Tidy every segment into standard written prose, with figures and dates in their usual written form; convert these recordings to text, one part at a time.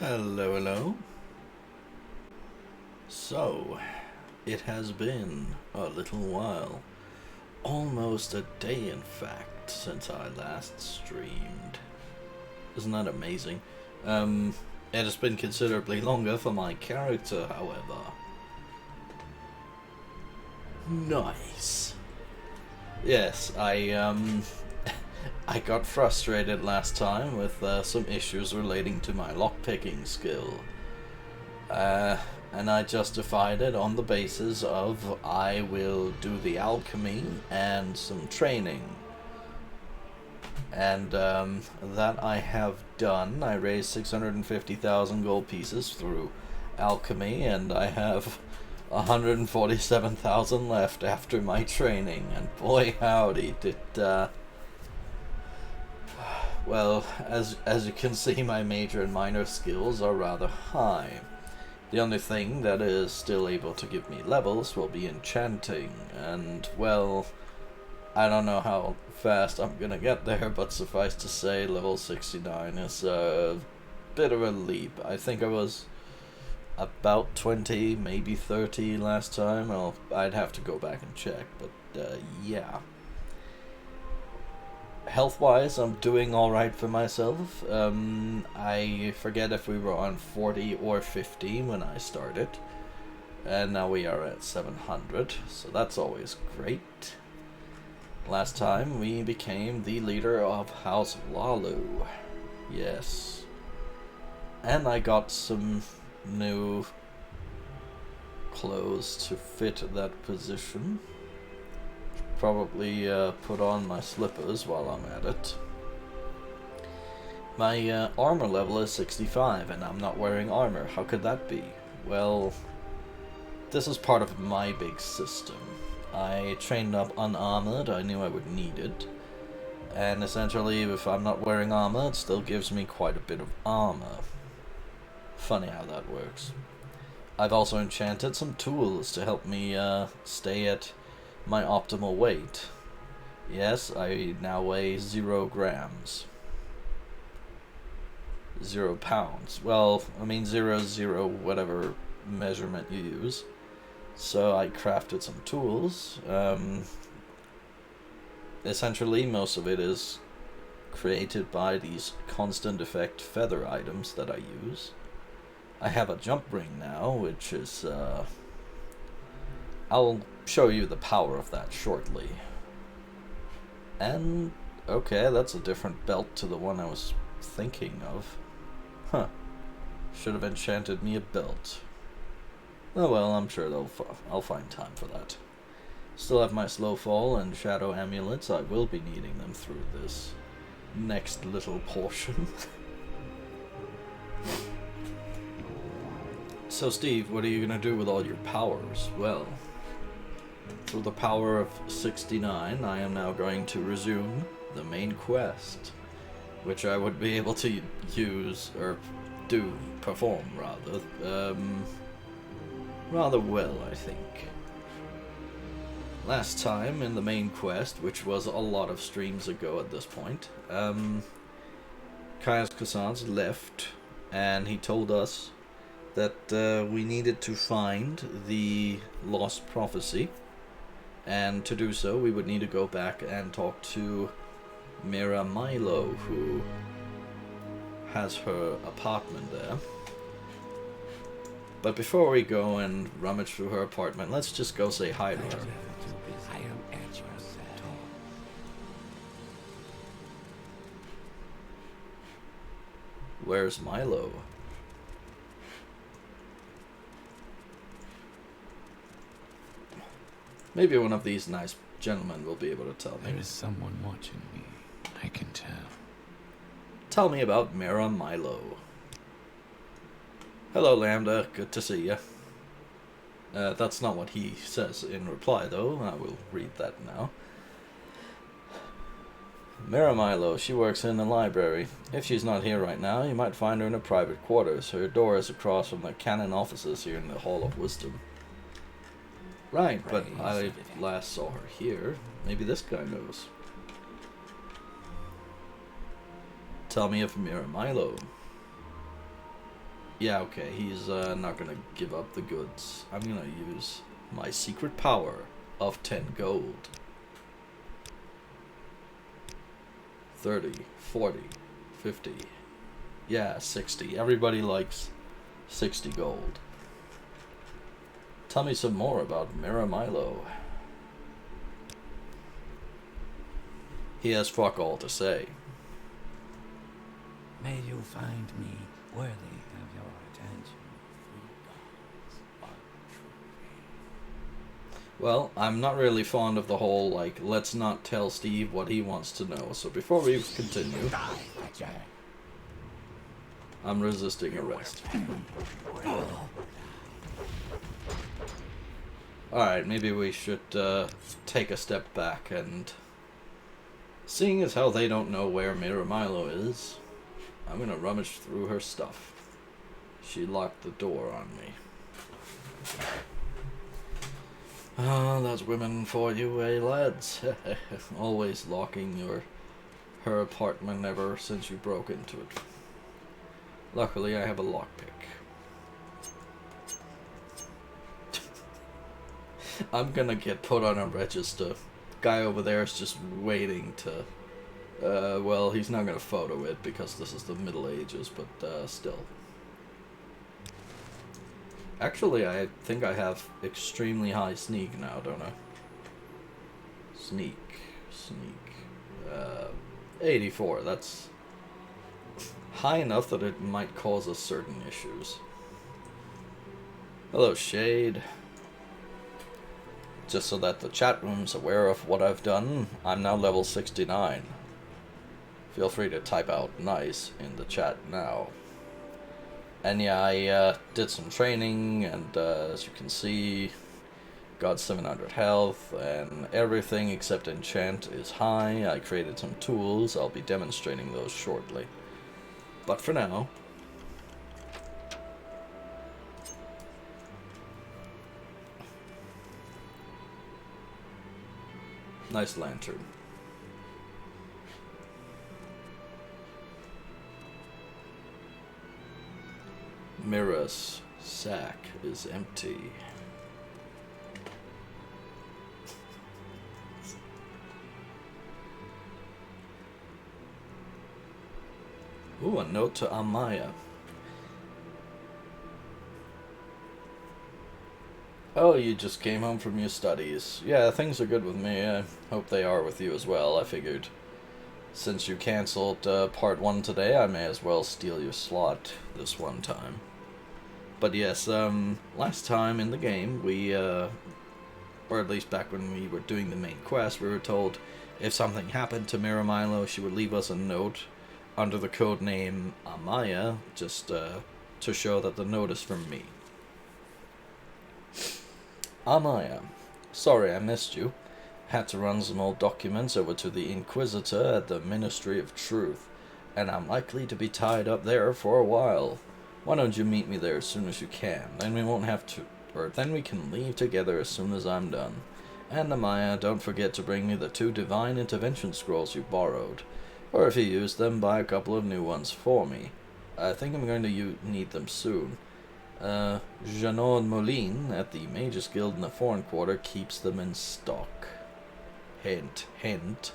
Hello, hello. So, it has been a little while. Almost a day, in fact, since I last streamed. Isn't that amazing? It has been considerably longer for my character, however. Nice. Yes, I got frustrated last time with some issues relating to my lockpicking skill. And I justified it on the basis of I will do the alchemy and some training. And that I have done. I raised 650,000 gold pieces through alchemy, and I have 147,000 left after my training. And boy howdy, did well, as you can see, my major and minor skills are rather high. The only thing that is still able to give me levels will be enchanting, and, well, I don't know how fast I'm gonna get there, but suffice to say, level 69 is a bit of a leap. I think I was about 20, maybe 30 last time. I'd have to go back and check, but, yeah. Health-wise, I'm doing alright for myself. I forget if we were on 40 or 50 when I started. And now we are at 700, so that's always great. Last time, we became the leader of House Lalu. Yes. And I got some new clothes to fit that position. Probably put on my slippers while I'm at it. My armor level is 65 and I'm not wearing armor. How could that be? Well, this is part of my big system. I trained up unarmored, I knew I would need it. And essentially, if I'm not wearing armor, it still gives me quite a bit of armor. Funny how that works. I've also enchanted some tools to help me stay at my optimal weight. Yes, I now weigh 0 grams. 0 pounds. Well, I mean 0, whatever measurement you use. So I crafted some tools. Essentially, most of it is created by these constant effect feather items that I use. I have a jump ring now, which is, I'll show you the power of that shortly. And, okay, that's a different belt to the one I was thinking of. Huh. Should have enchanted me a belt. Oh well, I'm sure I'll find time for that. Still have my slow fall and shadow amulets. I will be needing them through this next little portion. So Steve, what are you gonna do with all your powers? Well, through the power of 69, I am now going to resume the main quest, which I would be able to use, or perform rather well, I think. Last time in the main quest, which was a lot of streams ago at this point, Kaios Kassans left, and he told us that we needed to find the Lost Prophecy, and to do so we would need to go back and talk to Mira Milo, who has her apartment there. But before we go and rummage through her apartment, let's just go say hi to her. I am at your side. Where's Milo? Maybe one of these nice gentlemen will be able to tell me. There is someone watching me. I can tell. Tell me about Mira Milo. Hello, Lambda. Good to see you. That's not what he says in reply, though. I will read that now. Mira Milo, she works in the library. If she's not here right now, you might find her in her private quarters. Her door is across from the canon offices here in the Hall of Wisdom. Right, but I last saw her here. Maybe this guy knows. Tell me of Mira Milo. Yeah, okay, he's not gonna give up the goods. I'm gonna use my secret power of 10 gold. 30, 40, 50. Yeah, 60. Everybody likes 60 gold. Tell me some more about Miramilo. He has fuck all to say. May you find me worthy of your attention. Well, I'm not really fond of the whole, like, let's not tell Steve what he wants to know. So before we continue, I'm resisting arrest. Alright, maybe we should take a step back and... Seeing as how they don't know where Miramilo is, I'm gonna rummage through her stuff. She locked the door on me. Ah, that's women for you, eh, lads? Always locking her apartment ever since you broke into it. Luckily, I have a lockpick. I'm gonna get put on a register. The guy over there is just waiting to... well, he's not gonna photo it because this is the Middle Ages, but still. Actually, I think I have extremely high sneak now, don't I? Sneak. 84, that's high enough that it might cause us certain issues. Hello, Shade. Just so that the chat room's aware of what I've done, I'm now level 69. Feel free to type out nice in the chat now. And yeah, I did some training, and as you can see, got 700 health, and everything except enchant is high. I created some tools, I'll be demonstrating those shortly. But for now... Nice lantern. Mira's sack is empty. Ooh, a note to Amaya. Oh, you just came home from your studies. Yeah, things are good with me. I hope they are with you as well. I figured since you cancelled part 1 today, I may as well steal your slot this one time. But yes, last time in the game, we, or at least back when we were doing the main quest, we were told if something happened to Miramilo, she would leave us a note under the code name Amaya, just to show that the note is from me. Amaya, sorry I missed you. Had to run some old documents over to the Inquisitor at the Ministry of Truth, and I'm likely to be tied up there for a while. Why don't you meet me there as soon as you can? Then we won't have to, or then we can leave together as soon as I'm done. And Amaya, don't forget to bring me the 2 Divine Intervention Scrolls you borrowed. Or if you use them, buy a couple of new ones for me. I think I'm going to need them soon. Jeannot Moline at the Mages Guild in the Foreign Quarter keeps them in stock. Hint, hint.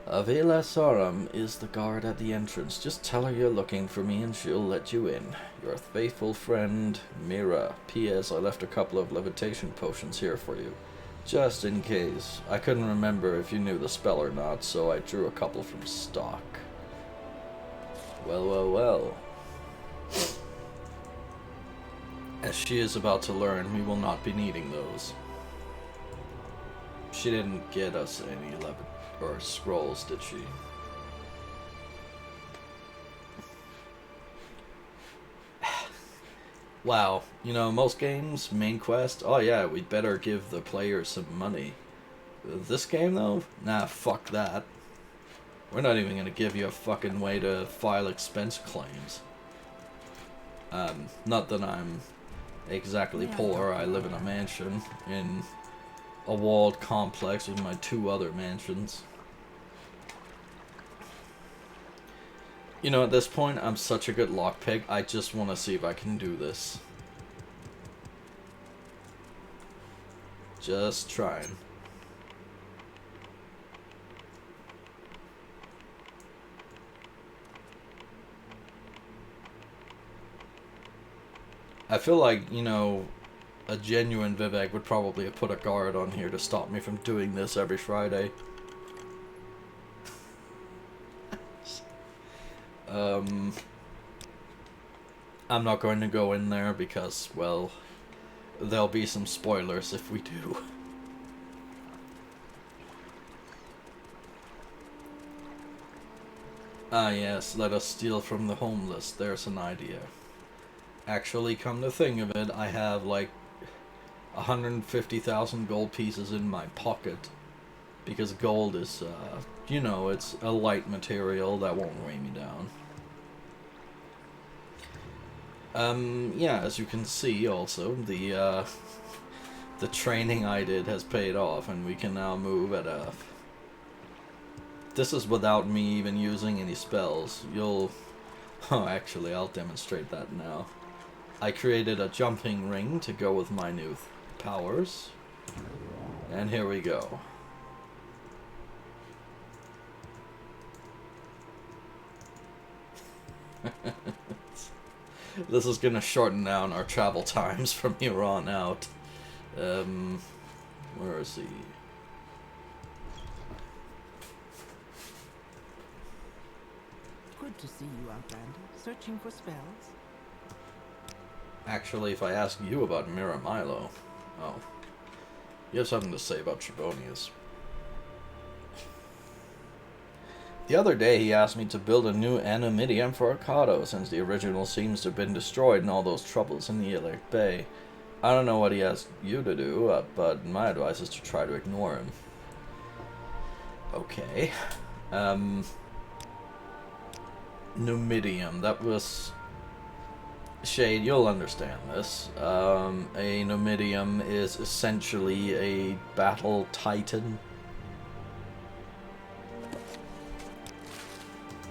Avila Saram is the guard at the entrance. Just tell her you're looking for me and she'll let you in. Your faithful friend, Mira. P.S. I left a couple of levitation potions here for you. Just in case. I couldn't remember if you knew the spell or not, so I drew a couple from stock. Well, well, well. As she is about to learn, we will not be needing those. She didn't get us any scrolls, did she? Wow, you know, most games, main quest, oh yeah, we'd better give the player some money. This game, though? Nah, fuck that. We're not even gonna give you a fucking way to file expense claims. Not that I'm exactly poor. I live in a mansion in a walled complex with my 2 other mansions. You know, at this point, I'm such a good lockpick, I just want to see if I can do this. Just trying. I feel like, you know, a genuine Vivek would probably have put a guard on here to stop me from doing this every Friday. I'm not going to go in there because, well, there'll be some spoilers if we do. Ah yes, let us steal from the homeless, there's an idea. Actually, come to think of it, I have like 150,000 gold pieces in my pocket. Because gold is, you know, it's a light material that won't weigh me down. Yeah, as you can see also, the training I did has paid off, and we can now move at a... This is without me even using any spells. You'll... Oh, actually, I'll demonstrate that now. I created a jumping ring to go with my new powers. And here we go. This is gonna shorten down our travel times from here on out. Where is he? Good to see you, Outlander. Searching for spells? Actually, if I ask you about Mira Milo... Oh. You have something to say about Trebonius. The other day he asked me to build a new anumidium for Ocado, since the original seems to have been destroyed in all those troubles in the Elect Bay. I don't know what he asked you to do, but my advice is to try to ignore him. Okay. Numidium, that was... Shade, you'll understand this. A Numidium is essentially a battle titan.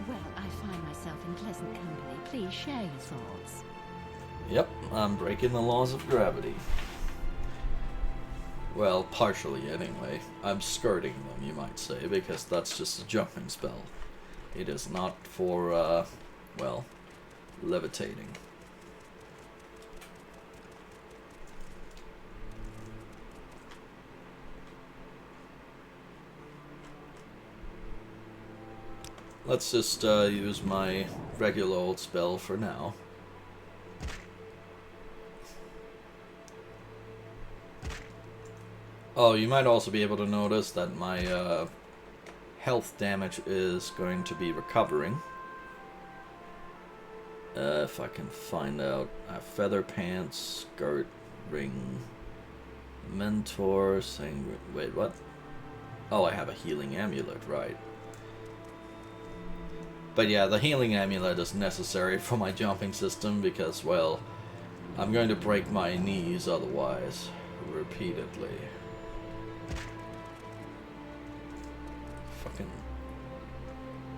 Well, I find myself in pleasant company. Please share your thoughts. Yep, I'm breaking the laws of gravity. Well, partially anyway. I'm skirting them, you might say, because that's just a jumping spell. It is not for, well, levitating. Let's just use my regular old spell for now. Oh, you might also be able to notice that my health damage is going to be recovering. If I can find out. I have feather pants, skirt, ring, mentor, sanguine... Wait, what? Oh, I have a healing amulet, right. But yeah, the healing amulet is necessary for my jumping system because, well, I'm going to break my knees otherwise, repeatedly. Fucking...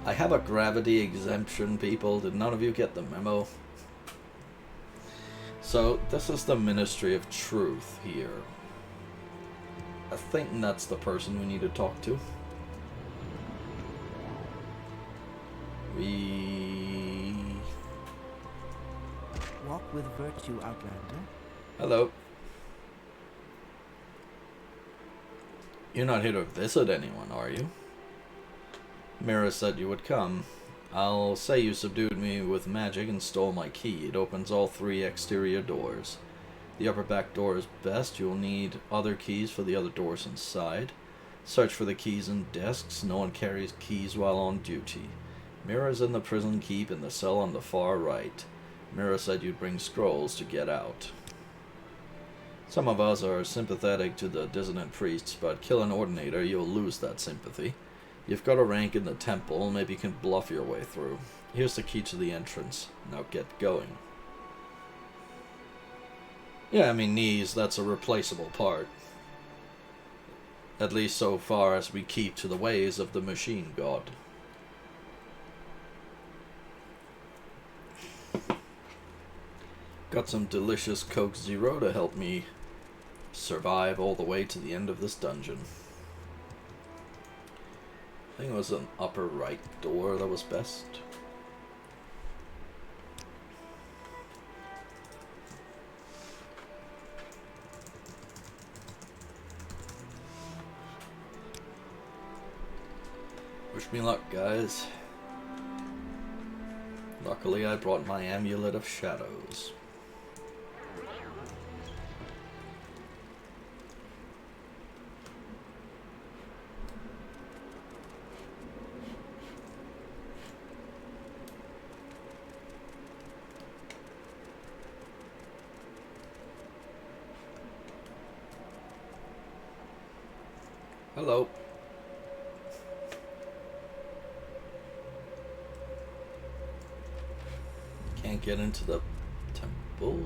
I have a gravity exemption, people. Did none of you get the memo? So, this is the Ministry of Truth here. I think that's the person we need to talk to. We... Walk with virtue, Outlander. Hello. You're not here to visit anyone, are you? Mira said you would come. I'll say you subdued me with magic and stole my key. It opens all 3 exterior doors. The upper back door is best. You'll need other keys for the other doors inside. Search for the keys in desks. No one carries keys while on duty. Mira's in the prison keep in the cell on the far right. Mira said you'd bring scrolls to get out. Some of us are sympathetic to the dissident priests, but kill an ordinator, you'll lose that sympathy. You've got a rank in the temple, maybe you can bluff your way through. Here's the key to the entrance. Now get going. Yeah, I mean, knees, that's a replaceable part. At least so far as we keep to the ways of the machine god. Got some delicious Coke Zero to help me survive all the way to the end of this dungeon. I think it was an upper right door that was best. Wish me luck, guys. Luckily, I brought my Amulet of Shadows. Hello. Can't get into the temple.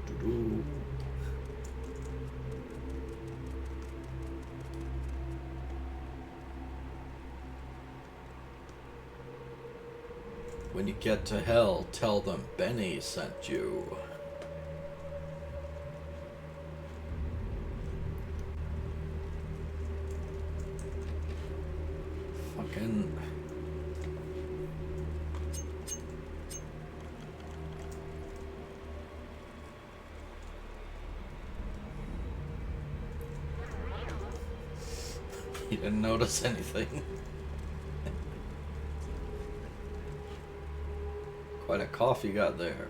Doo-doo-doo. When you get to hell, tell them Benny sent you. Fucking... You didn't notice anything. Quite a cough you got there.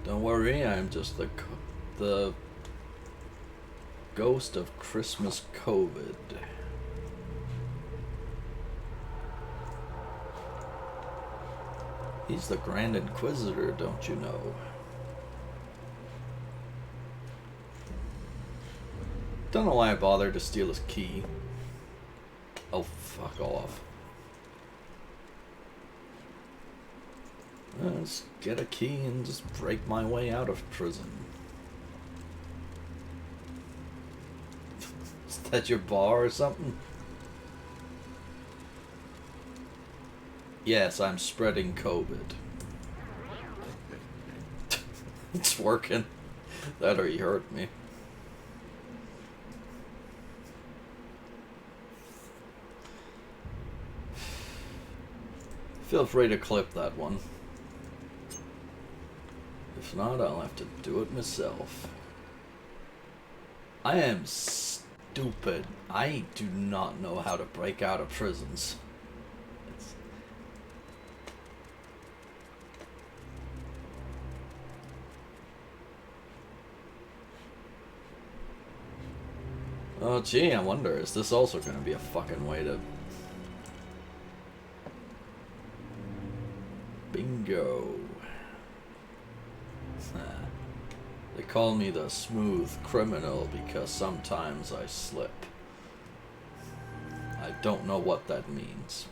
Don't worry, I'm just the ghost of Christmas COVID. He's the Grand Inquisitor, don't you know? Don't know why I bothered to steal his key. Oh, fuck off. Let's get a key and just break my way out of prison. Is that your bar or something? Yes, I'm spreading COVID. It's working. That or he hurt me. Feel free to clip that one. If not, I'll have to do it myself. I am stupid. I do not know how to break out of prisons. Oh gee, I wonder, is this also going to be a fucking way to... Bingo. They call me the smooth criminal because sometimes I slip. I don't know what that means.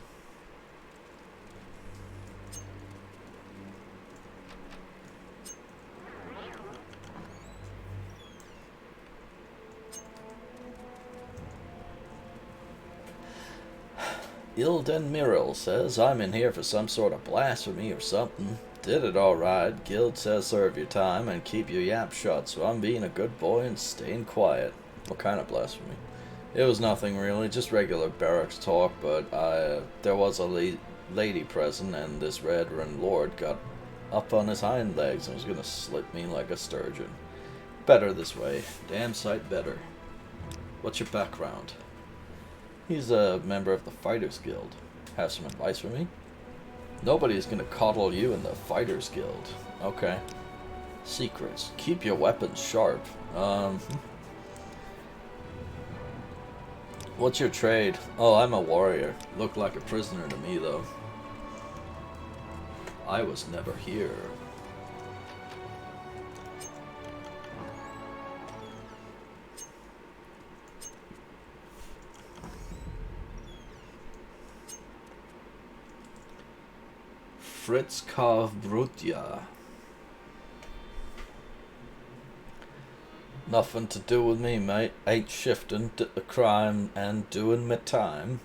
Ilden Mirrell says, I'm in here for some sort of blasphemy or something. Did it alright. Guild says serve your time and keep your yap shut, so I'm being a good boy and staying quiet. What kind of blasphemy? It was nothing really, just regular barracks talk, but there was a lady present and this Reverend Lord got up on his hind legs and was gonna slit me like a sturgeon. Better this way. Damn sight better. What's your background? He's a member of the Fighters Guild. Have some advice for me? Nobody's gonna coddle you in the Fighters Guild. Okay. Secrets. Keep your weapons sharp. What's your trade? Oh, I'm a warrior. Look like a prisoner to me, though. I was never here. Fritzkov Brutja. Nothing to do with me, mate. Ain't shifting to the crime and doing my time.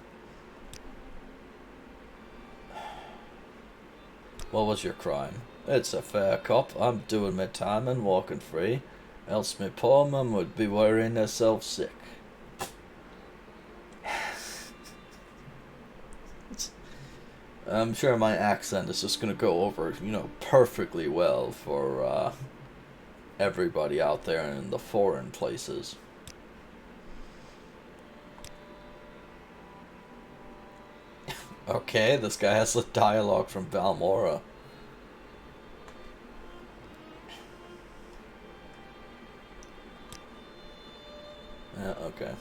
What was your crime? It's a fair cop. I'm doing my time and walking free. Else me poor mum would be worrying herself sick. I'm sure my accent is just gonna go over, perfectly well for everybody out there in the foreign places. Okay, this guy has the dialogue from Valmora. Yeah, okay.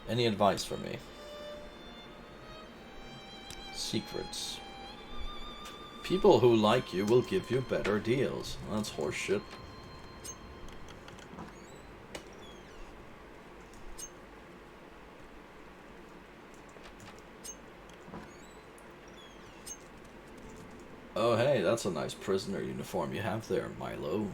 Any advice for me? Secrets. People who like you will give you better deals. That's horseshit. Oh hey, that's a nice prisoner uniform you have there, Milo.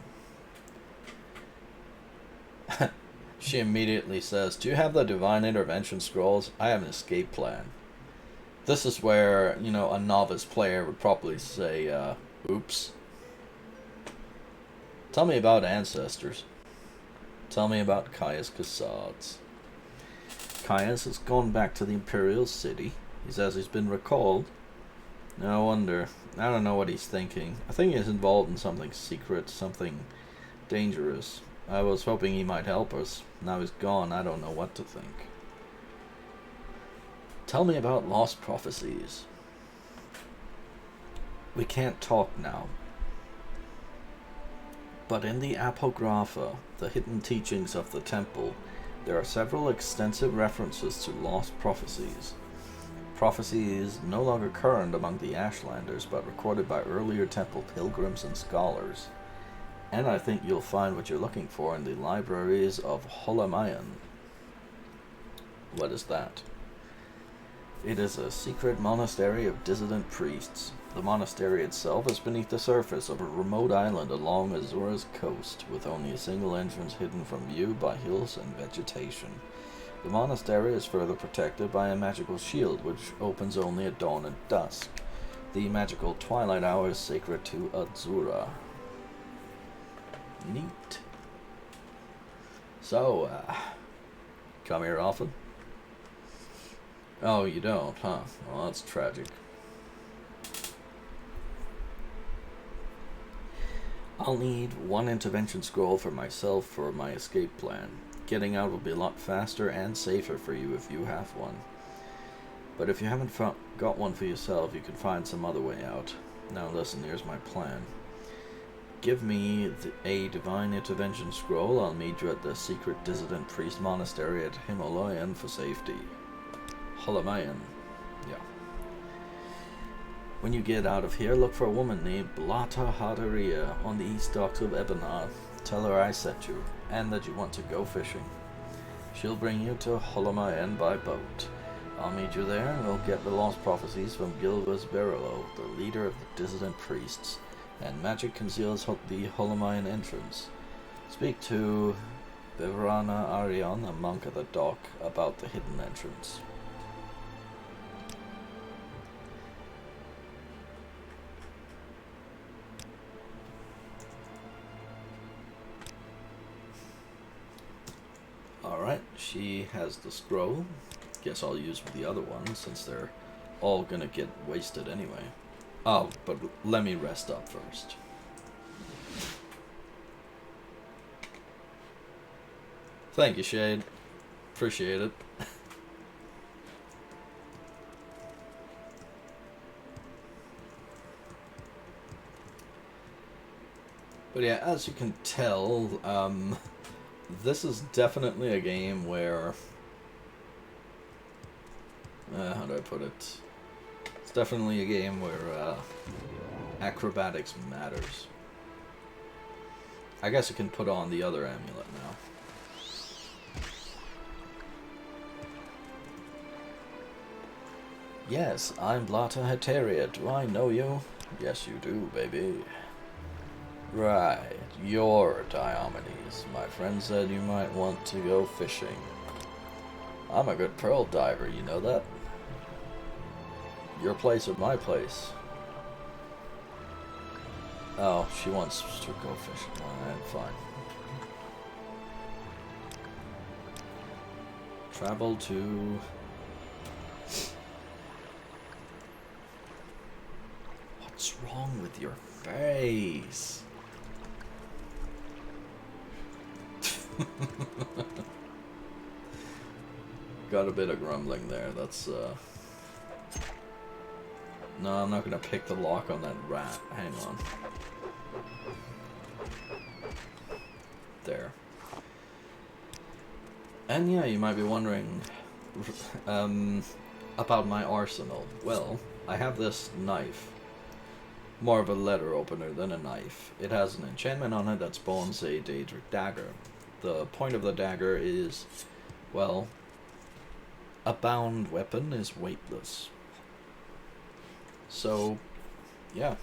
She immediately says, "Do you have the divine intervention scrolls? I have an escape plan." This is where, a novice player would probably say, oops. Tell me about ancestors. Tell me about Caius Cassades. Caius has gone back to the Imperial City. He says he's been recalled. No wonder. I don't know what he's thinking. I think he's involved in something secret, something dangerous. I was hoping he might help us. Now he's gone, I don't know what to think. Tell me about Lost Prophecies. We can't talk now. But in the Apocrypha, the hidden teachings of the temple, there are several extensive references to Lost Prophecies. Prophecies no longer current among the Ashlanders, but recorded by earlier temple pilgrims and scholars. And I think you'll find what you're looking for in the libraries of Holamayan. What is that? It is a secret monastery of dissident priests. The monastery itself is beneath the surface of a remote island along Azura's coast, with only a single entrance hidden from view by hills and vegetation. The monastery is further protected by a magical shield, which opens only at dawn and dusk. The magical twilight hour is sacred to Azura. Neat. So, come here often? Oh, you don't, huh? Well, that's tragic. I'll need one intervention scroll for myself for my escape plan. Getting out will be a lot faster and safer for you if you have one. But if you haven't got one for yourself, you can find some other way out. Now listen, here's my plan. Give me a divine intervention scroll. I'll meet you at the secret dissident priest monastery at Himalayan for safety. Holamayan. Yeah. When you get out of here, look for a woman named Blata Hadaria on the east docks of Ebenar. Tell her I sent you, and that you want to go fishing. She'll bring you to Holamayan by boat. I'll meet you there, and we'll get the Lost Prophecies from Gilvas Berilo, the leader of the dissident priests, and magic conceals the Holamayan entrance. Speak to Bevrana Arion, a monk at the dock, about the hidden entrance. Alright, she has the scroll. Guess I'll use the other one since they're all gonna get wasted anyway. Oh, but let me rest up first. Thank you, Shade. Appreciate it. But yeah, as you can tell, this is definitely a game where... how do I put it? It's definitely a game where acrobatics matters. I guess I can put on the other amulet now. Yes, I'm Blata Heteria. Do I know you? Yes, you do, baby. Right, you're Diomedes. My friend said you might want to go fishing. I'm a good pearl diver, you know that? Your place or my place? Oh, she wants to go fishing. Alright, fine. Travel to... What's wrong with your face? Got a bit of grumbling there. That's, No, I'm not gonna pick the lock on that rat. Hang on. There. And yeah, you might be wondering about my arsenal. Well, I have this knife. More of a letter opener than a knife. It has an enchantment on it that spawns a Daedric dagger. The point of the dagger is, well, a bound weapon is weightless. So, yeah.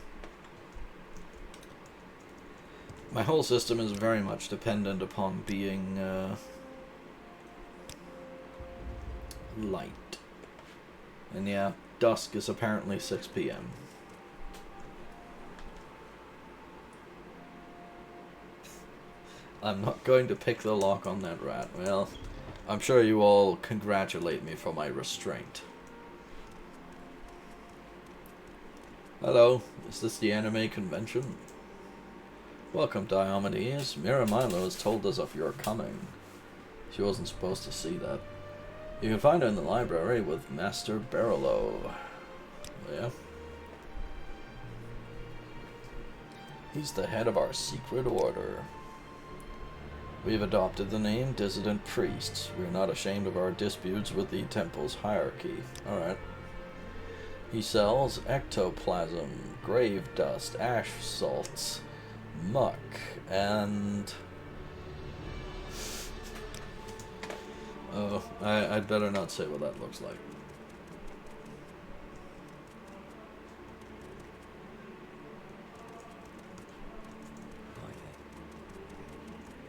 My whole system is very much dependent upon being light. And yeah, dusk is apparently 6 p.m. I'm not going to pick the lock on that rat. Well, I'm sure you all congratulate me for my restraint. Hello, is this the anime convention? Welcome, Diomedes. Miramilo has told us of your coming. She wasn't supposed to see that. You can find her in the library with Master Barolo. Yeah. He's the head of our secret order. We've adopted the name Dissident Priests. We're not ashamed of our disputes with the temple's hierarchy. Alright. He sells ectoplasm, grave dust, ash salts, muck, and... Oh, I'd better not say what that looks like.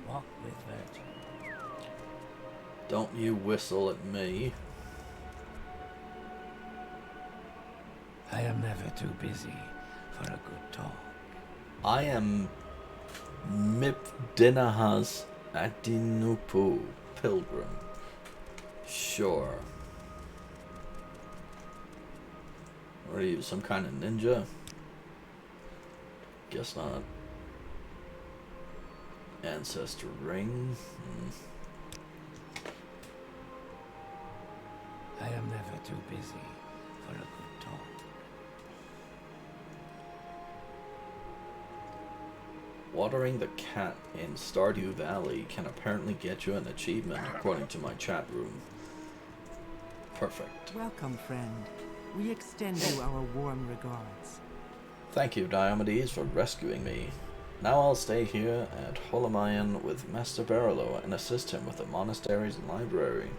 Walk with virtue. Don't you whistle at me. I am never too busy for a good talk. I am Mipdinahas Adinupu, pilgrim. Sure. What are you, some kind of ninja? Guess not. Ancestor ring? I am never too busy for a good talk. Watering the cat in Stardew Valley can apparently get you an achievement, according to my chat room. Perfect. Welcome, friend. We extend you our warm regards. Thank you, Diomedes, for rescuing me. Now I'll stay here at Holamayan with Master Barolo and assist him with the monastery's library.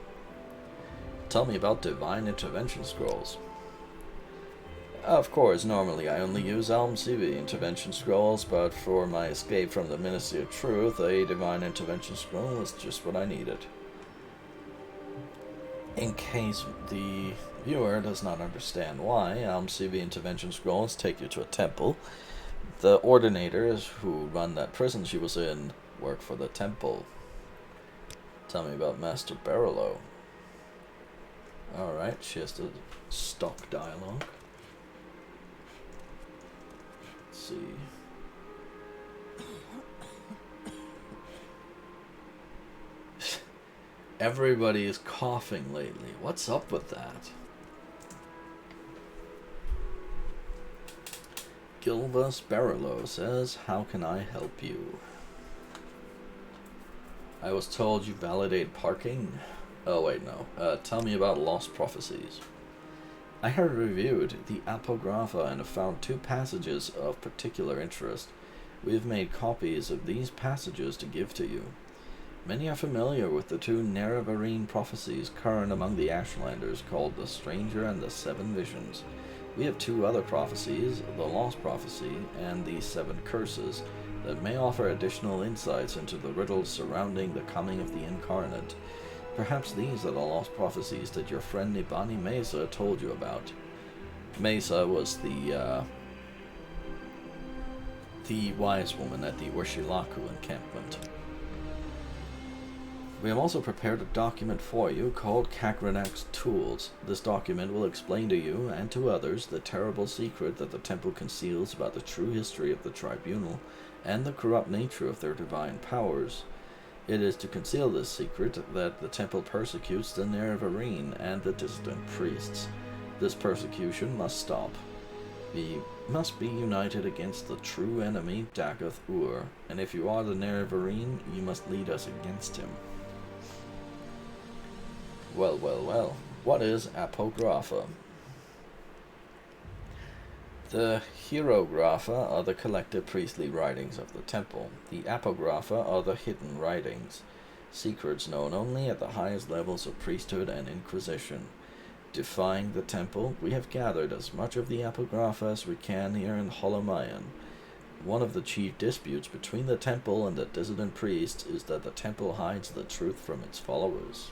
Tell me about divine intervention scrolls. Of course, normally I only use Elm CV intervention scrolls, but for my escape from the Ministry of Truth, a divine intervention scroll was just what I needed. In case the viewer does not understand why, Elm CV intervention scrolls take you to a temple. The ordinators who run that prison she was in work for the temple. Tell me about Master Barolo. Alright, she has to stock dialogue. Let's see. Everybody is coughing lately. What's up with that? Gilvas Barolo says, how can I help you? I was told you validate parking? Oh wait, no. Tell me about Lost Prophecies. I have reviewed the Apocrypha and have found 2 passages of particular interest. We have made copies of these passages to give to you. Many are familiar with the 2 Nerevarine prophecies current among the Ashlanders called The Stranger and the 7 Visions. We have 2 other prophecies, the Lost Prophecy and the 7 Curses, that may offer additional insights into the riddles surrounding the coming of the Incarnate. Perhaps these are the Lost Prophecies that your friend Nibani Mesa told you about. Mesa was the the wise woman at the Urshilaku encampment. We have also prepared a document for you called Kakranak's Tools. This document will explain to you and to others the terrible secret that the temple conceals about the true history of the tribunal and the corrupt nature of their divine powers. It is to conceal this secret that the temple persecutes the Nerevarine and the dissident priests. This persecution must stop. We must be united against the true enemy, Dagoth Ur, and if you are the Nerevarine, you must lead us against him. Well, well, well. What is Apographa? The Hieroglypha are the collected priestly writings of the temple. The Apographa are the hidden writings, secrets known only at the highest levels of priesthood and inquisition. Defying the temple, we have gathered as much of the Apographa as we can here in Holomayan. One of the chief disputes between the temple and the dissident priests is that the temple hides the truth from its followers.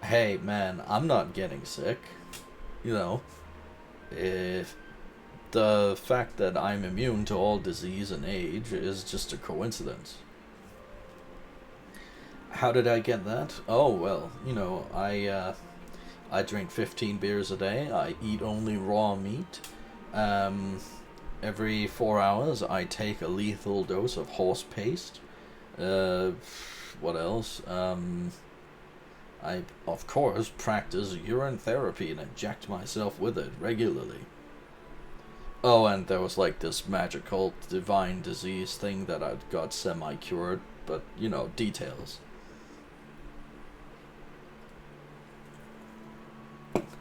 Hey, man, I'm not getting sick. You know, if the fact that I'm immune to all disease and age is just a coincidence. How did I get that? Oh, well, you know, I drink 15 beers a day. I eat only raw meat. Every 4 hours, I take a lethal dose of horse paste. What else? I, of course, practice urine therapy and inject myself with it regularly. Oh, and there was like this magical divine disease thing that I got semi-cured, but, you know, details.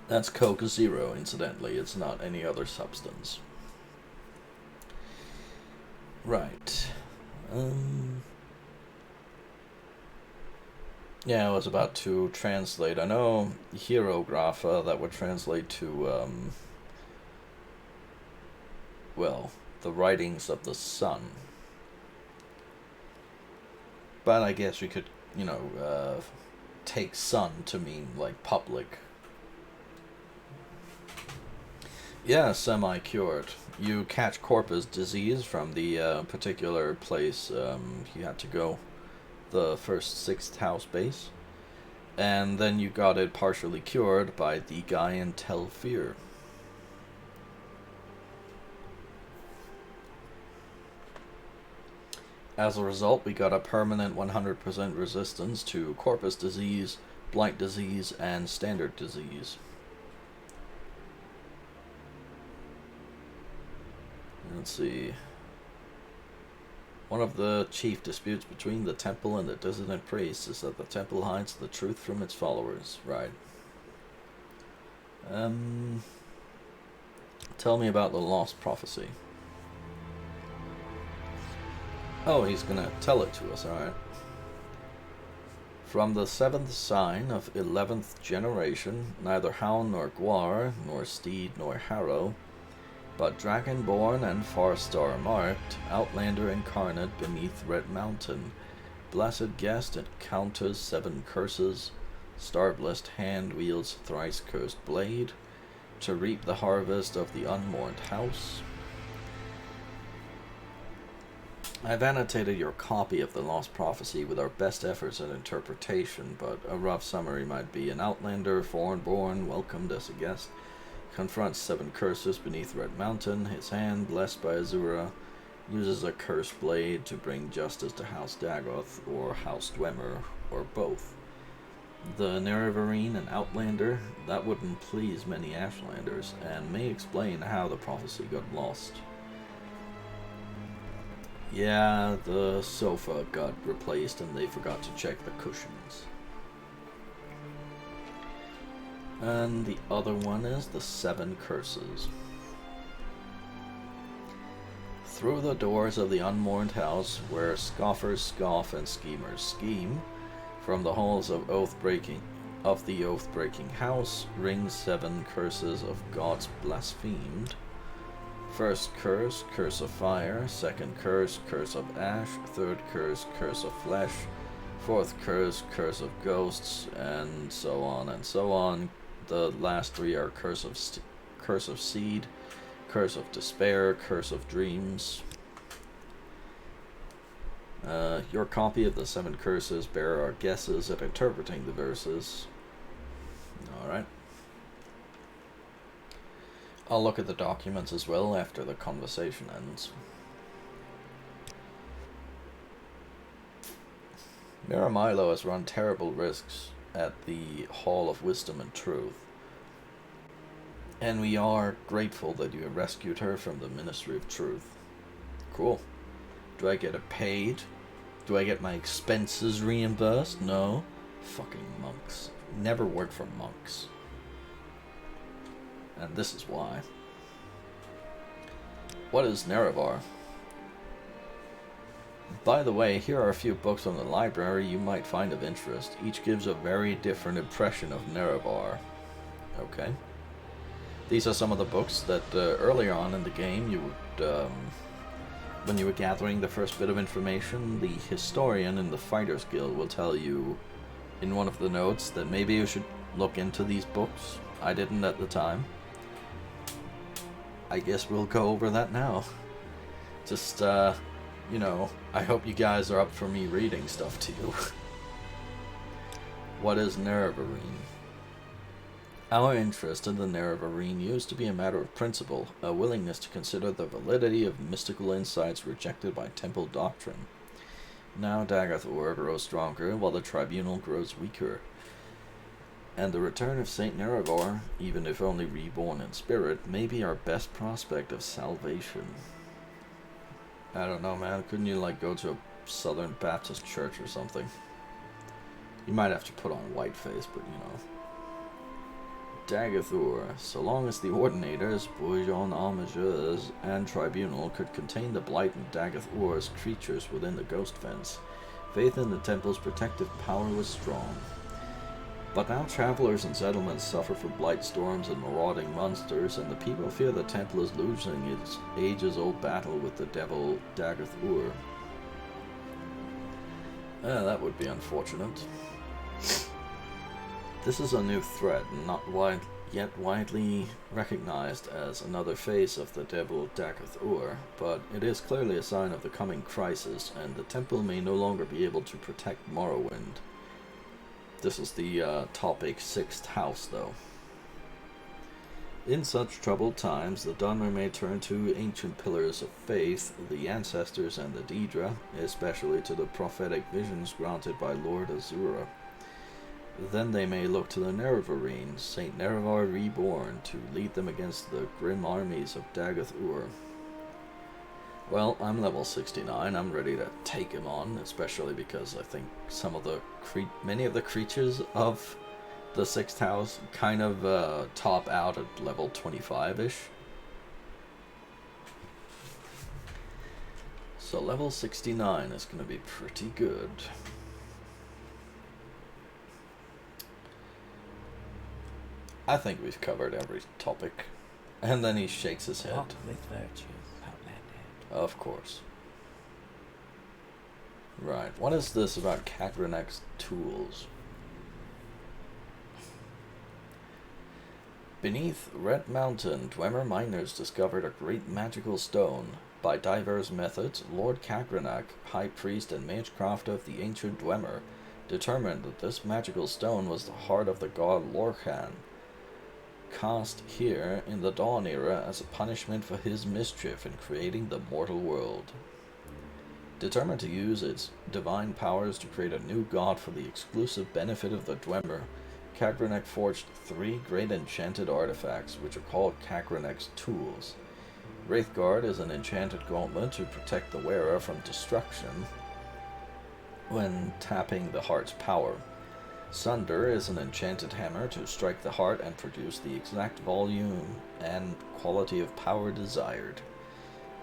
That's Coke Zero, incidentally. It's not any other substance. Right. Yeah, I was about to translate. I know Hieroglypha, that would translate to, well, the writings of the sun. But I guess we could, you know, take sun to mean, like, public. Yeah, semi-cured. You catch corpus disease from the particular place you had to go. The first 6th house base, and then you got it partially cured by the guy in Telfir. As a result, we got a permanent 100% resistance to corpus disease, blight disease, and standard disease. Let's see. One of the chief disputes between the temple and the dissident priests is that the temple hides the truth from its followers. Right. Tell me about the Lost Prophecy. Oh, he's gonna tell it to us, alright. From the 7th sign of 11th generation, neither hound nor guar, nor steed nor harrow, but dragonborn and far star marked, outlander incarnate beneath Red Mountain, blessed guest encounters 7 curses, star-blessed hand wields thrice cursed blade, to reap the harvest of the unmourned house. I've annotated your copy of the Lost Prophecy with our best efforts at interpretation, but a rough summary might be: an outlander, foreign-born, welcomed as a guest, confronts 7 curses beneath Red Mountain. His hand, blessed by Azura, uses a cursed blade to bring justice to House Dagoth, or House Dwemer, or both. The Nerevarine and Outlander, that wouldn't please many Ashlanders, and may explain how the prophecy got lost. Yeah, the sofa got replaced and they forgot to check the cushions. And the other one is the 7 curses. Through the doors of the unmourned house, where scoffers scoff and schemers scheme, from the halls of the oath-breaking house, ring 7 curses of gods blasphemed. First curse, curse of fire. Second curse, curse of ash. Third curse, curse of flesh. Fourth curse, curse of ghosts, and so on and so on. The last 3 are curse of seed, Curse of Despair, Curse of Dreams. Your copy of the 7 curses bear our guesses at interpreting the verses. Alright. I'll look at the documents as well after the conversation ends. Miramilo has run terrible risks at the Hall of Wisdom and Truth. And we are grateful that you have rescued her from the Ministry of Truth. Cool. Do I get it paid? Do I get my expenses reimbursed? No. Fucking monks. Never work for monks. And this is why. What is Nerevar? By the way, here are a few books from the library you might find of interest. Each gives a very different impression of Nerevar. Okay. These are some of the books that earlier on in the game you would, when you were gathering the first bit of information, the historian in the Fighters Guild will tell you in one of the notes that maybe you should look into these books. I didn't at the time. I guess we'll go over that now. Just, you know, I hope you guys are up for me reading stuff to you. What is Nerevarine? Our interest in the Nerevarine used to be a matter of principle, a willingness to consider the validity of mystical insights rejected by temple doctrine. Now Dagathor grows stronger, while the tribunal grows weaker. And the return of Saint Nerevar, even if only reborn in spirit, may be our best prospect of salvation. I don't know, man. Couldn't you, like, go to a Southern Baptist church or something? You might have to put on a white face, but, you know. Dagathor, so long as the Ordinators, Bourgeon Armageurs, and Tribunal could contain the Blight and Dagathor's creatures within the Ghost Fence, faith in the Temple's protective power was strong. But now travelers and settlements suffer from blight storms and marauding monsters, and the people fear the Temple is losing its ages-old battle with the devil Dagathor. That would be unfortunate. This is a new threat, not yet widely recognized as another face of the devil Dagathor, but it is clearly a sign of the coming crisis, and the Temple may no longer be able to protect Morrowind. This is the topic 6th house, though. In such troubled times, the Dunmer may turn to ancient pillars of faith, the ancestors and the Daedra, especially to the prophetic visions granted by Lord Azura. Then they may look to the Nerevarine, Saint Nerevar reborn, to lead them against the grim armies of Dagathor. Well, I'm level 69. I'm ready to take him on, especially because I think some of the many of the creatures of the 6th house kind of top out at level 25-ish. So level 69 is going to be pretty good. I think we've covered every topic. And then he shakes his head. Walk with virtue, Outlander. Of course. Right, what is this about Cagranek's tools? Beneath Red Mountain, Dwemer miners discovered a great magical stone. By diverse methods, Lord Cagranek, High Priest and Magecraft of the ancient Dwemer, determined that this magical stone was the heart of the god Lorkhan, cast here in the Dawn Era as a punishment for his mischief in creating the mortal world. Determined to use its divine powers to create a new god for the exclusive benefit of the Dwemer, Cagranek forged 3 great enchanted artifacts, which are called Cagranek's tools. Wraithguard is an enchanted gauntlet to protect the wearer from destruction when tapping the heart's power. Sunder is an enchanted hammer to strike the heart and produce the exact volume and quality of power desired.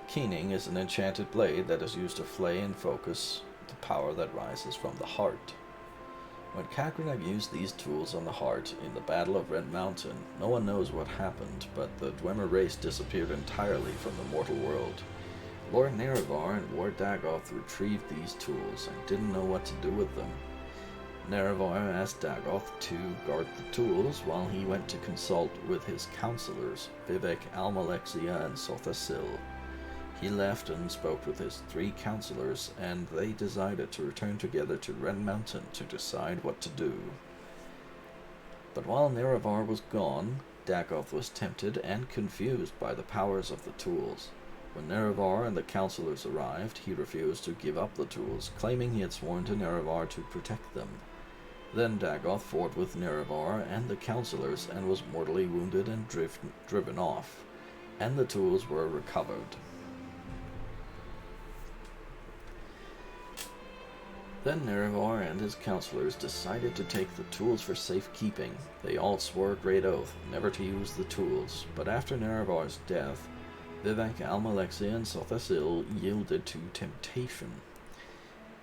Keening is an enchanted blade that is used to flay and focus the power that rises from the heart. When Cagranek used these tools on the heart in the Battle of Red Mountain, no one knows what happened, but the Dwemer race disappeared entirely from the mortal world. Lord Nerevar and Lord Dagoth retrieved these tools and didn't know what to do with them. Nerevar asked Dagoth to guard the tools while he went to consult with his counselors, Vivek, Almalexia, and Sothasil. He left and spoke with his 3 counselors, and they decided to return together to Red Mountain to decide what to do. But while Nerevar was gone, Dagoth was tempted and confused by the powers of the tools. When Nerevar and the counselors arrived, he refused to give up the tools, claiming he had sworn to Nerevar to protect them. Then Dagoth fought with Nerevar and the counselors and was mortally wounded and driven off, and the tools were recovered. Then Nerevar and his counselors decided to take the tools for safekeeping. They all swore a great oath never to use the tools, but after Nerevar's death, Vivek, Almalexia, and Sothasil yielded to temptation.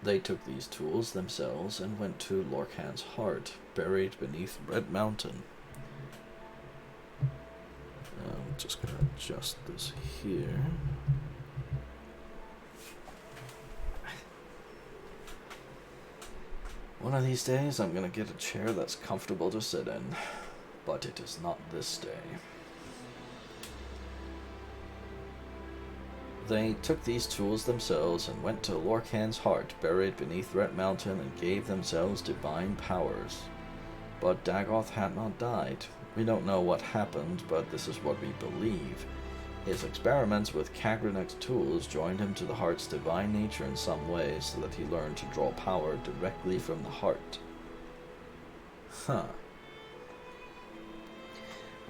They took these tools themselves and went to Lorkhan's heart, buried beneath Red Mountain. I'm just going to adjust this here. One of these days I'm going to get a chair that's comfortable to sit in, but it is not this day. They took these tools themselves and went to Lorkhan's heart, buried beneath Red Mountain, and gave themselves divine powers. But Dagoth had not died. We don't know what happened, but this is what we believe. His experiments with Kagranek's tools joined him to the heart's divine nature in some way, so that he learned to draw power directly from the heart.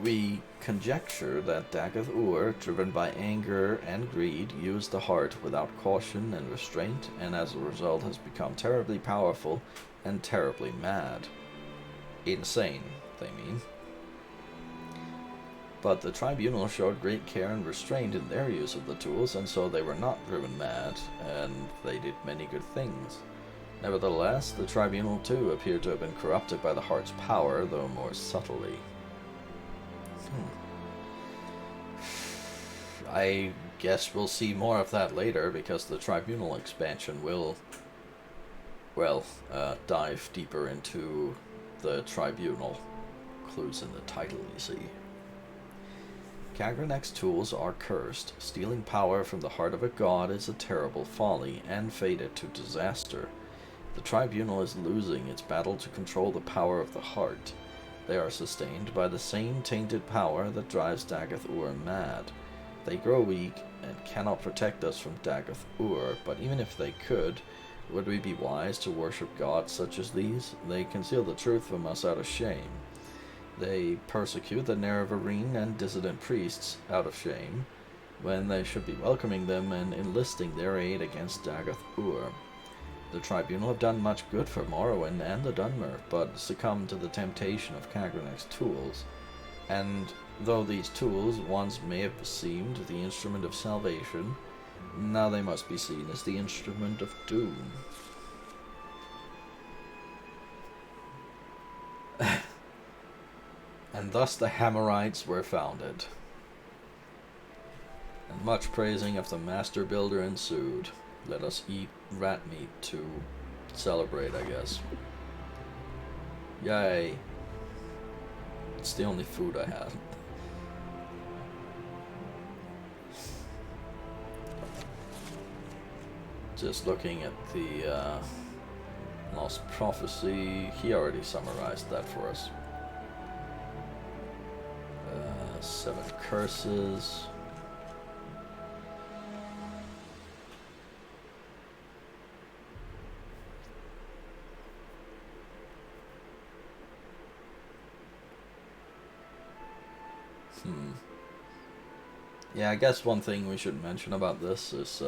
We conjecture that Dagoth-Ur, driven by anger and greed, used the heart without caution and restraint, and as a result has become terribly powerful and terribly mad. Insane, they mean. But the tribunal showed great care and restraint in their use of the tools, and so they were not driven mad, and they did many good things. Nevertheless, the tribunal too appeared to have been corrupted by the heart's power, though more subtly. I guess we'll see more of that later, because the tribunal expansion will, dive deeper into the tribunal. Clues in the title, you see. Kagranek's tools are cursed. Stealing power from the heart of a god is a terrible folly, and fated to disaster. The tribunal is losing its battle to control the power of the heart. They are sustained by the same tainted power that drives Dagoth-Ur mad. They grow weak and cannot protect us from Dagoth-Ur, but even if they could, would we be wise to worship gods such as these? They conceal the truth from us out of shame. They persecute the Nerevarine and dissident priests out of shame, when they should be welcoming them and enlisting their aid against Dagoth-Ur. The tribunal have done much good for Morrowind and the Dunmer, but succumbed to the temptation of Kagranek's tools, and though these tools once may have seemed the instrument of salvation, now they must be seen as the instrument of doom. And thus the Hammerites were founded. And much praising of the master builder ensued. Let us eat rat meat to celebrate, I guess. Yay. It's the only food I have. Just looking at the Lost Prophecy, he already summarized that for us. 7 curses. Yeah, I guess one thing we should mention about this is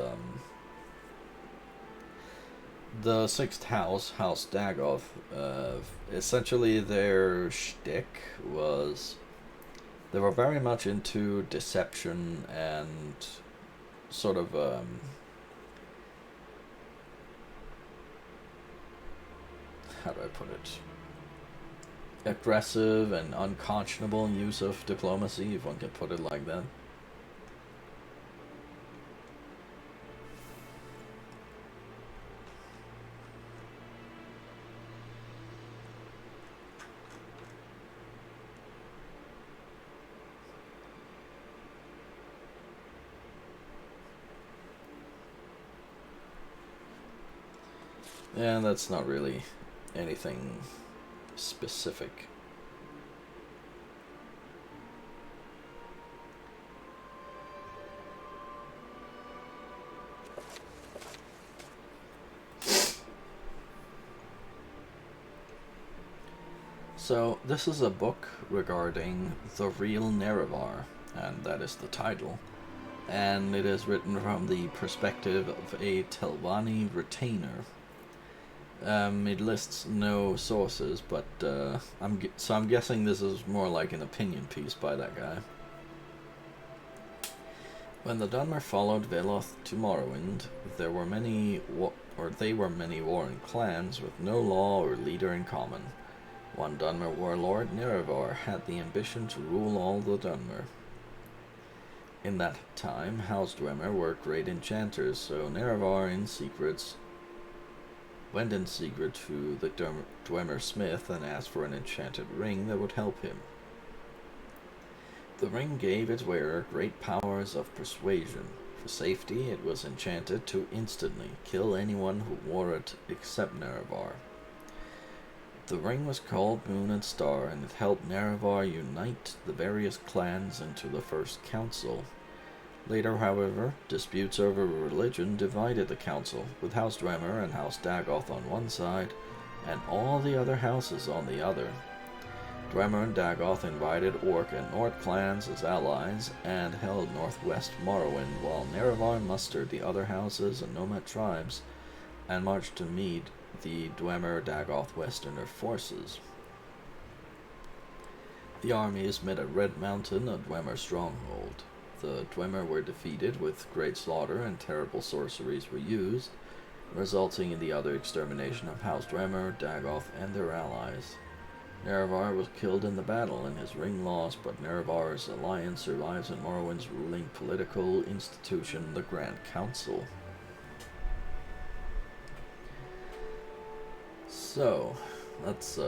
the 6th house, House Dagoth, essentially their shtick was they were very much into deception and sort of how do I put it? Aggressive and unconscionable use of diplomacy, if one can put it like that. Yeah, that's not really anything specific. So, this is a book regarding the real Nerevar, and that is the title. And it is written from the perspective of a Telvanni retainer. It lists no sources, but I'm guessing this is more like an opinion piece by that guy. When the Dunmer followed Veloth to Morrowind, they were many warring clans with no law or leader in common. One Dunmer warlord, Nerevar, had the ambition to rule all the Dunmer. In that time, House Dwemer were great enchanters, so Nerevar went in secret to the Dwemer smith and asked for an enchanted ring that would help him. The ring gave its wearer great powers of persuasion. For safety, it was enchanted to instantly kill anyone who wore it except Nerevar. The ring was called Moon and Star, and it helped Nerevar unite the various clans into the First Council. Later, however, disputes over religion divided the council, with House Dwemer and House Dagoth on one side, and all the other houses on the other. Dwemer and Dagoth invited Orc and Nord clans as allies, and held northwest Morrowind, while Nerevar mustered the other houses and nomad tribes, and marched to meet the Dwemer-Dagoth Westerner forces. The armies met at Red Mountain, a Dwemer stronghold. The Dwemer were defeated with great slaughter, and terrible sorceries were used, resulting in the utter extermination of House Dwemer, Dagoth, and their allies. Nerevar was killed in the battle and his ring lost, but Nerevar's alliance survives in Morrowind's ruling political institution, the Grand Council. So, let's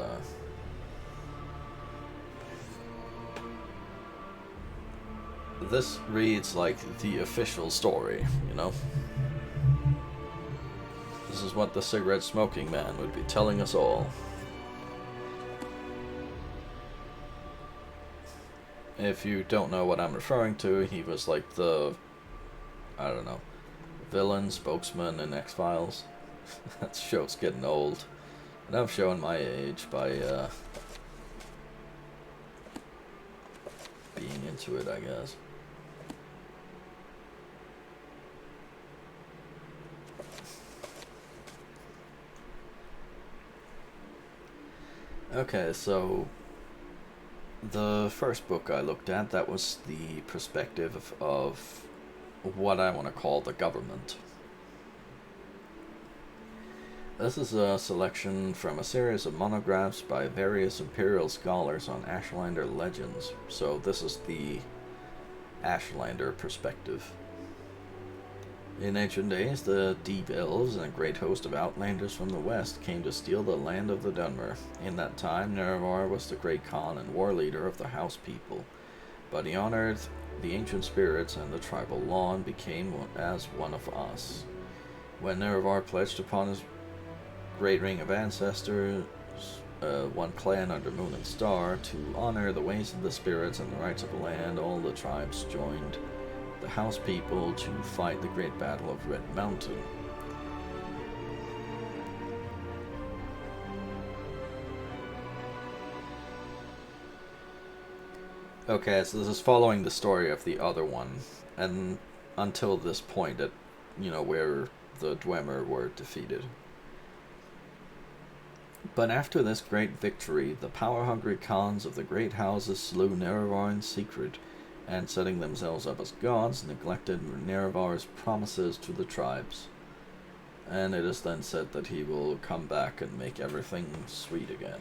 this reads like the official story, you know? This is what the cigarette smoking man would be telling us all. If you don't know what I'm referring to, he was like the, I don't know, villain, spokesman in X-Files. That show's getting old. And I'm showing my age by being into it, I guess. Okay, so the first book I looked at, that was the perspective of what I want to call the government. This is a selection from a series of monographs by various imperial scholars on Ashlander legends. So this is the Ashlander perspective. In ancient days, the deep elves and a great host of outlanders from the west came to steal the land of the Dunmer. In that time, Nerevar was the great Khan and war leader of the house people, but he honored the ancient spirits and the tribal law and became as one of us. When Nerevar pledged upon his great ring of ancestors, one clan under Moon and Star, to honor the ways of the spirits and the rights of the land, all the tribes joined the house people to fight the great battle of Red Mountain. Okay, so this is following the story of the other one, and until this point at, where the Dwemer were defeated. But after this great victory, the power-hungry Khans of the great houses slew Nerevar in secret, and setting themselves up as gods, neglected Nerevar's promises to the tribes. And it is then said that he will come back and make everything sweet again.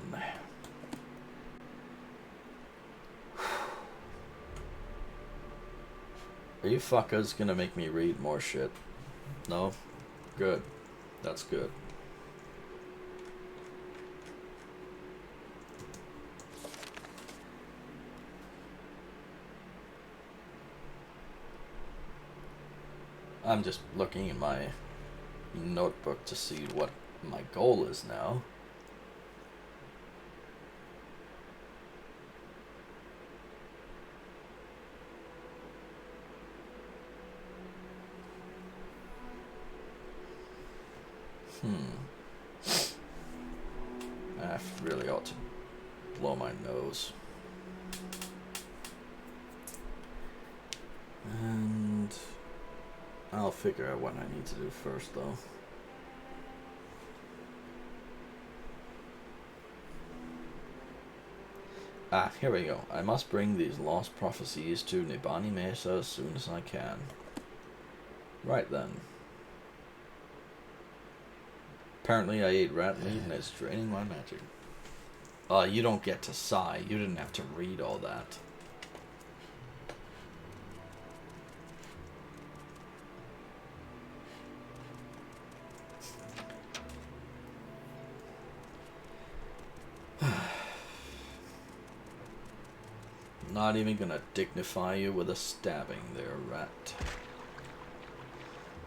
Are you fuckers gonna make me read more shit? No? Good. That's good. I'm just looking in my notebook to see what my goal is now. I really ought to blow my nose. And I'll figure out what I need to do first, though. Ah, here we go. I must bring these Lost Prophecies to Nibani Mesa as soon as I can. Right then. Apparently I ate rat meat and it's draining my magic. You don't get to sigh. You didn't have to read all that. Not even gonna dignify you with a stabbing there, rat.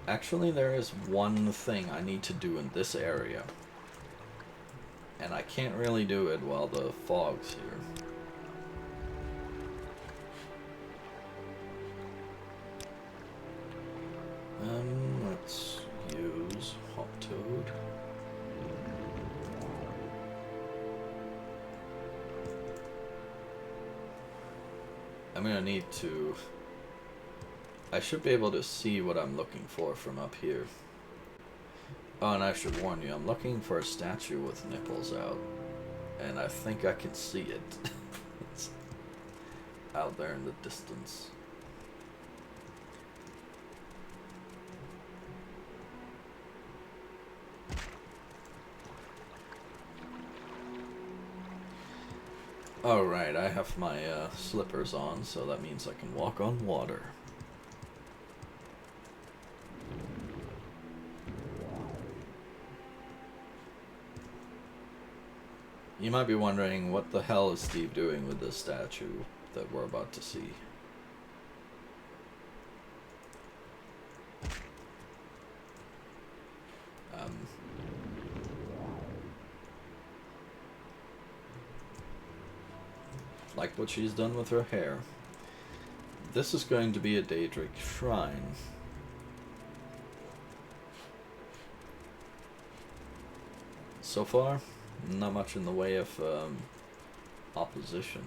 Actually, there is one thing I need to do in this area. And I can't really do it while the fog's here. Let's use Hot Toad. I'm gonna need to... I should be able to see what I'm looking for from up here. Oh, and I should warn you, I'm looking for a statue with nipples out. And I think I can see it. It's out there in the distance. Alright, I have my slippers on, so that means I can walk on water. You might be wondering, what the hell is Steve doing with this statue that we're about to see? Like what she's done with her hair. This is going to be a Daedric shrine. So far, not much in the way of opposition.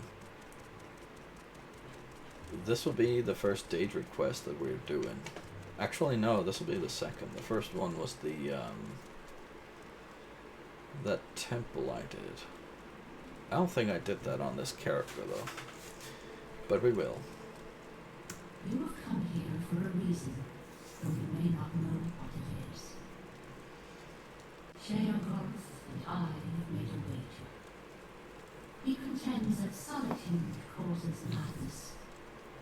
This will be the first Daedric quest that we're doing. Actually, no, this will be the second. The first one was the that temple I did. I don't think I did that on this character though, but we will. You have come here for a reason, though you may not know what it is. Sheogoth and I have made a wager. He contends that solitude causes madness,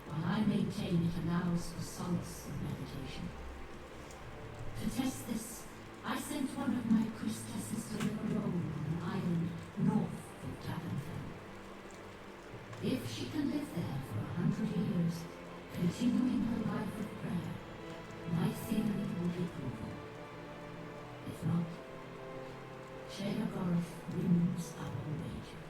while I maintain it allows for solace and meditation. To test this, I sent one of my priestesses to live alone on an island north of Dragonfell. If she can live there for 100 years, continuing her life of prayer, my theory will be proven. If not, Sheogoth wins our wager.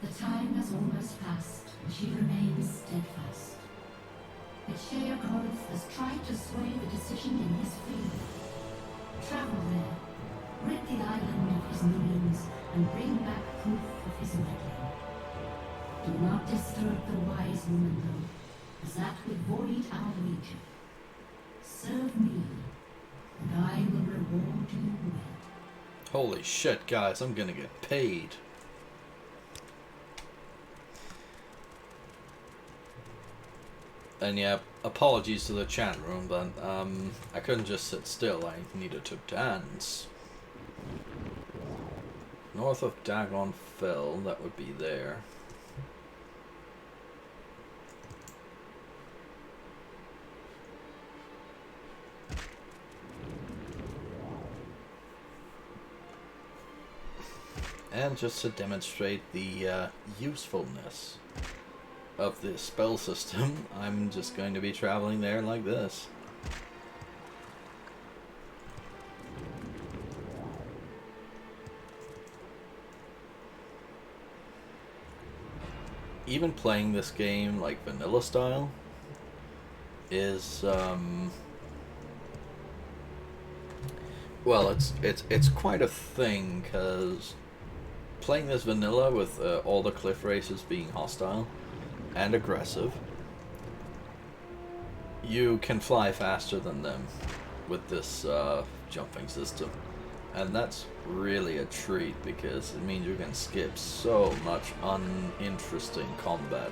The time has almost passed, and she remains steadfast. But Sheogoth has tried to sway the decision in his favor. Travel there, rid the island of his minions, and bring back proof of his meddling. Do not disturb the wise woman, though, as that would void our wager. Serve me, and I will reward you well. Holy shit, guys, I'm gonna get paid. And yeah, apologies to the chat room, but I couldn't just sit still, I needed to dance. North of Dagon Fell, that would be there. And just to demonstrate the usefulness of this spell system, I'm just going to be traveling there like this. even playing this game like vanilla style is well, it's quite a thing, because playing this vanilla with all the cliff races being hostile and aggressive, you can fly faster than them with this jumping system. And that's really a treat, because it means you can skip so much uninteresting combat.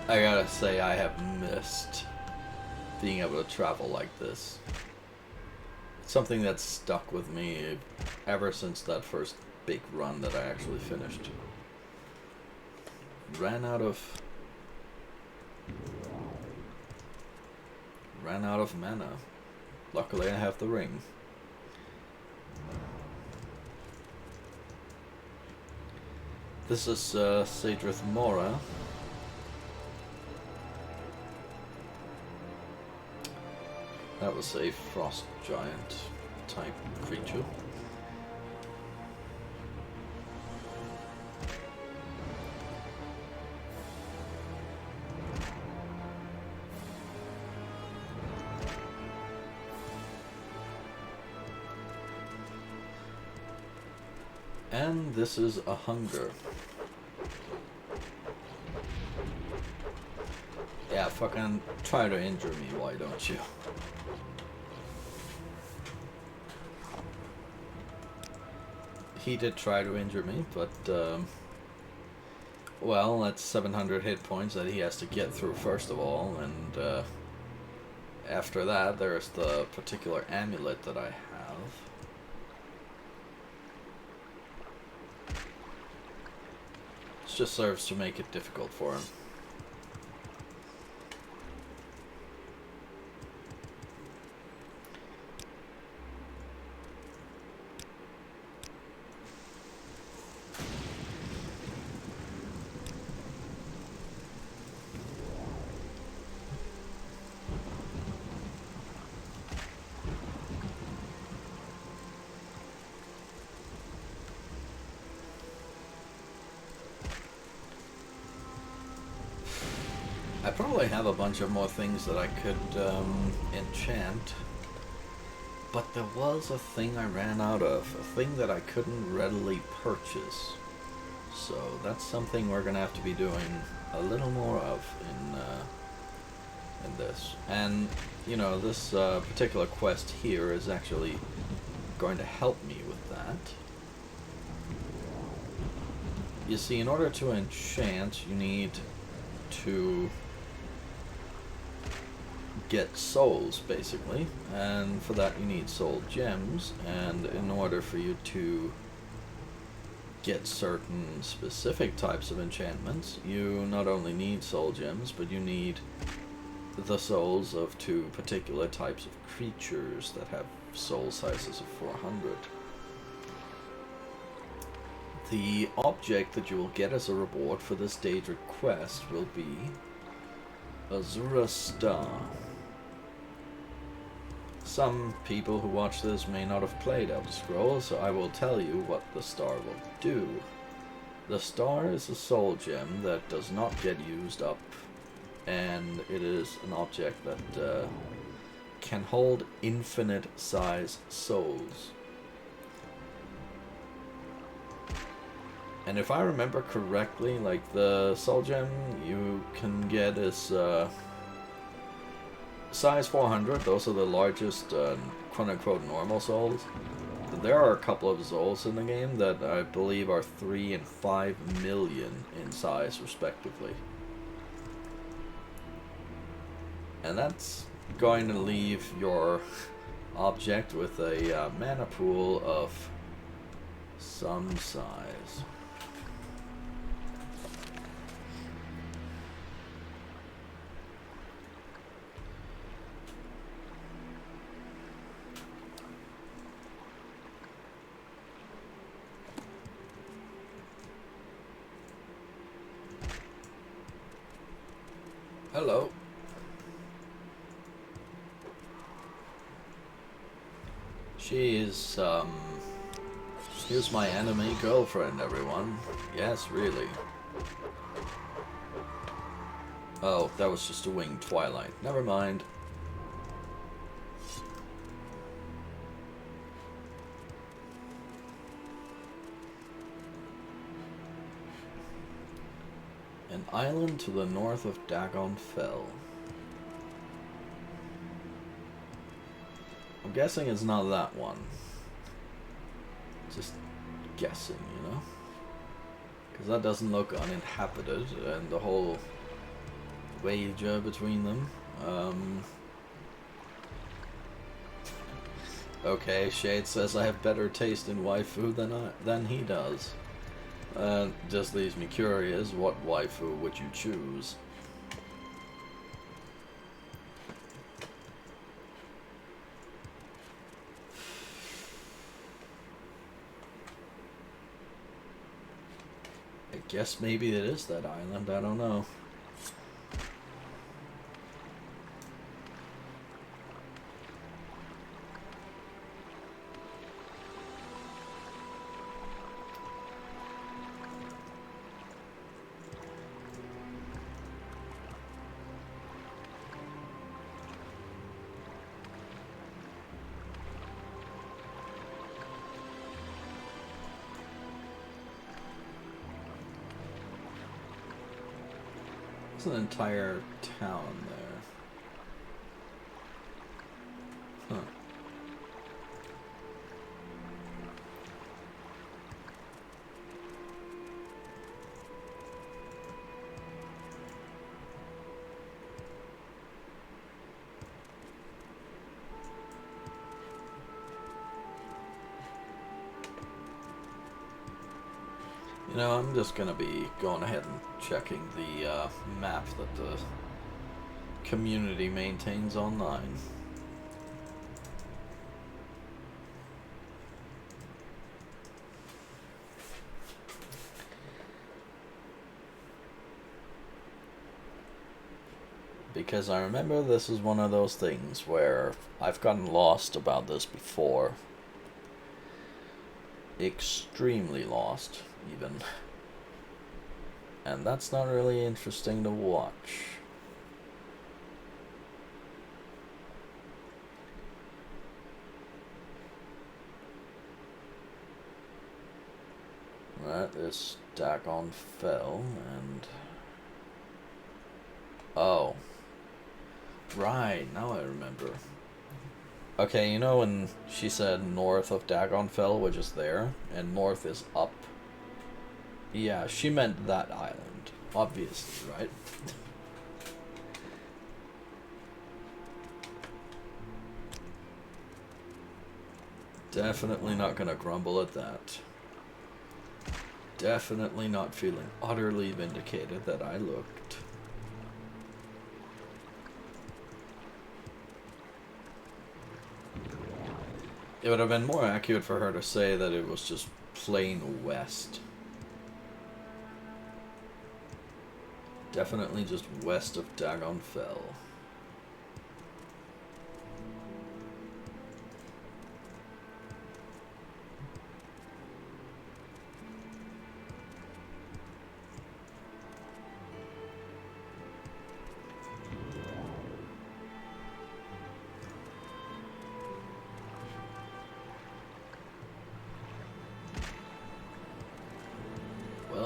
I gotta say, I have missed being able to travel like this. It's something that's stuck with me ever since that first big run that I actually finished. Ran out of mana. Luckily I have the ring. This is Sadrith Mora. That was a frost giant type creature. And this is a hunger. Yeah, fucking try to injure me, why don't you? He did try to injure me, but, well, that's 700 hit points that he has to get through first of all, and, after that, there's the particular amulet that I have. It just serves to make it difficult for him. I probably have a bunch of more things that I could enchant, but there was a thing I ran out of, a thing that I couldn't readily purchase. So that's something we're gonna have to be doing a little more of in this. And you know, this particular quest here is actually going to help me with that. You see, in order to enchant, you need to get souls, basically, and for that you need soul gems, and in order for you to get certain specific types of enchantments, you not only need soul gems, but you need the souls of 2 particular types of creatures that have soul sizes of 400. The object that you will get as a reward for this Daedric quest will be Azura Star. Some people who watch this may not have played Elder Scrolls, so I will tell you what the star will do. The star is a soul gem that does not get used up, and it is an object that can hold infinite size souls. And if I remember correctly, like, the soul gem you can get is size 400. Those are the largest quote-unquote normal souls. But there are a couple of souls in the game that I believe are 3 and 5 million in size, respectively. And that's going to leave your object with a mana pool of some size. Hello. She's my enemy girlfriend, everyone. Yes, really. Oh, that was just a winged twilight. Never mind. An island to the north of Dagon Fell. I'm guessing it's not that one. Just guessing, you know? Because that doesn't look uninhabited, and the whole wager between them. Okay, Shade says I have better taste in waifu than he does. Just leaves me curious, what waifu would you choose? I guess maybe it is that island, I don't know. There's an entire town there. Huh. You know, I'm just gonna be going ahead and checking the map that the community maintains online. Because I remember this is one of those things where I've gotten lost about this before. Extremely lost, even. And that's not really interesting to watch. That is Dagon Fell, and... Oh. Right, now I remember. Okay, you know when she said north of Dagon Fell, which is there, and north is up? Yeah, she meant that island, obviously, right? Definitely not gonna grumble at that. Definitely not feeling utterly vindicated that I looked. It would have been more accurate for her to say that it was just plain west. Definitely just west of Dagon Fell.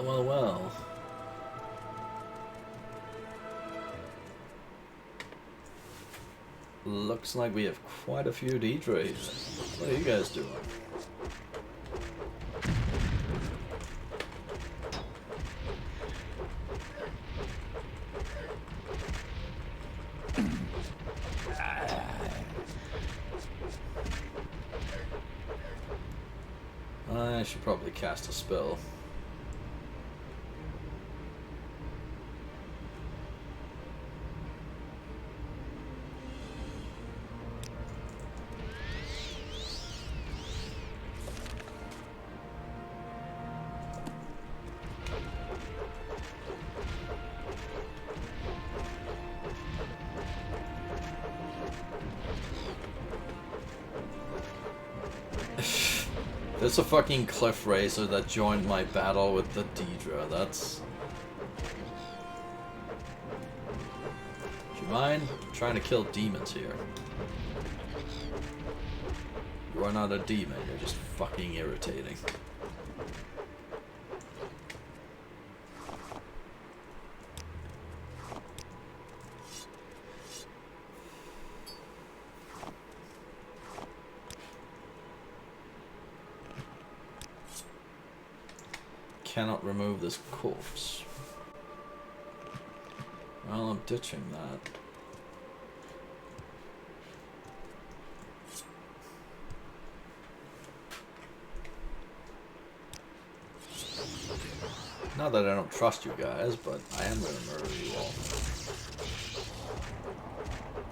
Well. Looks like we have quite a few D-Trays. What are you guys doing? I should probably cast a spell. There's a fucking cliff racer that joined my battle with the Deidre. That's... Do you mind? I'm trying to kill demons here. You are not a demon, you're just fucking irritating. Cannot remove this corpse. Well, I'm ditching that. Not that I don't trust you guys, but I am gonna murder you all.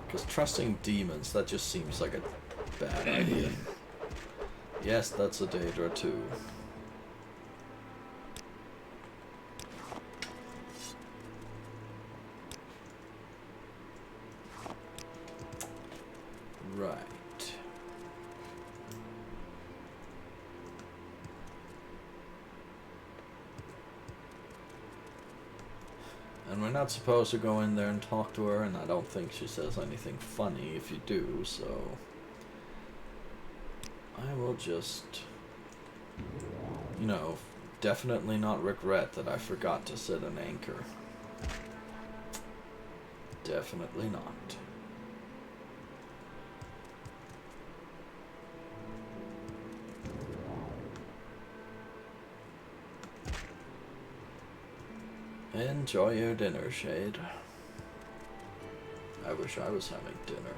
Because trusting demons, that just seems like a bad idea. Yes, that's a Daedra too. Right. And we're not supposed to go in there and talk to her, and I don't think she says anything funny if you do, so... I will just... You know, definitely not regret that I forgot to set an anchor. Definitely not. Enjoy your dinner, Shade. I wish I was having dinner.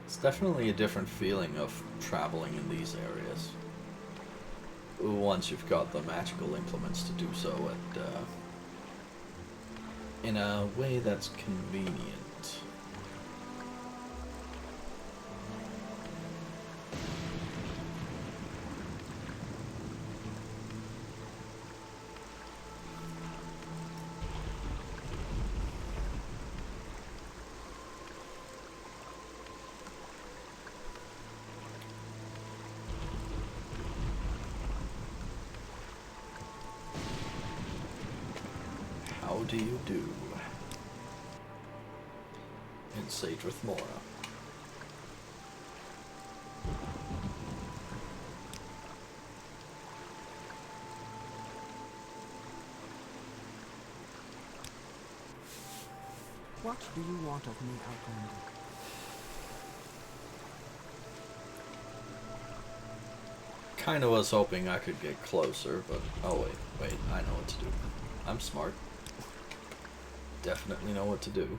It's definitely a different feeling of traveling in these areas. Once you've got the magical implements to do so in a way that's convenient. How do you do? In Sage with Mora. What do you want of me, Outlander? Kinda was hoping I could get closer, but oh wait, I know what to do. I'm smart. Definitely know what to do.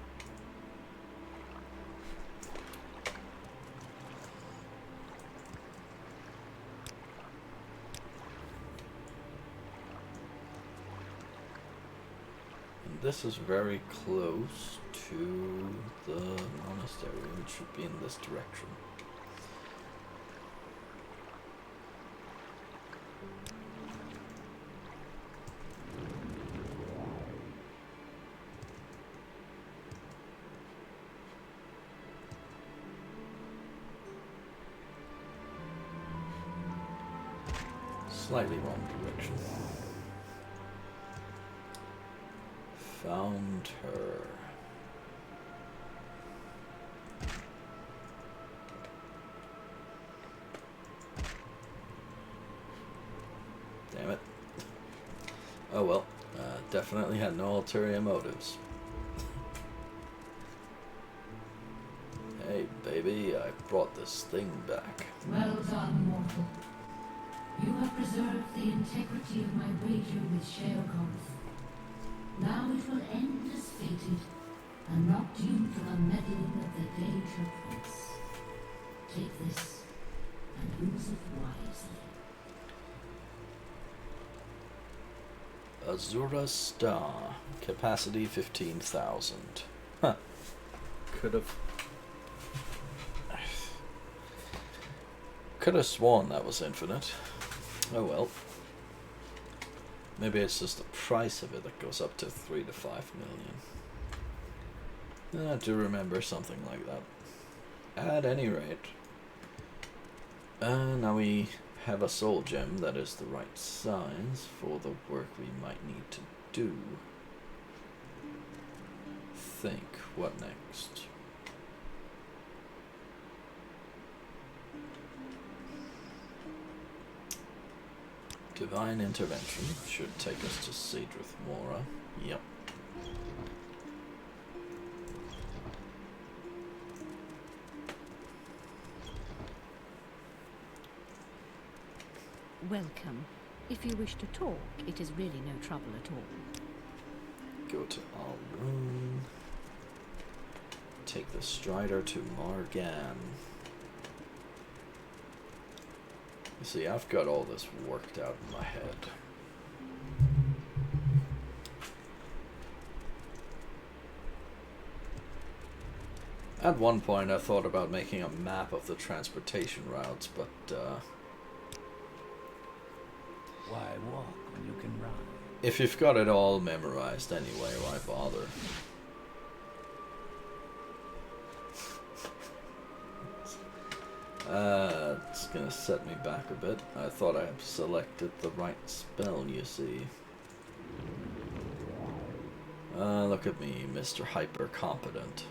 And this is very close to the monastery, which should be in this direction. Slightly wrong direction. Found her. Damn it. Oh well, definitely had no ulterior motives. Hey baby, I brought this thing back. Well done, mortal. You have preserved the integrity of my wager with Sheogoth. Now it will end as fated, and not due to the meddling of the Danger Prince. Take this, and use it wisely. Azura Star. Capacity 15,000. Huh. Could have sworn that was infinite. Oh well. Maybe it's just the price of it that goes up to 3 to 5 million. I do remember something like that. At any rate. Now we have a soul gem that is the right size for the work we might need to do. Think, what next? Divine Intervention should take us to Cedrith Mora. Yep. Welcome. If you wish to talk, it is really no trouble at all. Go to Alrune. Take the Strider to Margan. You see, I've got all this worked out in my head. At one point I thought about making a map of the transportation routes, but Why walk when you can run? if you've got it all memorized anyway, why bother? It's gonna set me back a bit. I thought I selected the right spell, you see. Look at me, Mr. Hyper Competent.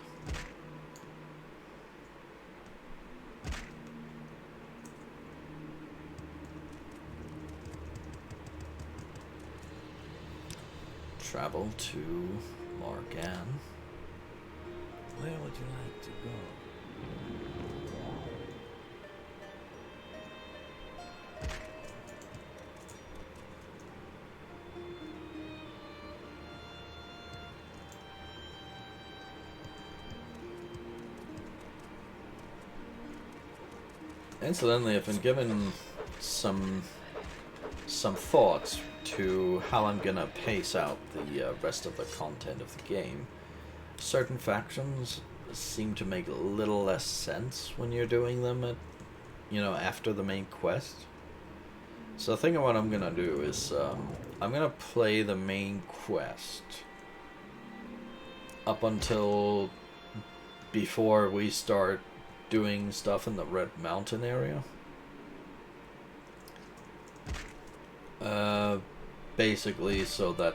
Travel to Margan. Where would you like to go? Incidentally, I've been given some thoughts to how I'm gonna pace out the rest of the content of the game. Certain factions seem to make a little less sense when you're doing them at, after the main quest. So I think what I'm gonna do is I'm gonna play the main quest up until before we start doing stuff in the Red Mountain area. Basically so that,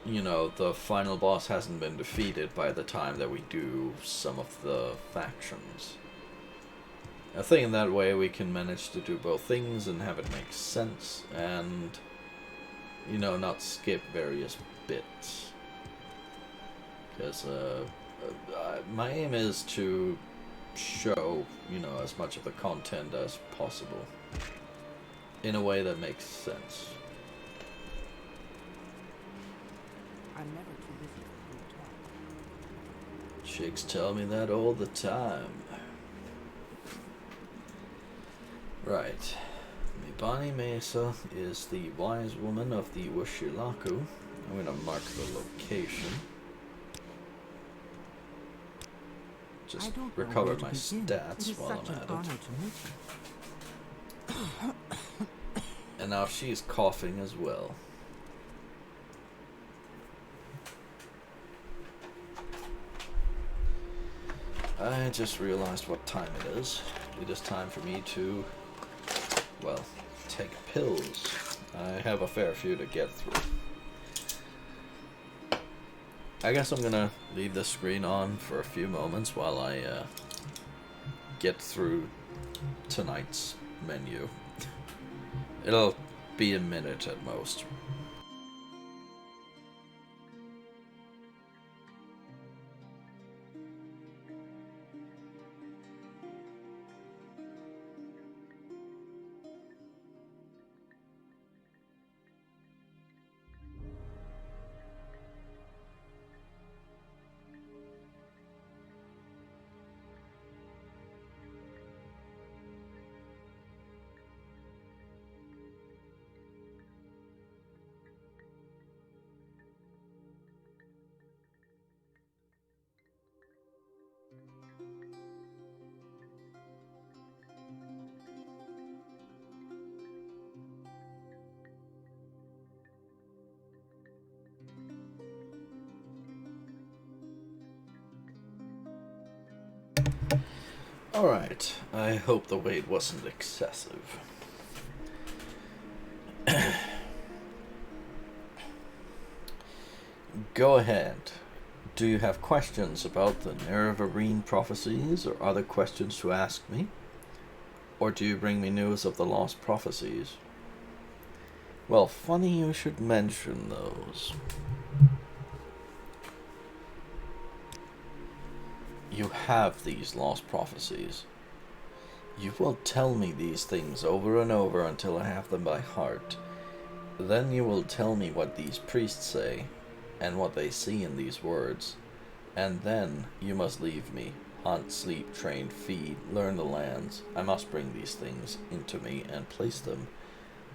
the final boss hasn't been defeated by the time that we do some of the factions. I think in that way we can manage to do both things and have it make sense and, not skip various bits. Because my aim is to show, as much of the content as possible in a way that makes sense. I'm never too busy for you to talk. Chicks tell me that all the time. Right. Mibani Mesa is the wise woman of the Washilaku. I'm gonna mark the location. Just I don't know recover where to my begin. stats It is while such I'm an at honor it. to meet you. And now she's coughing as well. I just realized what time it is. It is time for me to, well, take pills. I have a fair few to get through. I guess I'm gonna leave this screen on for a few moments while I get through tonight's menu. It'll be a minute at most. Alright, I hope the wait wasn't excessive. Go ahead. Do you have questions about the Nerevarine prophecies or other questions to ask me? Or do you bring me news of the Lost Prophecies? Well, funny you should mention those. You have these Lost Prophecies. You will tell me these things over and over until I have them by heart. Then you will tell me what these priests say, and what they see in these words. And then you must leave me. Hunt, sleep, train, feed, learn the lands. I must bring these things into me and place them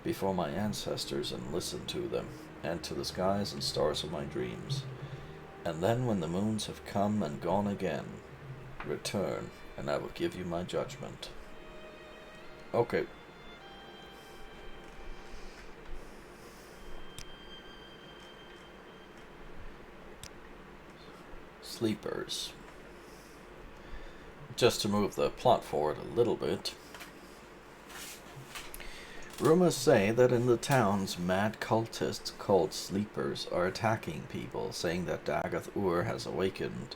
before my ancestors and listen to them, and to the skies and stars of my dreams. And then when the moons have come and gone again, return, and I will give you my judgment. Okay. Sleepers. Just to move the plot forward a little bit. Rumors say that in the towns, mad cultists called Sleepers are attacking people, saying that Dagath-ur has awakened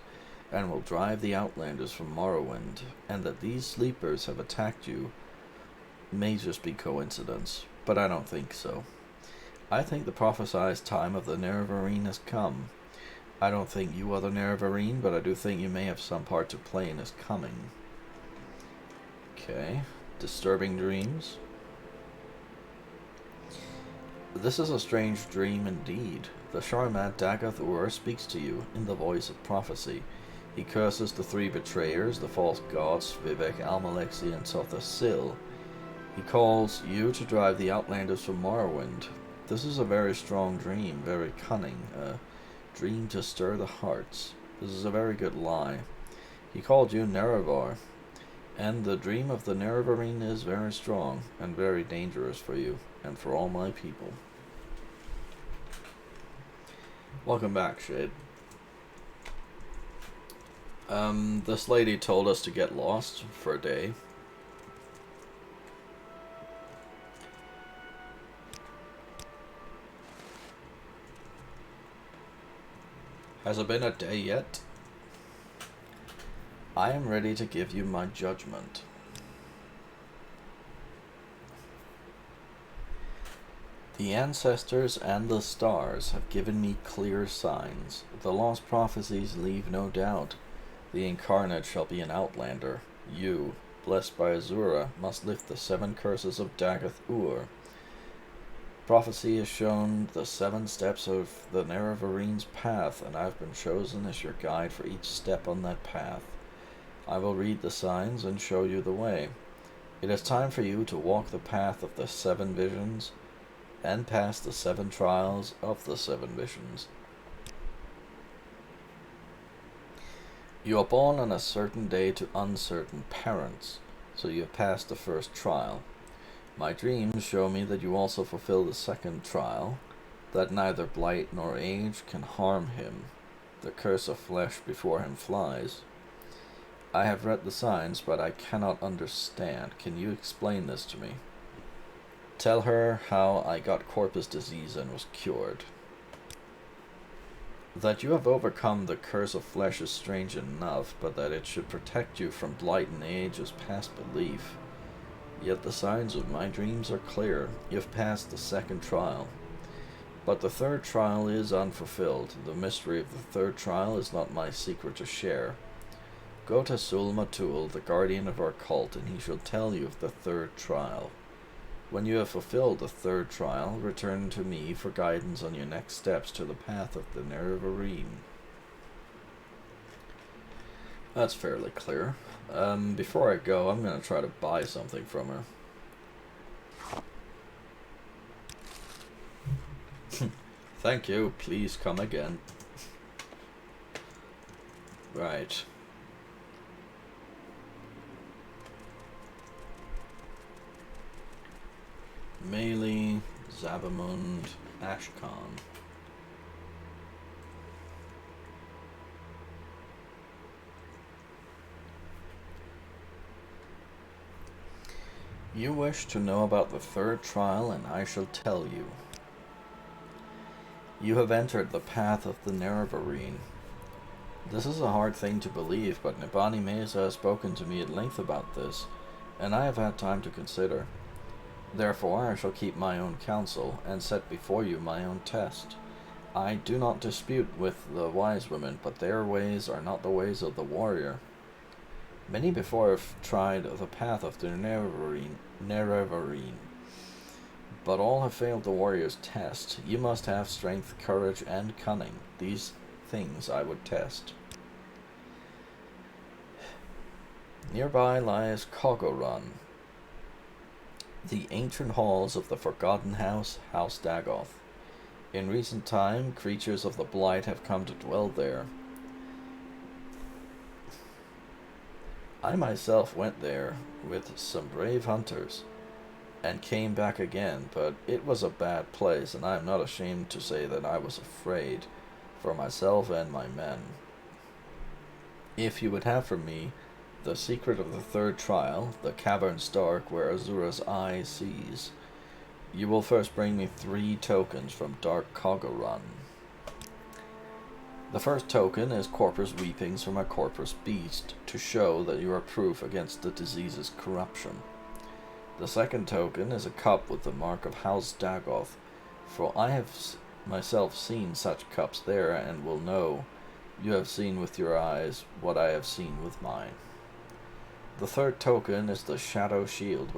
and will drive the Outlanders from Morrowind, and that these Sleepers have attacked you may just be coincidence, but I don't think so. I think the prophesied time of the Nerevarine has come. I don't think you are the Nerevarine, but I do think you may have some part to play in his coming. Okay. Disturbing dreams. This is a strange dream indeed. The Sharmat Dagath-ur speaks to you in the voice of prophecy. He curses the three betrayers, the false gods, Vivek, Almalexi, and Sotha-Sil. He calls you to drive the Outlanders from Morrowind. This is a very strong dream, very cunning, a dream to stir the hearts. This is a very good lie. He called you Nerevar, and the dream of the Nerevarine is very strong and very dangerous for you and for all my people. Welcome back, Shade. This lady told us to get lost for a day. Has it been a day yet? I am ready to give you my judgment. The ancestors and the stars have given me clear signs. The Lost Prophecies leave no doubt. The incarnate shall be an outlander. You, blessed by Azura, must lift the 7 curses of Dagath-ur. Prophecy has shown the 7 steps of the Nerevarines' path, and I have been chosen as your guide for each step on that path. I will read the signs and show you the way. It is time for you to walk the path of the 7 visions, and pass the 7 trials of the 7 visions. You are born on a certain day to uncertain parents, so you have passed the first trial. My dreams show me that you also fulfill the second trial, that neither blight nor age can harm him. The curse of flesh before him flies. I have read the signs, but I cannot understand. Can you explain this to me? Tell her how I got corpus disease and was cured. That you have overcome the curse of flesh is strange enough, but that it should protect you from blight and age is past belief. Yet the signs of my dreams are clear. You've passed the second trial. But the third trial is unfulfilled. The mystery of the third trial is not my secret to share. Go to Matul, the guardian of our cult, and he shall tell you of the third trial. When you have fulfilled the third trial, return to me for guidance on your next steps to the path of the Nerevarine. That's fairly clear. Before I go, I'm going to try to buy something from her. Thank you. Please come again. Right. Melee, Zabamund, Ashkan. You wish to know about the third trial, and I shall tell you. You have entered the path of the Nerevarine. This is a hard thing to believe, but Nibani Mesa has spoken to me at length about this, and I have had time to consider. Therefore I shall keep my own counsel, and set before you my own test. I do not dispute with the wise women, but their ways are not the ways of the warrior. Many before have tried the path of the Nerevarine, but all have failed the warrior's test. You must have strength, courage, and cunning. These things I would test. Nearby lies Kogorun, the ancient halls of the forgotten house, House Dagoth. In recent time, creatures of the Blight have come to dwell there. I myself went there with some brave hunters, and came back again, but it was a bad place, and I am not ashamed to say that I was afraid for myself and my men. If you would have from me the secret of the third trial, the caverns dark where Azura's eye sees, you will first bring me 3 tokens from Dark Kogorun. The first token is Corpus Weepings from a Corpus Beast, to show that you are proof against the disease's corruption. The second token is a cup with the mark of House Dagoth, for I have myself seen such cups there, and will know you have seen with your eyes what I have seen with mine. The third token is the Shadow Shield,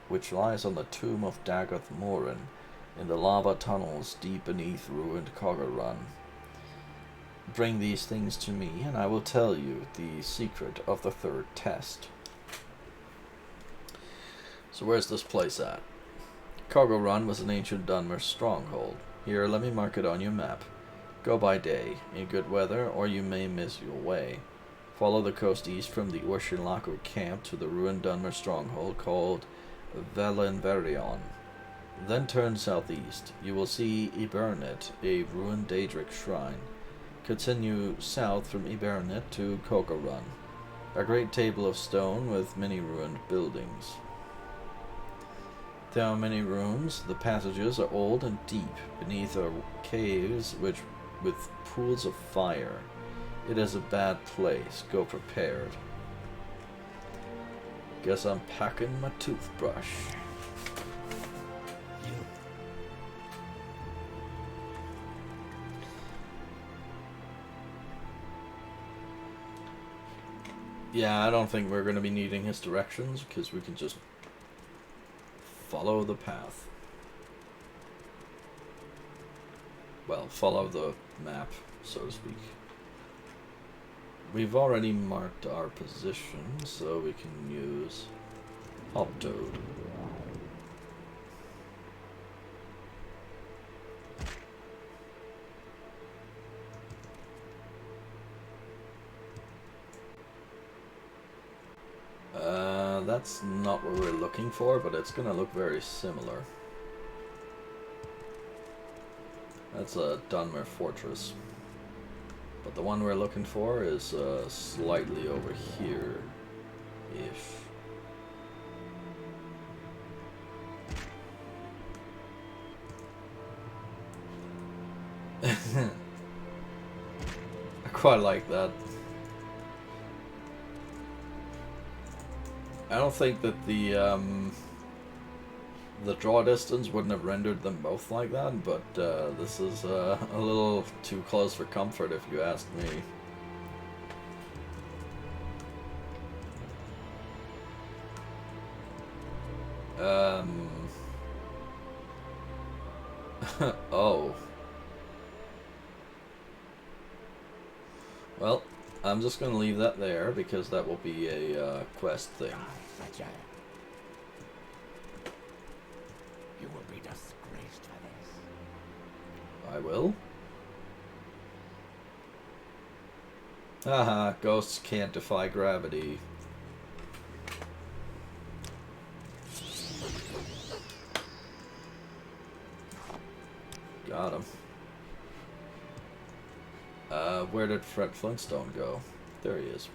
which lies on the tomb of Dagoth Morin, in the lava tunnels deep beneath ruined Kogorun. Bring these things to me, and I will tell you the secret of the third test. So where's this place at? Kogorun was an ancient Dunmer stronghold. Here, let me mark it on your map. Go by day, in good weather, or you may miss your way. Follow the coast east from the Urshilaku camp to the ruined Dunmer stronghold called Valenverion. Then turn southeast. You will see Ibernet, a ruined Daedric shrine. Continue south from Ibernet to Kogorun, a great table of stone with many ruined buildings. There are many rooms. The passages are old and deep. Beneath are caves with pools of fire. It is a bad place. Go prepared. Guess I'm packing my toothbrush. Yeah, I don't think we're going to be needing his directions, because we can just follow the path. Well, follow the map, so to speak. We've already marked our position, so we can use Hoptoad. That's not what we're looking for, but it's gonna look very similar. That's a Dunmer fortress. But the one we're looking for is slightly over here-ish. I quite like that. I don't think that the draw distance wouldn't have rendered them both like that, but this is a little too close for comfort if you ask me. Oh. Well, I'm just gonna leave that there because that will be a quest thing. Fragile. You will be disgraced for this. I will. Haha, ghosts can't defy gravity. Got him. Where did Fred Flintstone go? There he is.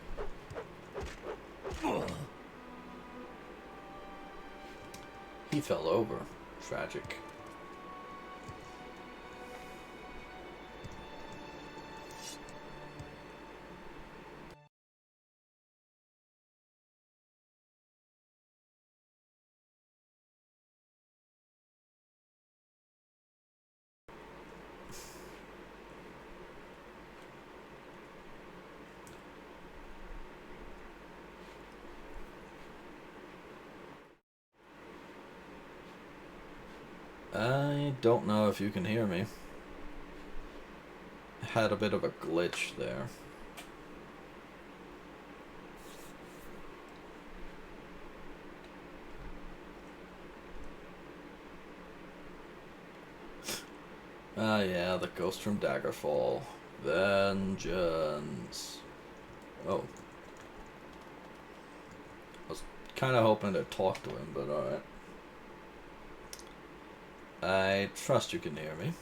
He fell over. Tragic. I don't know if you can hear me. Had a bit of a glitch there. Ah yeah, the ghost from Daggerfall. Vengeance. Oh. I was kind of hoping to talk to him, but alright. I trust you can hear me.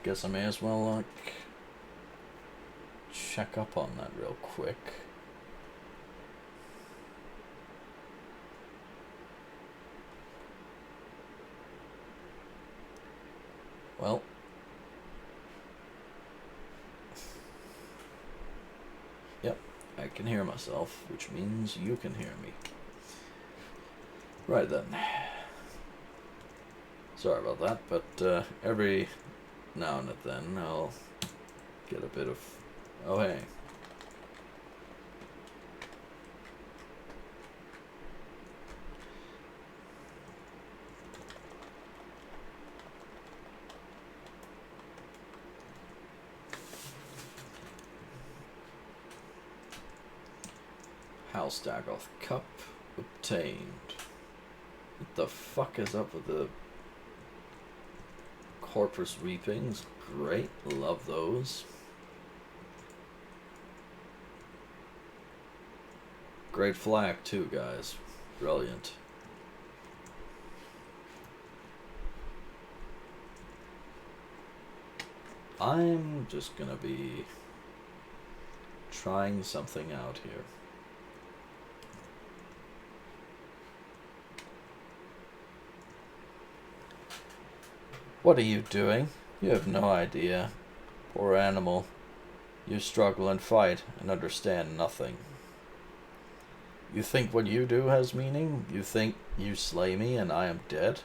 Guess I may as well, like, check up on that real quick. Well. Yep, I can hear myself, which means you can hear me. Right then. Sorry about that, but every now and then I'll get a bit of... Oh, hey. House Dagoth Cup obtained. What the fuck is up with the Corpus Reapings? Great, love those. Great flag too, guys. Brilliant. I'm just gonna be trying something out here. What are you doing? You have no idea. Poor animal. You struggle and fight and understand nothing. You think what you do has meaning? You think you slay me and I am dead?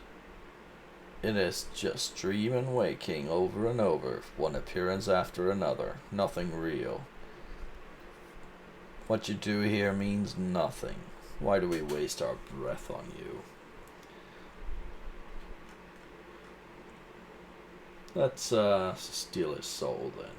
It is just dream and waking over and over, one appearance after another. Nothing real. What you do here means nothing. Why do we waste our breath on you? Let's steal his soul then.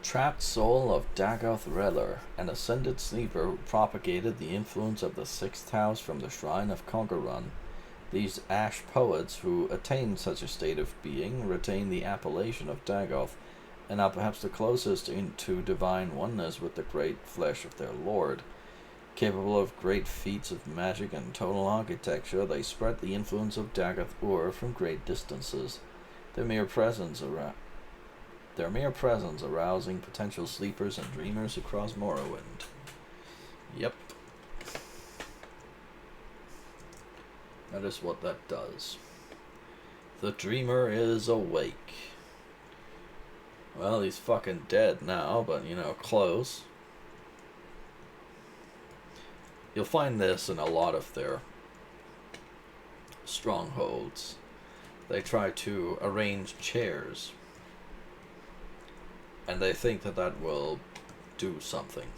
Trapped soul of Dagoth Reller, an ascended sleeper who propagated the influence of the sixth house from the shrine of Conquerun. These ash poets who attain such a state of being retain the appellation of Dagoth, and now perhaps the closest into divine oneness with the great flesh of their Lord. Capable of great feats of magic and total architecture, they spread the influence of Dagath-Ur from great distances. Their mere presence arousing potential sleepers and dreamers across Morrowind. Yep. That is what that does. The dreamer is awake. Well, he's fucking dead now, but, you know, close. You'll find this in a lot of their strongholds. They try to arrange chairs, and they think that that will do something.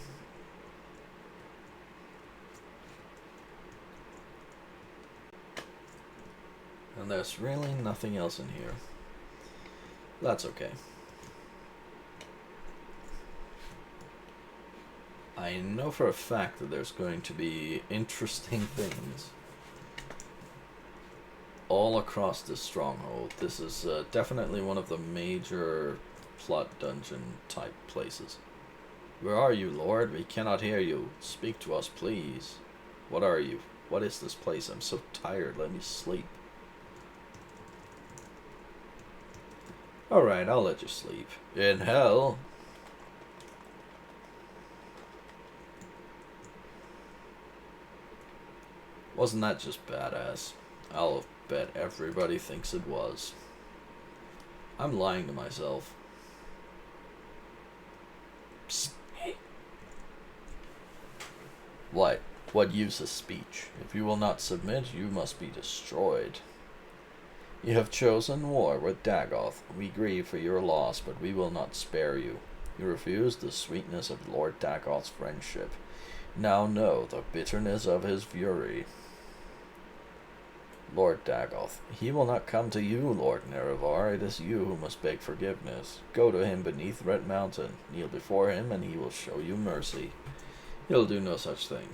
And there's really nothing else in here. That's okay. I know for a fact that there's going to be interesting things all across this stronghold. This is definitely one of the major plot dungeon type places. Where are you, Lord? We cannot hear you. Speak to us, please. What are you? What is this place? I'm so tired. Let me sleep. Alright, I'll let you sleep. In hell. Wasn't that just badass? I'll bet everybody thinks it was. I'm lying to myself. Psst. Hey. What? What use is speech? If you will not submit, you must be destroyed. You have chosen war with Dagoth. We grieve for your loss, but we will not spare you. You refuse the sweetness of Lord Dagoth's friendship. Now know the bitterness of his fury. Lord Dagoth, he will not come to you, Lord Nerevar. It is you who must beg forgiveness. Go to him beneath Red Mountain. Kneel before him, and he will show you mercy. He'll do no such thing.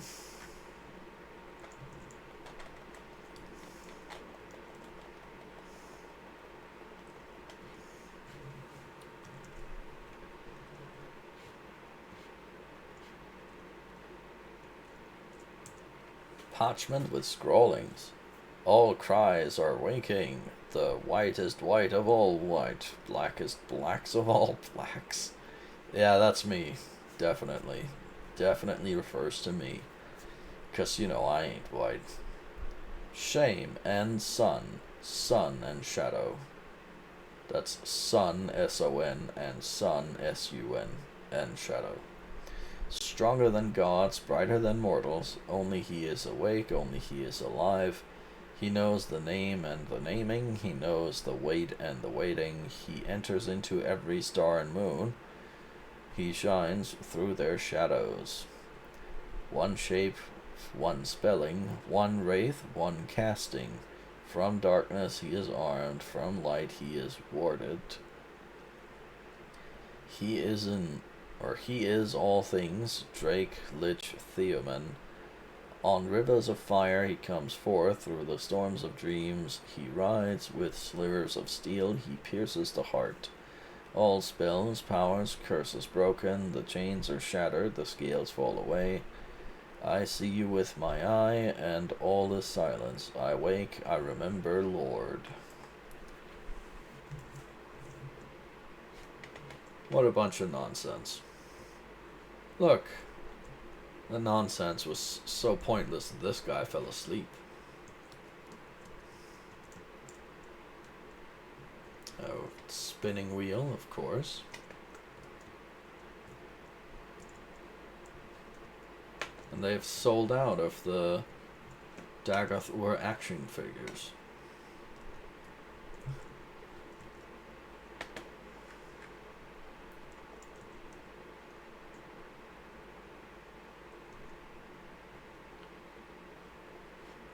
Parchment with scrawlings. All cries are waking. The whitest white of all white. Blackest blacks of all blacks. Yeah, that's me. Definitely. Definitely refers to me. 'Cause, you know, I ain't white. Shame and sun. Sun and shadow. That's sun, S-O-N, and sun, S-U-N, and shadow. Stronger than gods, brighter than mortals. Only he is awake, only he is alive. He knows the name and the naming. He knows the wait and the waiting. He enters into every star and moon. He shines through their shadows. One shape, one spelling, one wraith, one casting. From darkness he is armed, from light he is warded. He is all things, Drake, Lich, Theoman. On rivers of fire he comes forth, through the storms of dreams he rides, with slivers of steel he pierces the heart. All spells, powers, curses broken, the chains are shattered, the scales fall away. I see you with my eye, and all is silence. I wake, I remember, Lord. What a bunch of nonsense. Look, the nonsense was so pointless that this guy fell asleep. Oh, spinning wheel, of course. And they've sold out of the Dagath-Ur action figures.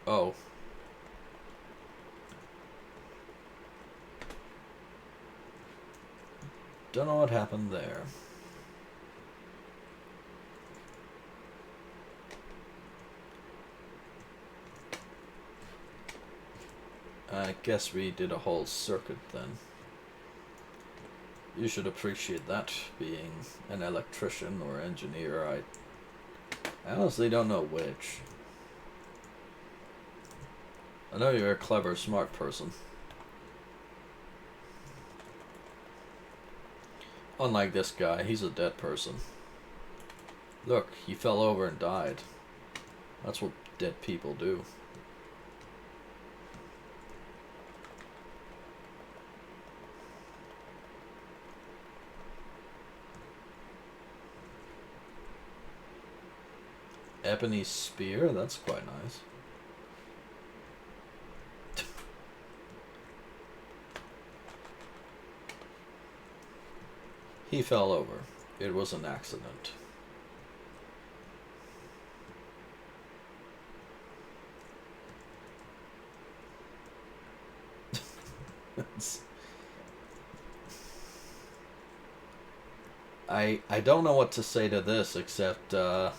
Oh. Don't know what happened there. I guess we did a whole circuit then. You should appreciate that, being an electrician or engineer. I honestly don't know which. I know you're a clever, smart person. Unlike this guy, he's a dead person. Look, he fell over and died. That's what dead people do. Ebony spear? That's quite nice. He fell over. It was an accident. I don't know what to say to this except to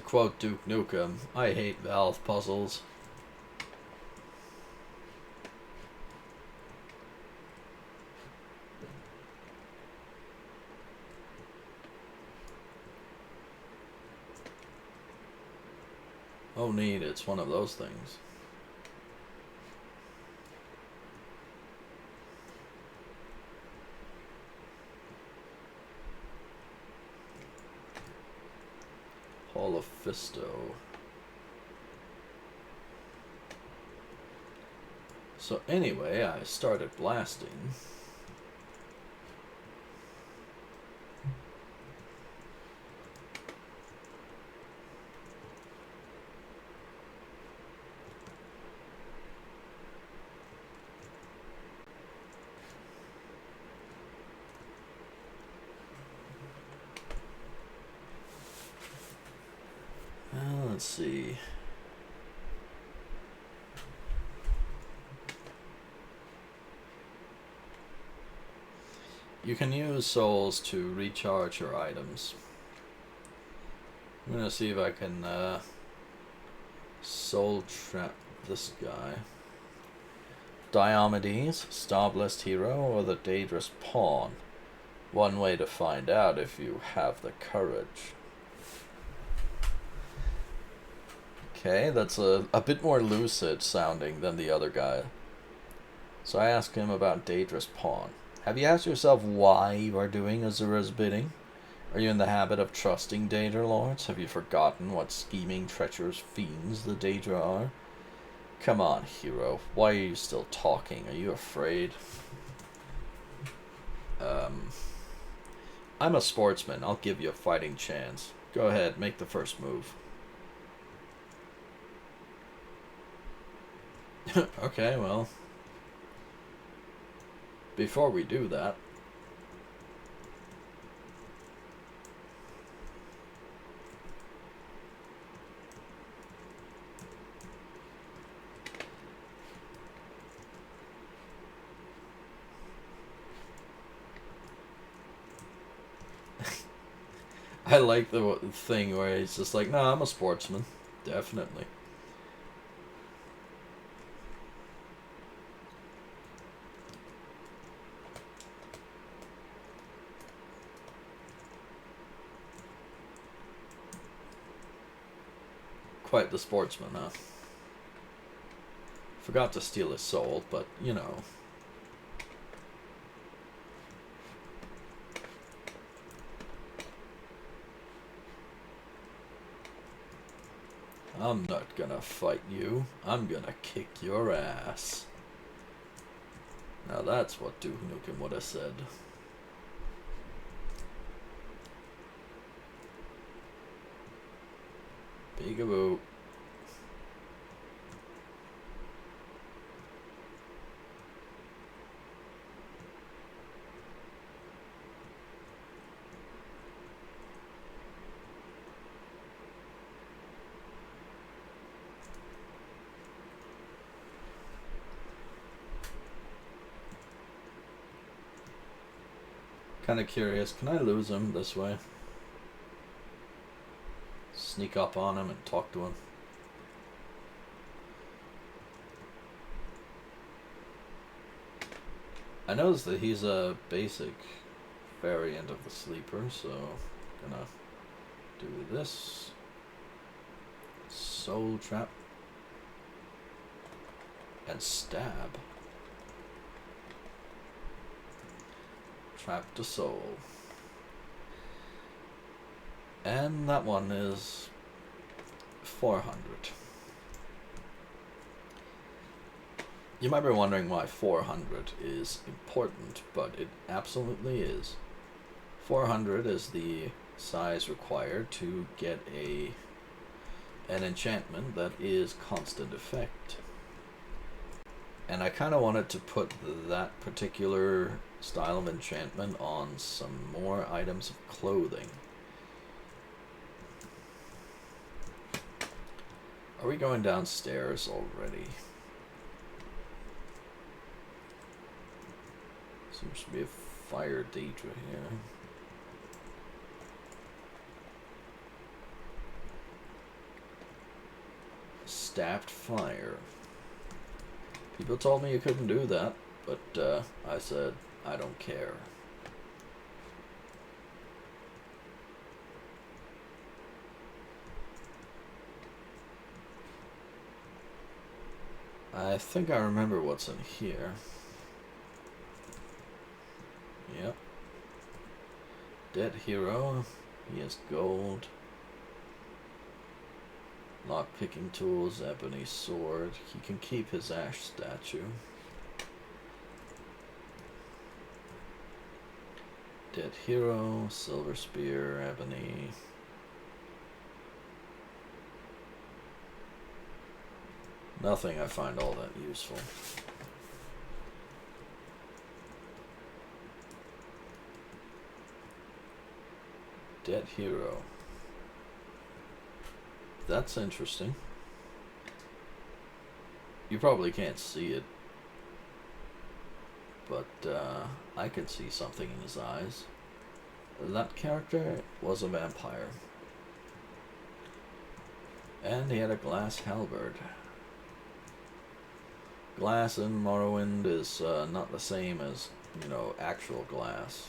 quote Duke Nukem, I hate Valve puzzles. Oh neat, it's one of those things. Hall of Fisto. So anyway, I started blasting. Let's see. You can use souls to recharge your items. I'm gonna see if I can soul trap this guy. Diomedes, Starblessed Hero, or the Dangerous Pawn? One way to find out if you have the courage. Okay, that's a bit more lucid sounding than the other guy. So I asked him about Dangerous Pawn. Have you asked yourself why you are doing Azura's bidding? Are you in the habit of trusting Daedra Lords? Have you forgotten what scheming, treacherous fiends the Daedra are? Come on, hero. Why are you still talking? Are you afraid? I'm a sportsman. I'll give you a fighting chance. Go ahead, make the first move. Okay, well. Before we do that, I like the thing where he's just like, no, I'm a sportsman. Definitely. Quite the sportsman, huh? Forgot to steal his soul, but, you know. I'm not gonna fight you. I'm gonna kick your ass. Now that's what Duke Nukem would have said. Peekaboo. Kind of curious, can I lose him this way? Sneak up on him and talk to him. I noticed that he's a basic variant of the sleeper, so gonna do this. Soul trap. And stab. Trap the soul. And that one is 400. You might be wondering why 400 is important, but it absolutely is. 400 is the size required to get an enchantment that is constant effect. And I kind of wanted to put that particular style of enchantment on some more items of clothing. Are we going downstairs already? Seems to be a fire Deidre here. Stabbed fire. People told me you couldn't do that, but I said, I don't care. I think I remember what's in here. Yep. Dead hero. He has gold. Lock-picking tools, ebony sword. He can keep his ash statue. Dead hero, silver spear, ebony. Nothing I find all that useful. Dead hero. That's interesting. You probably can't see it, but I can see something in his eyes. That character was a vampire. And he had a glass halberd. Glass in Morrowind is not the same as, you know, actual glass.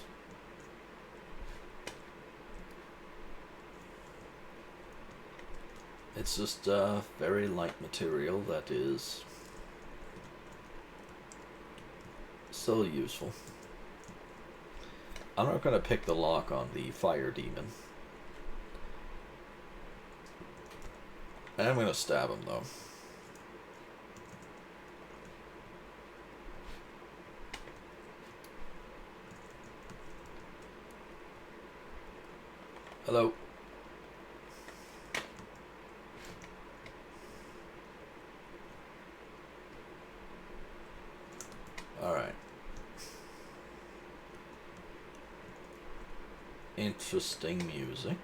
It's just a very light material that is so useful. I'm not going to pick the lock on the fire demon. I'm going to stab him though. Hello. Alright. Interesting music.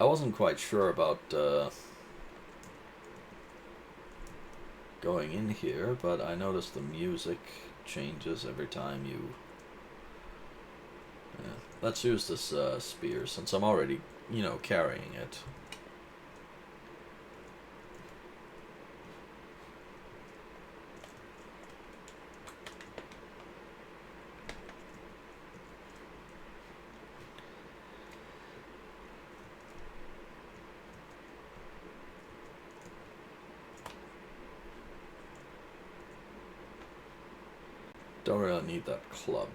I wasn't quite sure about going in here, but I noticed the music changes every time you... let's use this spear since I'm already, you know, carrying it. Don't really need that club.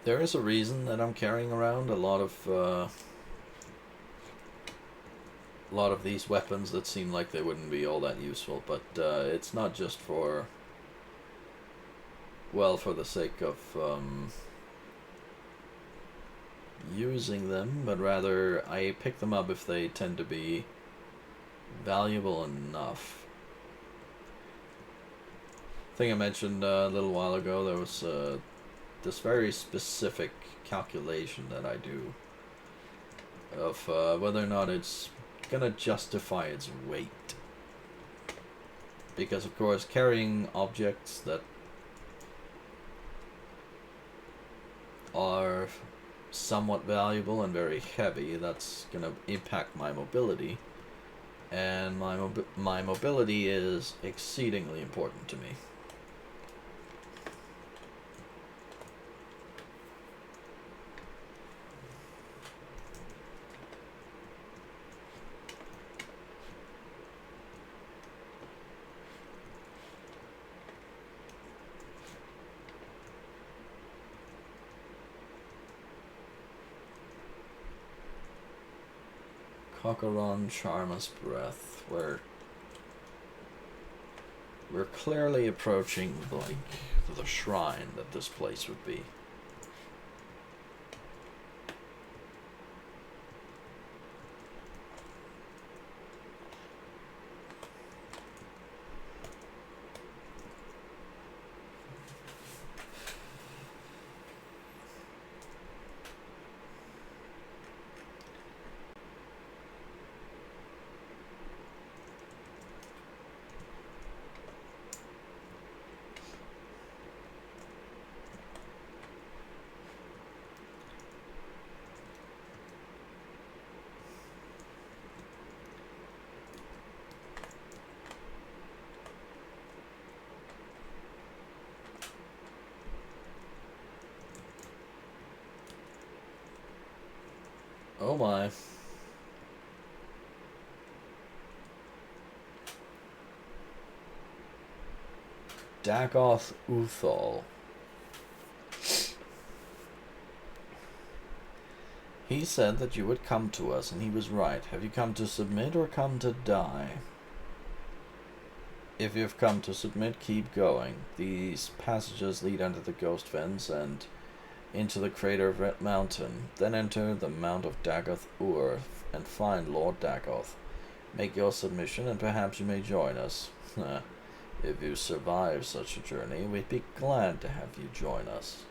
There is a reason that I'm carrying around a lot of these weapons that seem like they wouldn't be all that useful, but it's not just for, well, for the sake of using them, but rather I pick them up if they tend to be valuable enough. I think I mentioned a little while ago there was this very specific calculation that I do of whether or not it's gonna justify its weight. Because of course carrying objects that are somewhat valuable and very heavy, that's gonna impact my mobility. And my mobility is exceedingly important to me. Cocaron, Charmus Breath. We're clearly approaching like the shrine that this place would be. Oh my. Dagoth Uthal. He said that you would come to us, and he was right. Have you come to submit or come to die? If you've come to submit, keep going. These passages lead under the ghost fence and into the crater of Red Mountain. Then enter the Mount of Dagoth Ur and find Lord Dagoth. Make your submission and perhaps you may join us. If you survive such a journey, we'd be glad to have you join us.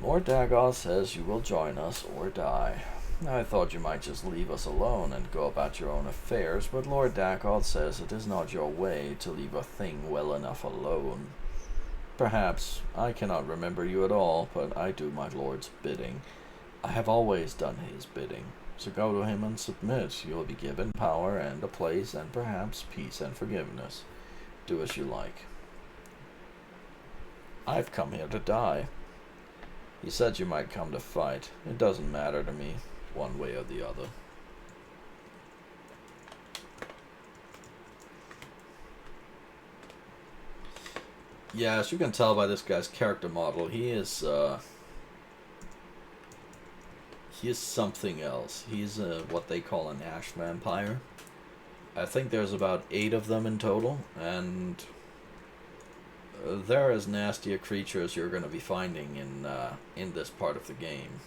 Lord Dagoth says you will join us or die. I thought you might just leave us alone and go about your own affairs, but Lord Dagoth says it is not your way to leave a thing well enough alone. Perhaps I cannot remember you at all, but I do my Lord's bidding. I have always done his bidding. So go to him and submit. You will be given power and a place and perhaps peace and forgiveness. Do as you like. I've come here to die. He said you might come to fight. It doesn't matter to me, one way or the other. Yeah, as you can tell by this guy's character model, he is something else. He's what they call an ash vampire. I think there's about 8 of them in total, and they're as nasty a creature as you're going to be finding in this part of the game.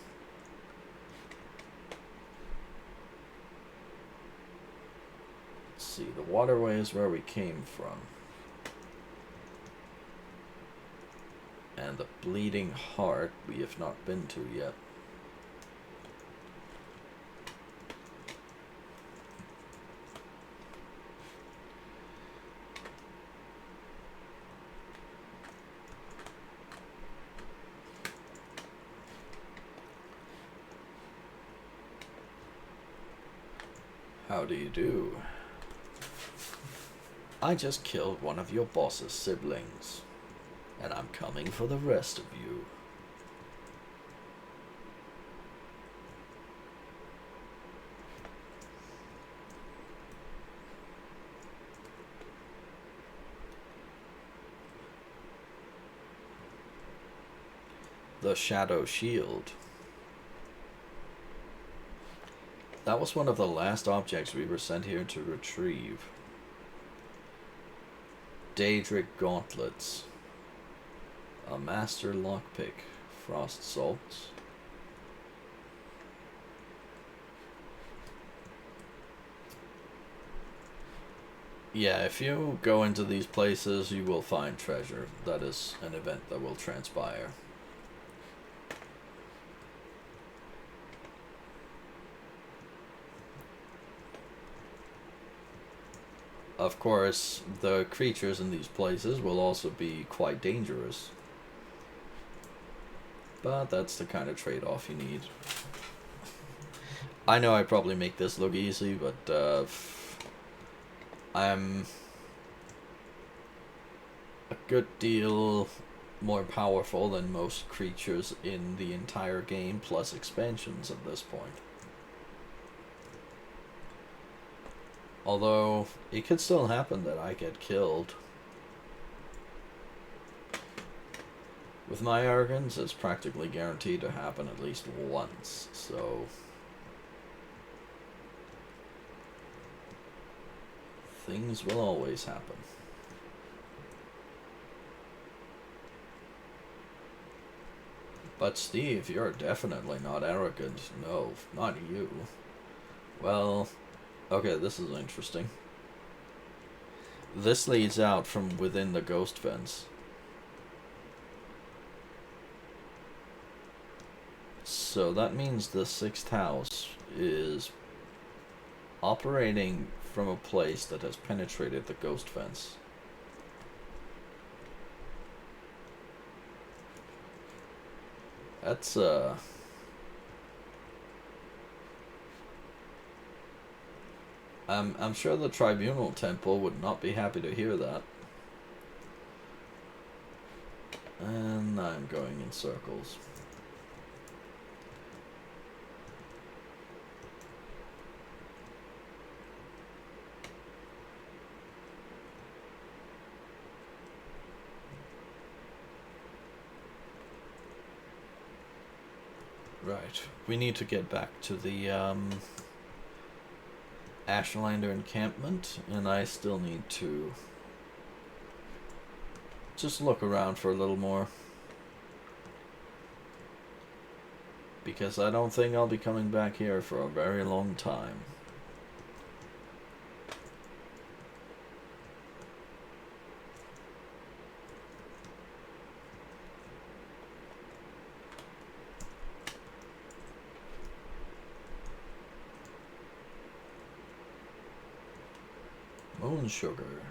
Let's see, the waterway is where we came from. And the Bleeding Heart we have not been to yet. How do you do? I just killed one of your boss's siblings, and I'm coming for the rest of you. The Shadow Shield. That was one of the last objects we were sent here to retrieve. Daedric Gauntlets. A Master Lockpick. Frost Salts. Yeah, if you go into these places, you will find treasure. That is an event that will transpire. of course, the creatures in these places will also be quite dangerous. But that's the kind of trade-off you need. I know I probably make this look easy, but I'm a good deal more powerful than most creatures in the entire game, plus expansions at this point. Although, it could still happen that I get killed. With my arrogance, it's practically guaranteed to happen at least once, so... things will always happen. But Steve, you're definitely not arrogant. No, not you. Well, okay, this is interesting. This leads out from within the ghost fence. So that means the 6th house is operating from a place that has penetrated the ghost fence. That's I'm sure the Tribunal Temple would not be happy to hear that. And I'm going in circles. Right, we need to get back to the Ashlander encampment, and I still need to just look around for a little more. Because I don't think I'll be coming back here for a very long time. Moon sugar.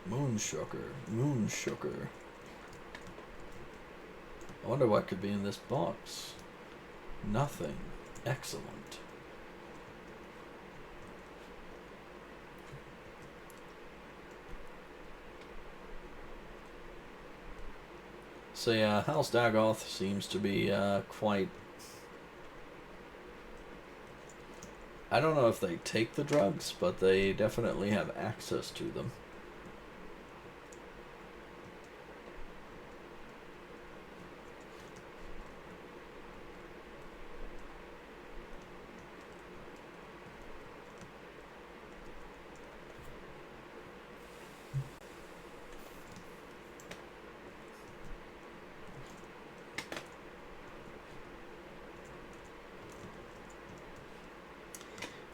Moon sugar. Moon sugar. I wonder what could be in this box. Nothing. Excellent. So yeah, House Dagoth seems to be quite... I don't know if they take the drugs, but they definitely have access to them.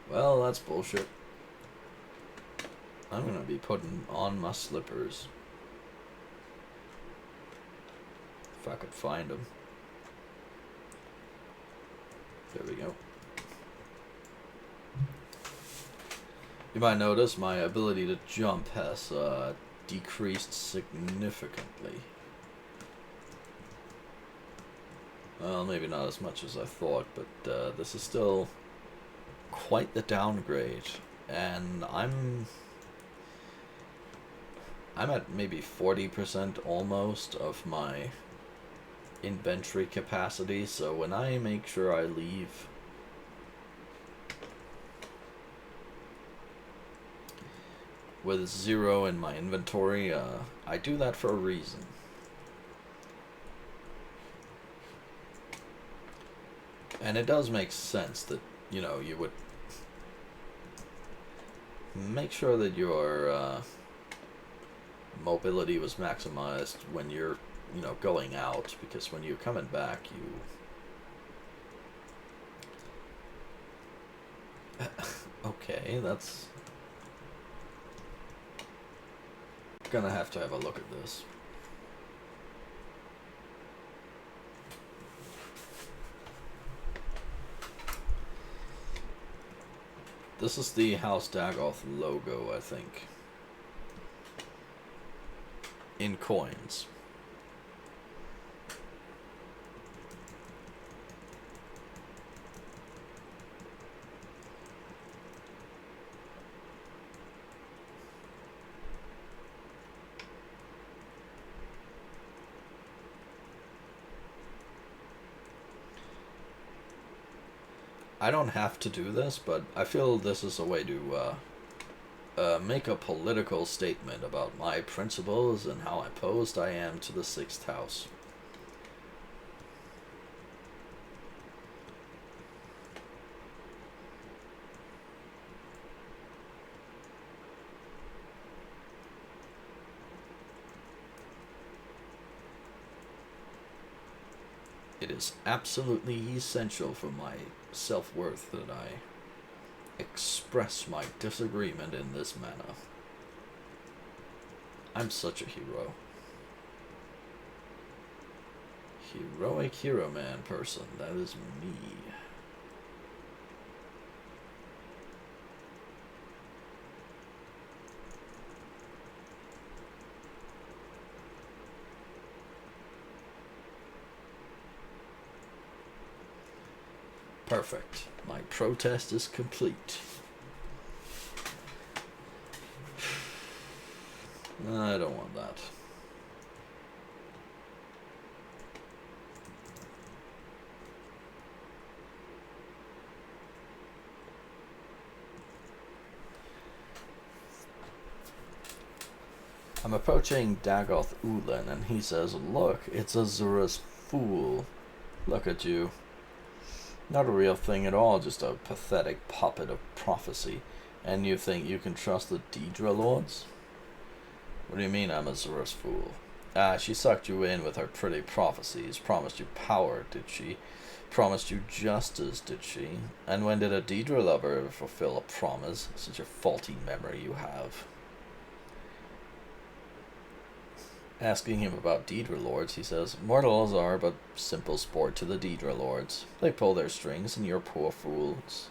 Well, that's bullshit. I'm gonna be putting on my slippers. If I could find them. There we go. You might notice my ability to jump has decreased significantly. Well, maybe not as much as I thought, but this is still quite the downgrade, and I'm at maybe 40% almost of my inventory capacity, so when I make sure I leave with 0 in my inventory, I do that for a reason. And it does make sense that, you know, you would make sure that your mobility was maximized when you're, you know, going out, because when you're coming back, you... Okay, that's... Gonna have to have a look at this. The This is the House Dagoth logo, I think. In coins. I don't have to do this, but I feel this is a way to make a political statement about my principles and how opposed I am to the 6th house. It is absolutely essential for my self-worth that I express my disagreement in this manner. I'm such a hero. Heroic hero man person, that is me. Perfect. My protest is complete. I don't want that. I'm approaching Dagoth Ulen and he says, "Look, it's Azura's fool. Look at you. Not a real thing at all, just a pathetic puppet of prophecy. And you think you can trust the Daedra Lords?" "What do you mean I'm Azura's fool?" She sucked you in with her pretty prophecies, promised you power, did she? Promised you justice, did she? And when did a Daedra lover ever fulfill a promise? Such a faulty memory you have. Asking him about Daedra Lords, he says, "Mortals are but simple sport to the Daedra Lords. They pull their strings, and your poor fools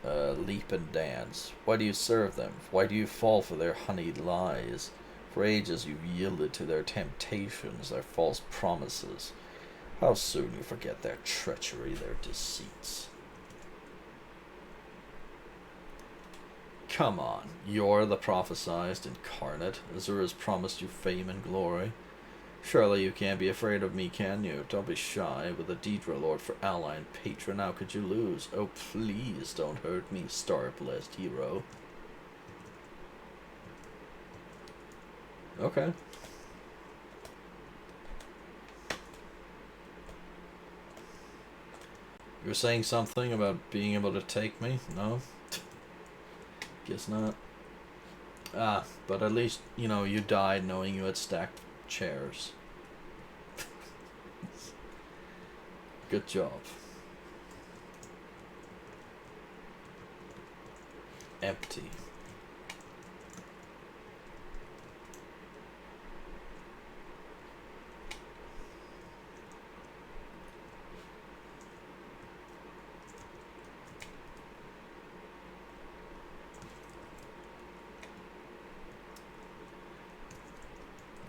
leap and dance. Why do you serve them? Why do you fall for their honeyed lies? For ages you've yielded to their temptations, their false promises. How soon you forget their treachery, their deceits." Come on, you're the prophesized incarnate. Azura's promised you fame and glory. Surely you can't be afraid of me, can you? Don't be shy. With a Daedra Lord for ally and patron, how could you lose? Oh, please don't hurt me, star-blessed hero. Okay. You were saying something about being able to take me? No? Guess not. But at least, you know, you died knowing you had stacked chairs. Good job. Empty.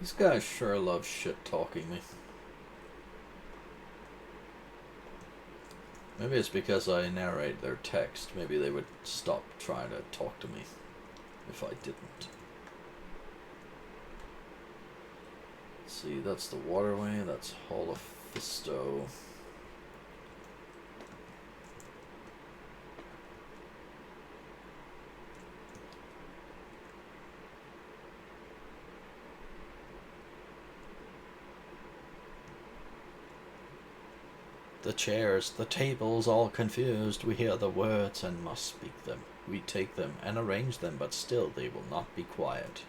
These guys sure love shit-talking me. Maybe it's because I narrate their text. Maybe they would stop trying to talk to me if I didn't. Let's see, that's the waterway, that's Hall of Fisto. The chairs, the tables, all confused. We hear the words and must speak them. We take them and arrange them, but still they will not be quiet.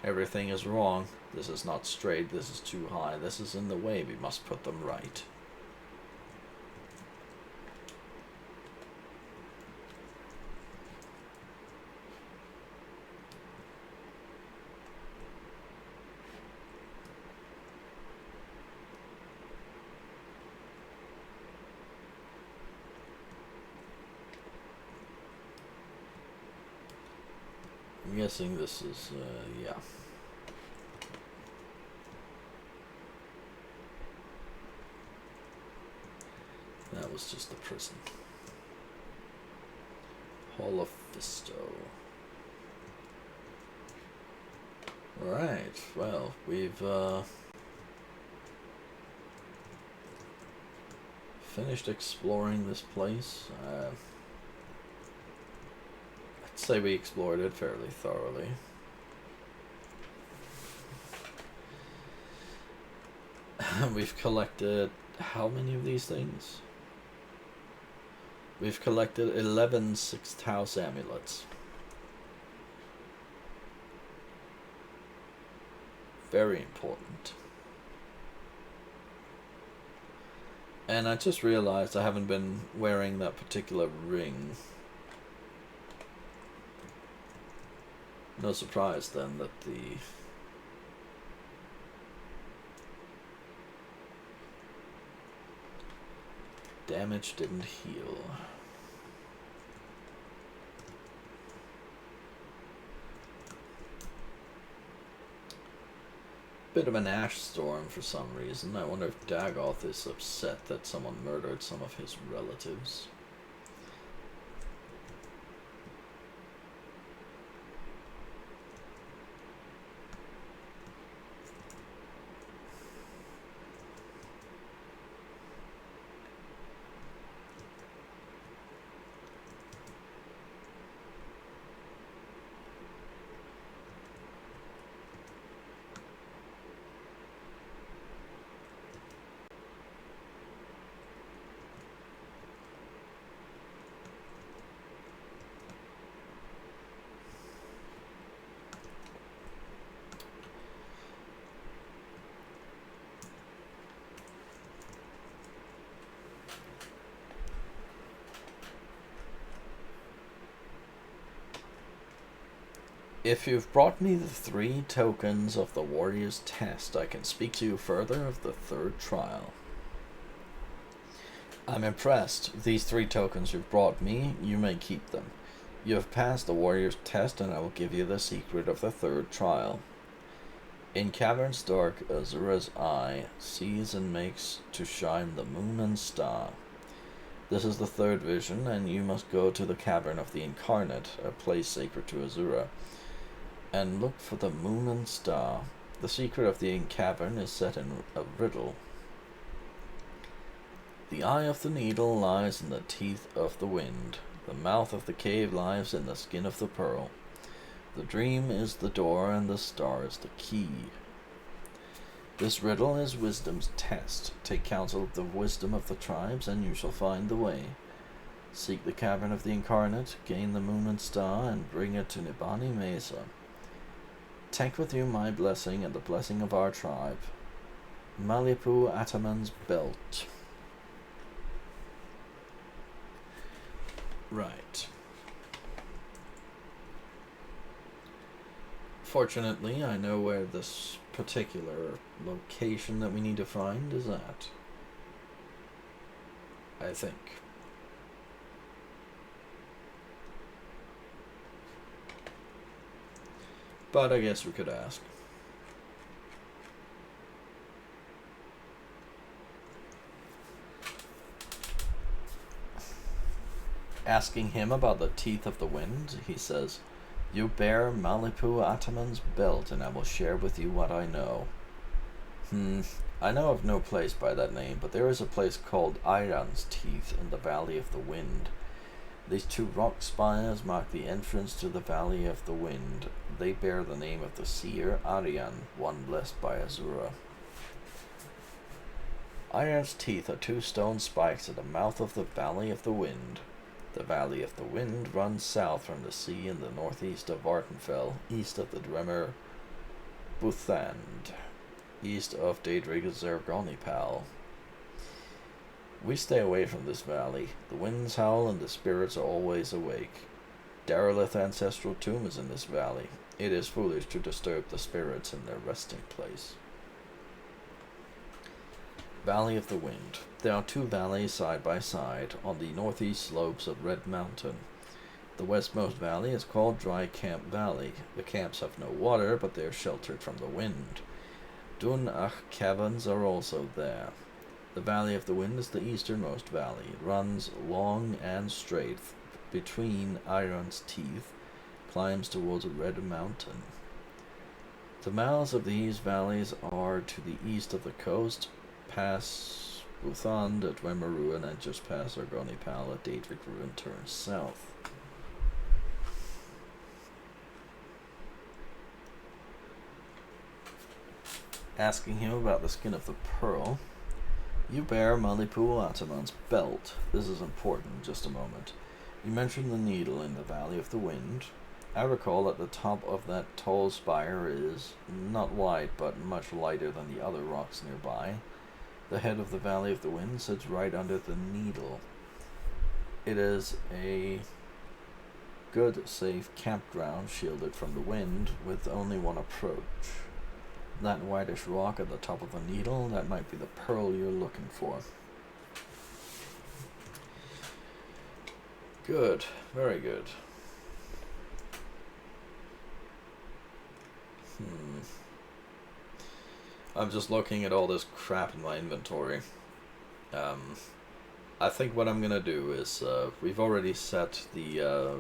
Everything is wrong. This is not straight. This is too high. This is in the way. We must put them right. I'm guessing this is, yeah. That was just the prison. Hall of Fisto. Alright, well, we've finished exploring this place. I'd say we explored it fairly thoroughly. We've collected how many of these things? We've collected 11 Sixth House amulets. Very important. And I just realized I haven't been wearing that particular ring. No surprise then that the damage didn't heal. Bit of an ash storm for some reason. I wonder if Dagoth is upset that someone murdered some of his relatives. If you've brought me the 3 tokens of the warrior's test, I can speak to you further of the 3rd trial. I'm impressed. These 3 tokens you've brought me, you may keep them. You have passed the warrior's test, and I will give you the secret of the 3rd trial. In caverns dark, Azura's eye sees and makes to shine the moon and star. This is the 3rd vision, and you must go to the cavern of the Incarnate, a place sacred to Azura, and look for the moon and star. The secret of the cavern is set in a riddle. The eye of the needle lies in the teeth of the wind. The mouth of the cave lies in the skin of the pearl. The dream is the door, and the star is the key. This riddle is wisdom's test. Take counsel of the wisdom of the tribes, and you shall find the way. Seek the cavern of the Incarnate, gain the moon and star, and bring it to Nibani Mesa. Take with you my blessing and the blessing of our tribe. Malipu Ataman's belt. Right. Fortunately, I know where this particular location that we need to find is at. I think. But I guess we could ask. Asking him about the teeth of the wind, he says, "You bear Malipu Ataman's belt, and I will share with you what I know." I know of no place by that name, but there is a place called Iran's Teeth in the Valley of the Wind. These 2 rock spires mark the entrance to the Valley of the Wind. They bear the name of the seer Aryan, one blessed by Azura. Iron's teeth are 2 stone spikes at the mouth of the Valley of the Wind. The Valley of the Wind runs south from the sea in the northeast of Vartenfell, east of the Dremmer Buthand, east of Daedric Zergonipal. We stay away from this valley. The winds howl and the spirits are always awake. Darylith's ancestral tomb is in this valley. It is foolish to disturb the spirits in their resting place. Valley of the Wind. There are 2 valleys side by side on the northeast slopes of Red Mountain. The westmost valley is called Dry Camp Valley. The camps have no water, but they are sheltered from the wind. Dunach caverns are also there. The Valley of the Wind is the easternmost valley. It runs long and straight between Iron's teeth, climbs towards a red mountain. The mouths of these valleys are to the east of the coast, past Buthand at Wemer Ruin, and just past Argonipal at Daedric Ruin turns south. Asking him about the skin of the pearl. You bear Malipool Ataman's belt. This is important. Just a moment. You mentioned the needle in the Valley of the Wind. I recall that the top of that tall spire is not white, but much lighter than the other rocks nearby. The head of the Valley of the Wind sits right under the needle. It is a good, safe campground, shielded from the wind, with only one approach. That whitish rock at the top of the needle, that might be the pearl you're looking for. Good, very good. I'm just looking at all this crap in my inventory. I think what I'm gonna do is, we've already set the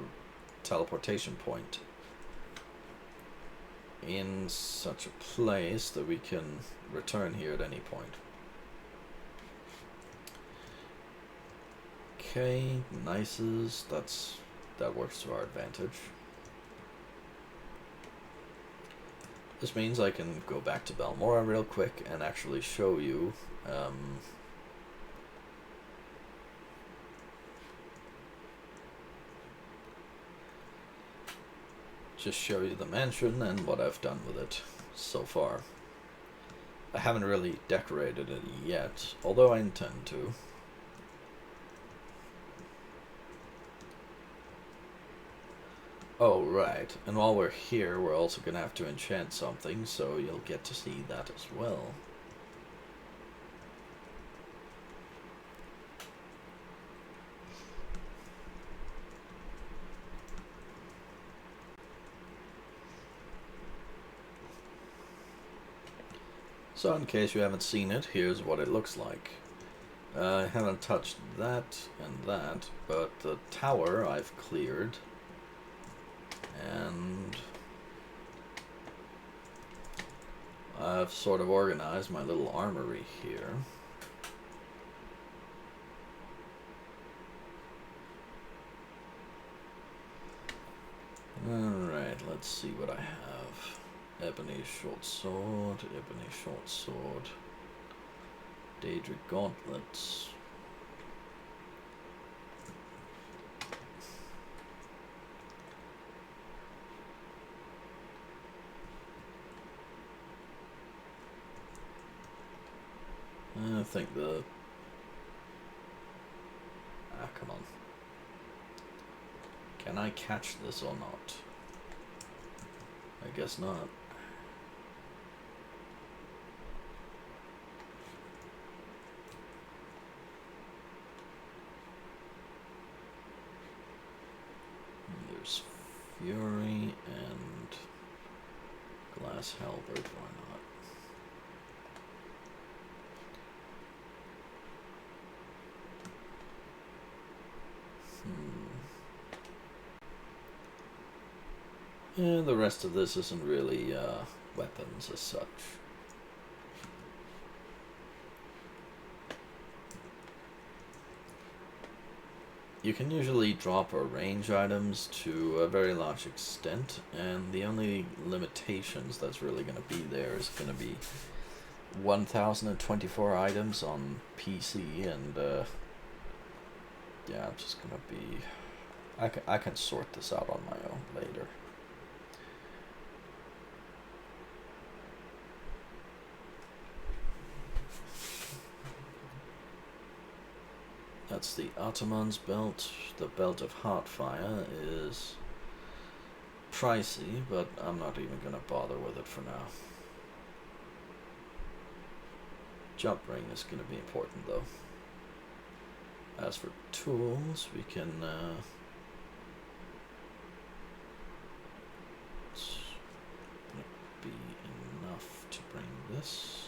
teleportation point in such a place that we can return here at any point. Okay, nices, that works to our advantage. This means I can go back to Balmora real quick and actually show you just show you the mansion and what I've done with it so far. I haven't really decorated it yet, although I intend to. Oh, right. And while we're here, we're also going to have to enchant something, so you'll get to see that as well. So in case you haven't seen it, here's what it looks like. I haven't touched that and that, but the tower I've cleared. And I've sort of organized my little armory here. Alright, let's see what I have. Ebony short sword, Daedric gauntlets. I think the... come on. Can I catch this or not? I guess not. There's Fury and Glass Halberd, why not? Yeah, the rest of this isn't really weapons as such. You can usually drop or range items to a very large extent, and the only limitations that's really going to be there is going to be 1024 items on PC, and yeah, I'm just going to be... I can sort this out on my own later. That's the Ataman's belt. The belt of Heartfire is pricey, but I'm not even going to bother with it for now. Jump ring is going to be important though. As for tools, we can this.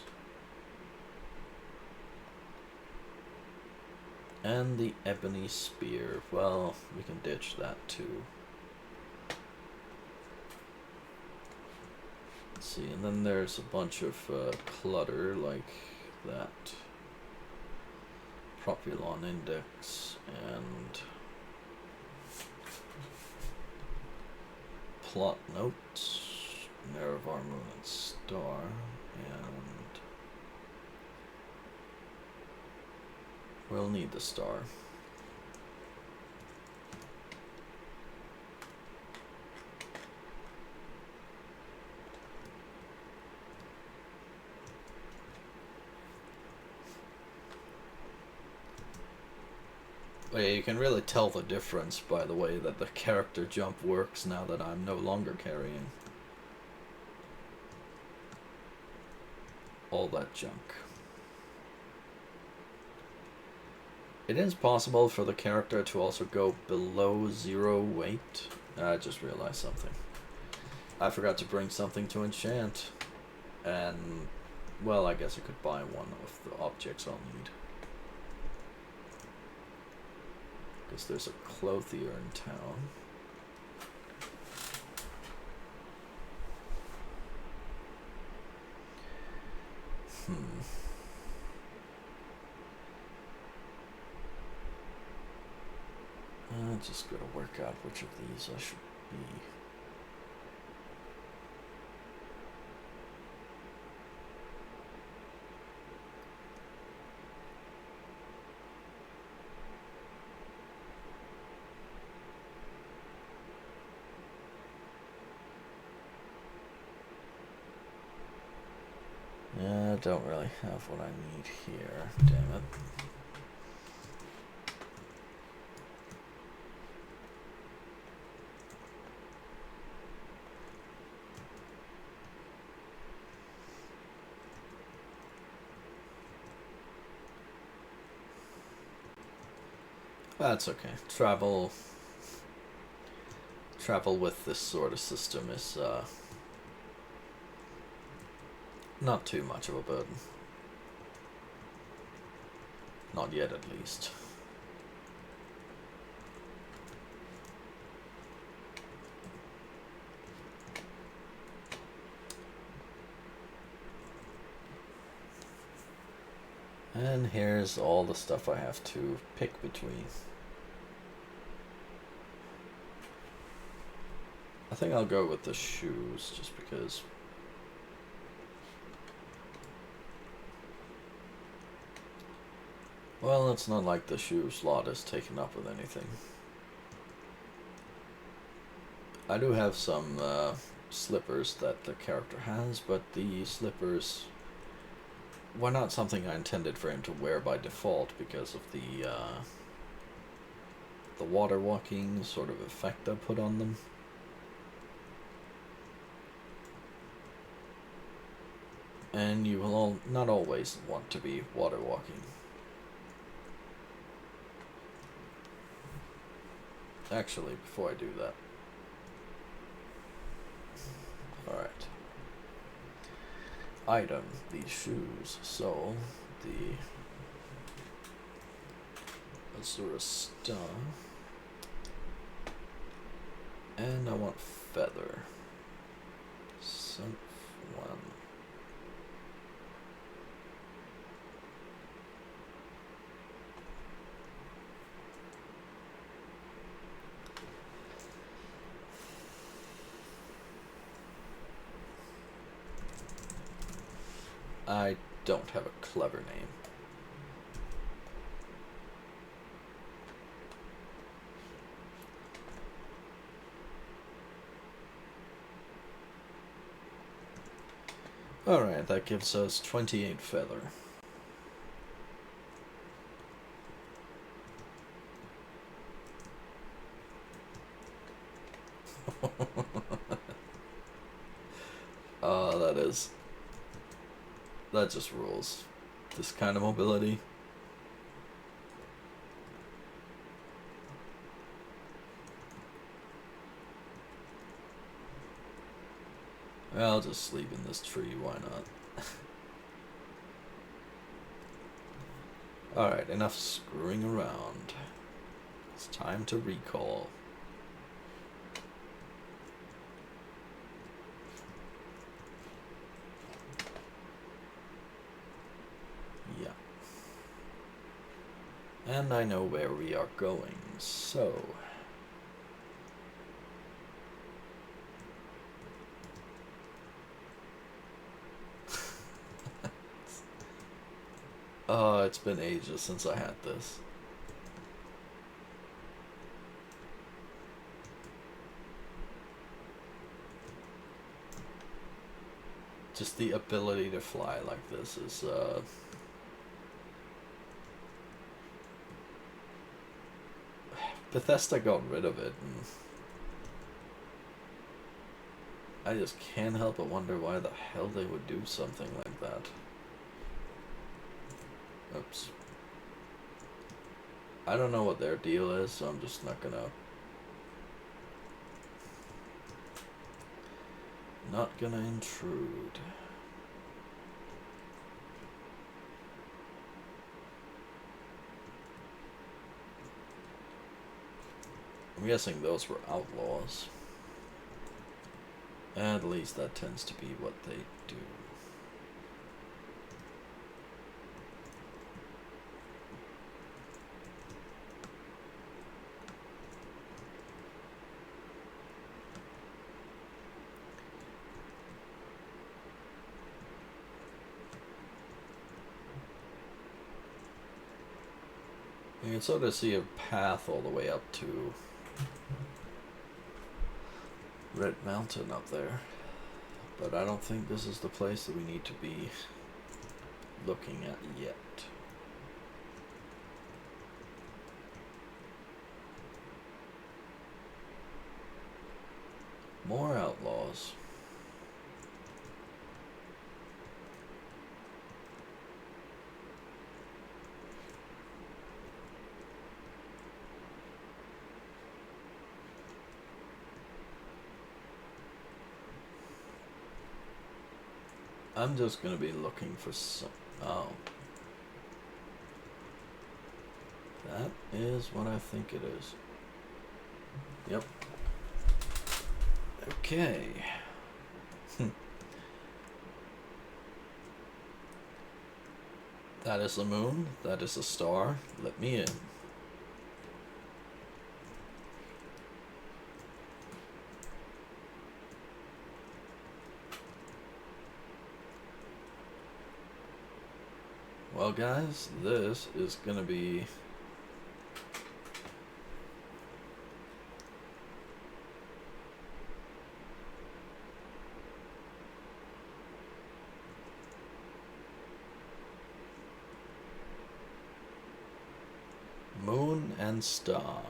And the ebony spear. Well, we can ditch that too. Let's see, and then there's a bunch of clutter like that. Propulon index and plot notes, Nerevarine moon and star, and we'll need the star. Yeah, you can really tell the difference by the way that the character jump works now that I'm no longer carrying all that junk. It is possible for the character to also go below 0 weight. I just realized something. I forgot to bring something to enchant. And, well, I guess I could buy one of the objects I'll need. Because there's a clothier in town. I just gotta work out which of these I should be. Yeah, I don't really have what I need here. Damn it. That's okay. Travel with this sort of system is not too much of a burden. Not yet, at least. And here's all the stuff I have to pick between. I think I'll go with the shoes, just because. Well, it's not like the shoe slot is taken up with anything. I do have some slippers that the character has, but the slippers were not something I intended for him to wear by default because of the water walking sort of effect I put on them. And you will not always want to be water walking. Actually, before I do that. Alright. Item, these shoes. So, let's do a star. And I want feather. So, one. I don't have a clever name. Alright, that gives us 28 feather. That just rules. This kind of mobility. I'll just sleep in this tree, why not? Alright, enough screwing around. It's time to recall. Yeah. And I know where we are going, so... Oh, it's been ages since I had this. Just the ability to fly like this is, Bethesda got rid of it, and I just can't help but wonder why the hell they would do something like that. Oops. I don't know what their deal is, so I'm just not gonna intrude. I'm guessing those were outlaws. At least that tends to be what they do. You can sort of see a path all the way up to Red Mountain up there, but I don't think this is the place that we need to be looking at yet. More outlaws. I'm just gonna be looking for some... Oh. That is what I think it is. Yep. Okay. That is the moon. That is a star. Let me in. Well, guys, this is gonna be... Moon and Star.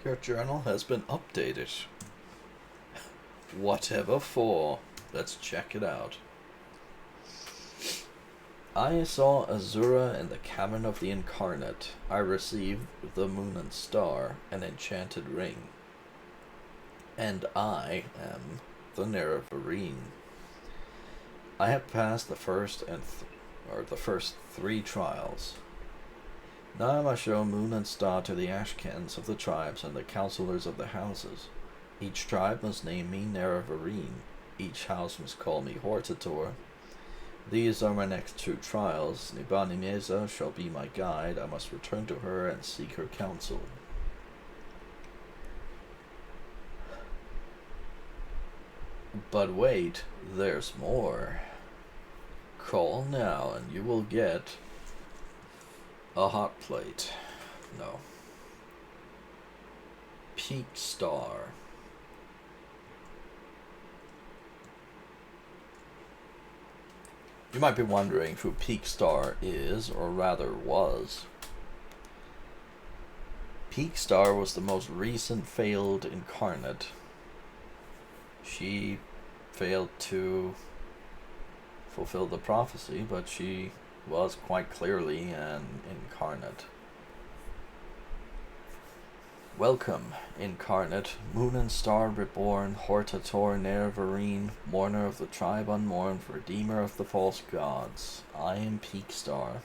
Your journal has been updated. Whatever for. Let's check it out. I saw Azura in the Cavern of the Incarnate. I received the Moon and Star, an enchanted ring. And I am the Nerevarine. I have passed the first the first 3 trials. Now I must show Moon and Star to the Ashkens of the tribes and the counselors of the houses. Each tribe must name me Nerevarine. Each house must call me Hortator. These are my next 2 trials. Nibani Meza shall be my guide. I must return to her and seek her counsel. But wait, there's more. Call now and you will get A hot plate. No. Peak star. You might be wondering who Peak Star is, or rather was. Peak Star was the most recent failed incarnate. She failed to fulfill the prophecy, but she was quite clearly an incarnate. Welcome, incarnate, moon and star reborn, Hortator Nerevarine, mourner of the tribe unmourned, redeemer of the false gods. I am Peak Star.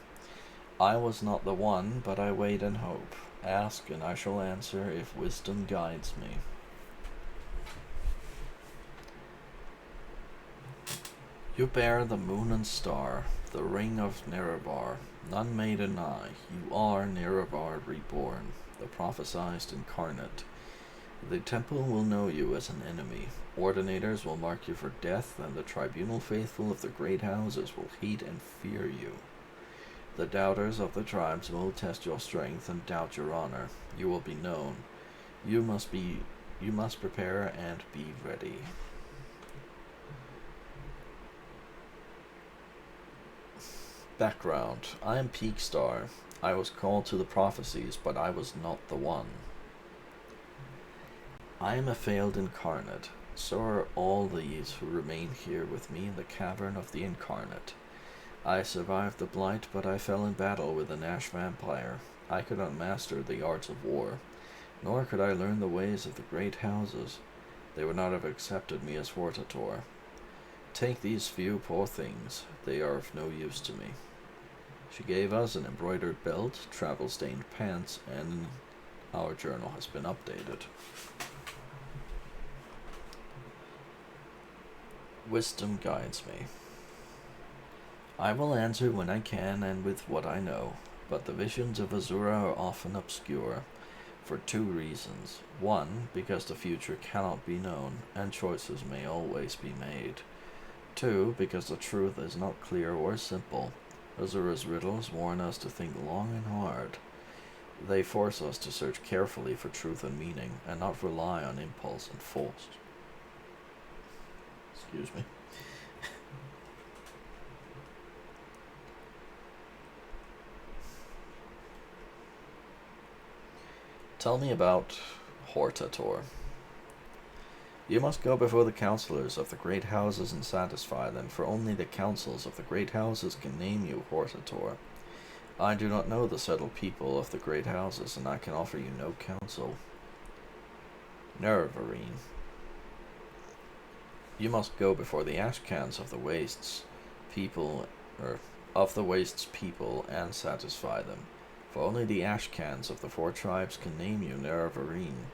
I was not the one, but I wait and hope. Ask, and I shall answer if wisdom guides me. You bear the moon and star, the ring of Nerevar. None may deny, you are Nerevar reborn, the prophesied incarnate. The temple will know you as an enemy. Ordinators will mark you for death, and the tribunal faithful of the great houses will hate and fear you. The doubters of the tribes will test your strength and doubt your honor. You will be known. You must prepare and be ready. Background. I am Peak Star. I was called to the prophecies, but I was not the one. I am a failed incarnate. So are all these who remain here with me in the cavern of the incarnate. I survived the blight, but I fell in battle with an ash vampire. I could not master the arts of war, nor could I learn the ways of the great houses. They would not have accepted me as Hortator. Take these few poor things. They are of no use to me. She gave us an embroidered belt, travel-stained pants, and our journal has been updated. Wisdom guides me. I will answer when I can and with what I know, but the visions of Azura are often obscure, for two reasons. One, because the future cannot be known, and choices may always be made. Two, because the truth is not clear or simple. Azura's riddles warn us to think long and hard. They force us to search carefully for truth and meaning, and not rely on impulse and force. Excuse me. Tell me about Hortator. You must go before the counselors of the great houses and satisfy them, for only the councils of the great houses can name you Hortator. I do not know the settled people of the great houses, and I can offer you no counsel. Nerevarine. You must go before the Ashcans of the wastes people, and satisfy them, for only the Ashcans of the 4 tribes can name you Nerevarine.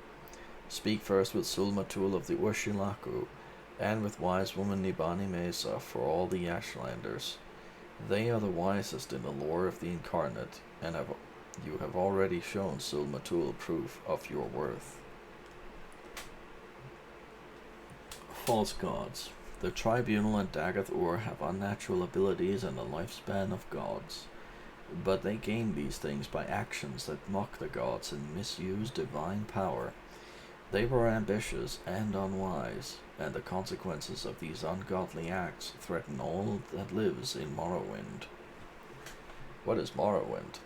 Speak first with Matul of the Urshilaku, and with wise woman Nibani Mesa for all the Ashlanders. They are the wisest in the lore of the incarnate, and you have already shown Matul proof of your worth. False gods. The tribunal and Dagath-Ur have unnatural abilities and the lifespan of gods, but they gain these things by actions that mock the gods and misuse divine power. They were ambitious and unwise, and the consequences of these ungodly acts threaten all that lives in Morrowind. What is Morrowind?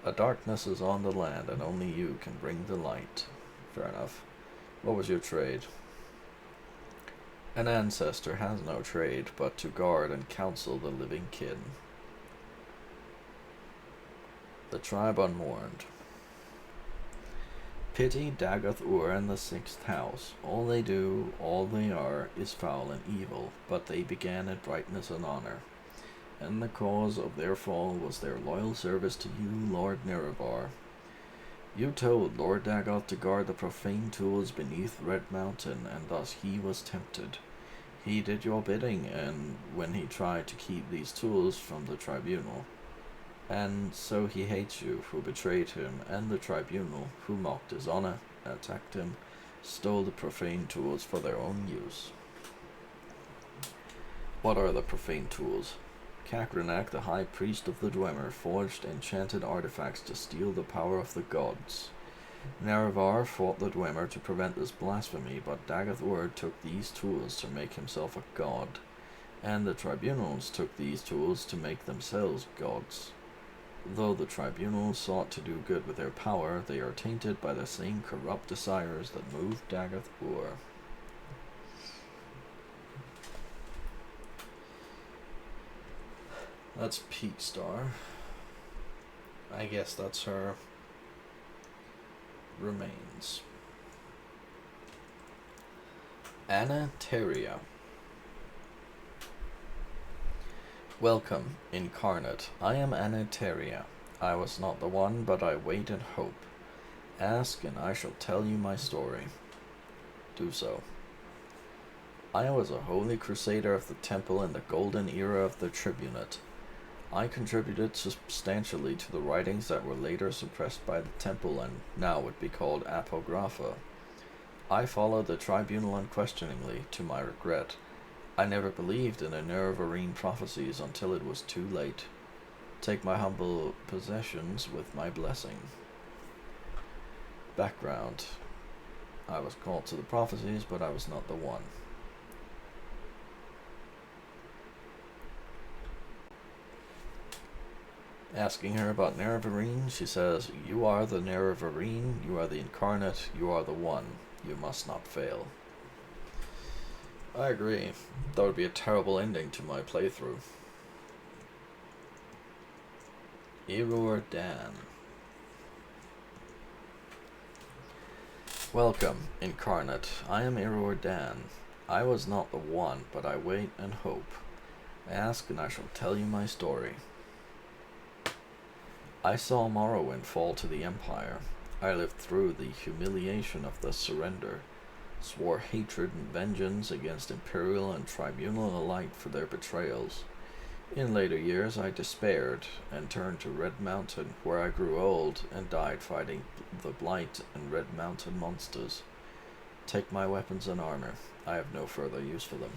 A darkness is on the land, and only you can bring the light. Fair enough. What was your trade? An ancestor has no trade but to guard and counsel the living kin. The tribe unmourned. Pity Dagath-Ur and the 6th house. All they do, all they are, is foul and evil, but they began at brightness and honor. And the cause of their fall was their loyal service to you, Lord Nerevar. You told Lord Dagoth to guard the profane tools beneath Red Mountain, and thus he was tempted. He did your bidding, and when he tried to keep these tools from the tribunal. And so he hates you, who betrayed him, and the tribunal, who mocked his honor, attacked him, stole the profane tools for their own use. What are the profane tools? Kakranak, the high priest of the Dwemer, forged enchanted artifacts to steal the power of the gods. Nerevar fought the Dwemer to prevent this blasphemy, but Dagath took these tools to make himself a god, and the tribunals took these tools to make themselves gods. Though the tribunals sought to do good with their power, they are tainted by the same corrupt desires that moved Dagath. That's Peak Star. I guess that's her remains. Anateria. Welcome, incarnate. I am Anateria. I was not the one, but I wait and hope. Ask, and I shall tell you my story. Do so. I was a holy crusader of the temple in the golden era of the tribunate. I contributed substantially to the writings that were later suppressed by the temple and now would be called apocrypha. I followed the tribunal unquestioningly, to my regret. I never believed in the Nerevarine prophecies until it was too late. Take my humble possessions with my blessing. Background. I was called to the prophecies, but I was not the one. Asking her about Nerevarine, she says, "You are the Nerevarine, you are the incarnate, you are the one. You must not fail." I agree. That would be a terrible ending to my playthrough. Eror Dan. Welcome, incarnate. I am Eror Dan. I was not the one, but I wait and hope. Ask, and I shall tell you my story. I saw Morrowind fall to the Empire. I lived through the humiliation of the surrender, swore hatred and vengeance against Imperial and Tribunal alike for their betrayals. In later years I despaired and turned to Red Mountain, where I grew old and died fighting the Blight and Red Mountain monsters. Take my weapons and armor. I have no further use for them.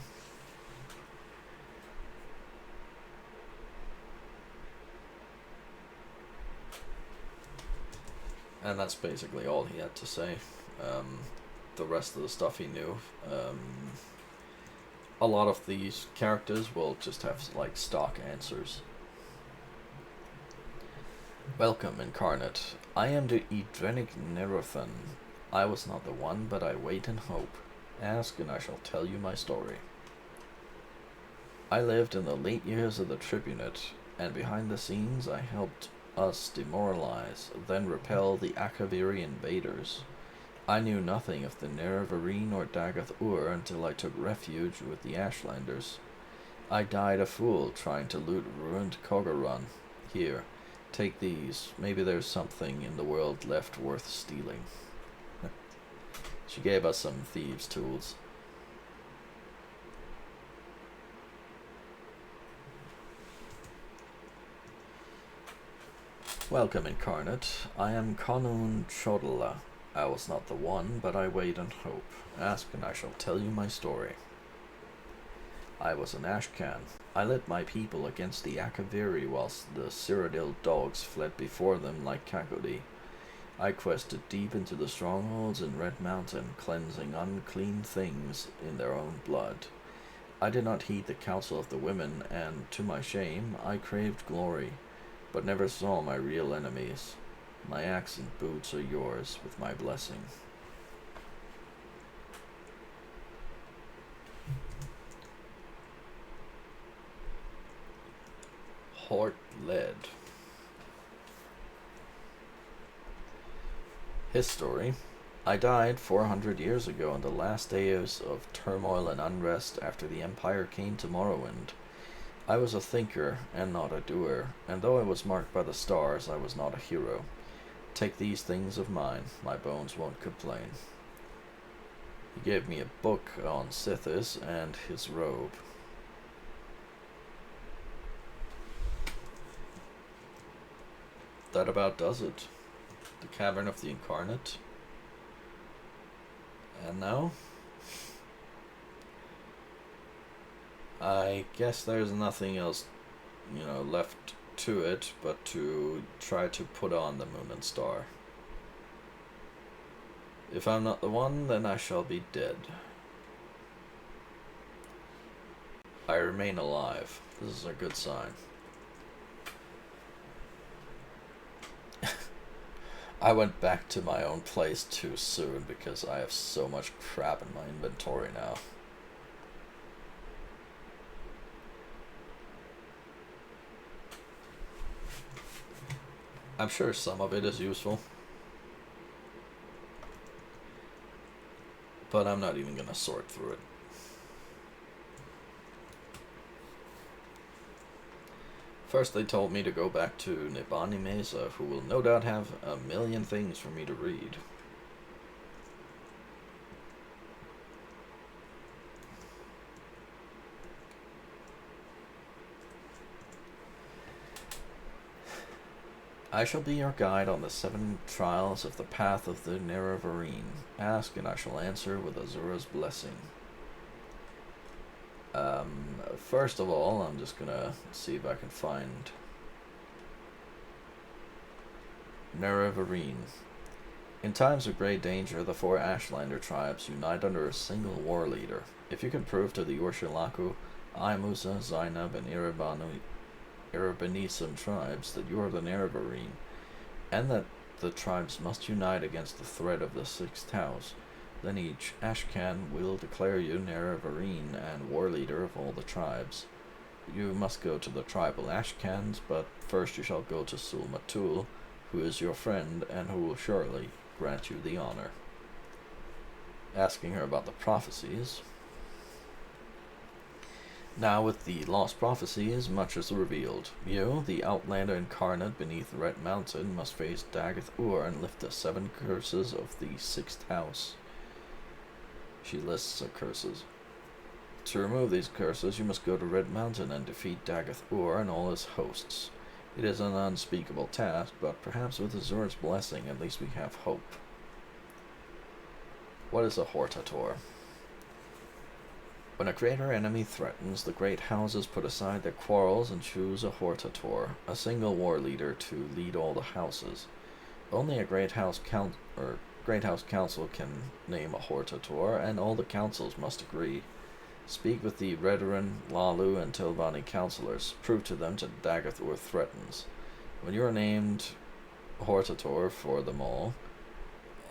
And that's basically all he had to say. The rest of the stuff he knew. A lot of these characters will just have like stock answers. Welcome, incarnate. I am the Edrenic Nerathan. I was not the one, but I wait and hope. Ask, and I shall tell you my story. I lived in the late years of the Tribunate, and behind the scenes I helped us demoralize, then repel the Akaviri invaders. I knew nothing of the Nerevarine or Dagath until I took refuge with the Ashlanders. I died a fool trying to loot ruined Kogarun. Here, take these. Maybe there's something in the world left worth stealing. She gave us some thieves' tools. Welcome, incarnate. I am Kanun Chodala. I was not the one, but I wait and hope. Ask, and I shall tell you my story. I was an Ashcan. I led my people against the Akaviri whilst the Cyrodiil dogs fled before them like Kakodi. I quested deep into the strongholds in Red Mountain, cleansing unclean things in their own blood. I did not heed the counsel of the women, and, to my shame, I craved glory, but never saw my real enemies. My axe and boots are yours, with my blessing. Hort Led. His story. I died 400 years ago in the last days of turmoil and unrest after the Empire came to Morrowind. I was a thinker and not a doer, and though I was marked by the stars, I was not a hero. Take these things of mine, my bones won't complain. He gave me a book on Sithis and his robe. That about does it. The Cavern of the Incarnate. And now? I guess there's nothing else left to it but to try to put on the moon and star. If I'm not the one, then I shall be dead. I remain alive. This is a good sign. I went back to my own place too soon because I have so much crap in my inventory now. I'm sure some of it is useful, but I'm not even gonna sort through it. First they told me to go back to Nibani Mesa, who will no doubt have a million things for me to read. I shall be your guide on the 7 trials of the path of the Nerevarine. Ask and I shall answer with Azura's blessing. First of all, I'm just gonna see if I can find Nerevarine. In times of great danger, the 4 Ashlander tribes unite under a single war leader. If you can prove to the Urshilaku, Aimusa, Zainab, and Irabanisum tribes that you are the Nerevarine, and that the tribes must unite against the threat of the 6th house, then each Ashcan will declare you Nerevarine and war leader of all the tribes. You must go to the tribal Ashcans, but first you shall go to Sul Matul, who is your friend and who will surely grant you the honor. Asking her about the prophecies. Now with the Lost Prophecies, much is revealed. You, the Outlander incarnate beneath Red Mountain, must face Dagath Ur and lift the 7 curses of the 6th house. She lists the curses. To remove these curses, you must go to Red Mountain and defeat Dagath Ur and all his hosts. It is an unspeakable task, but perhaps with Azura's blessing, at least we have hope. What is a Hortator? When a greater enemy threatens, the great houses put aside their quarrels and choose a Hortator, a single war leader to lead all the houses. Only a great house council can name a Hortator, and all the councils must agree. Speak with the Redoran, Lalu, and Tilvani councillors. Prove to them that Dagath Ur threatens. When you are named Hortator for them all,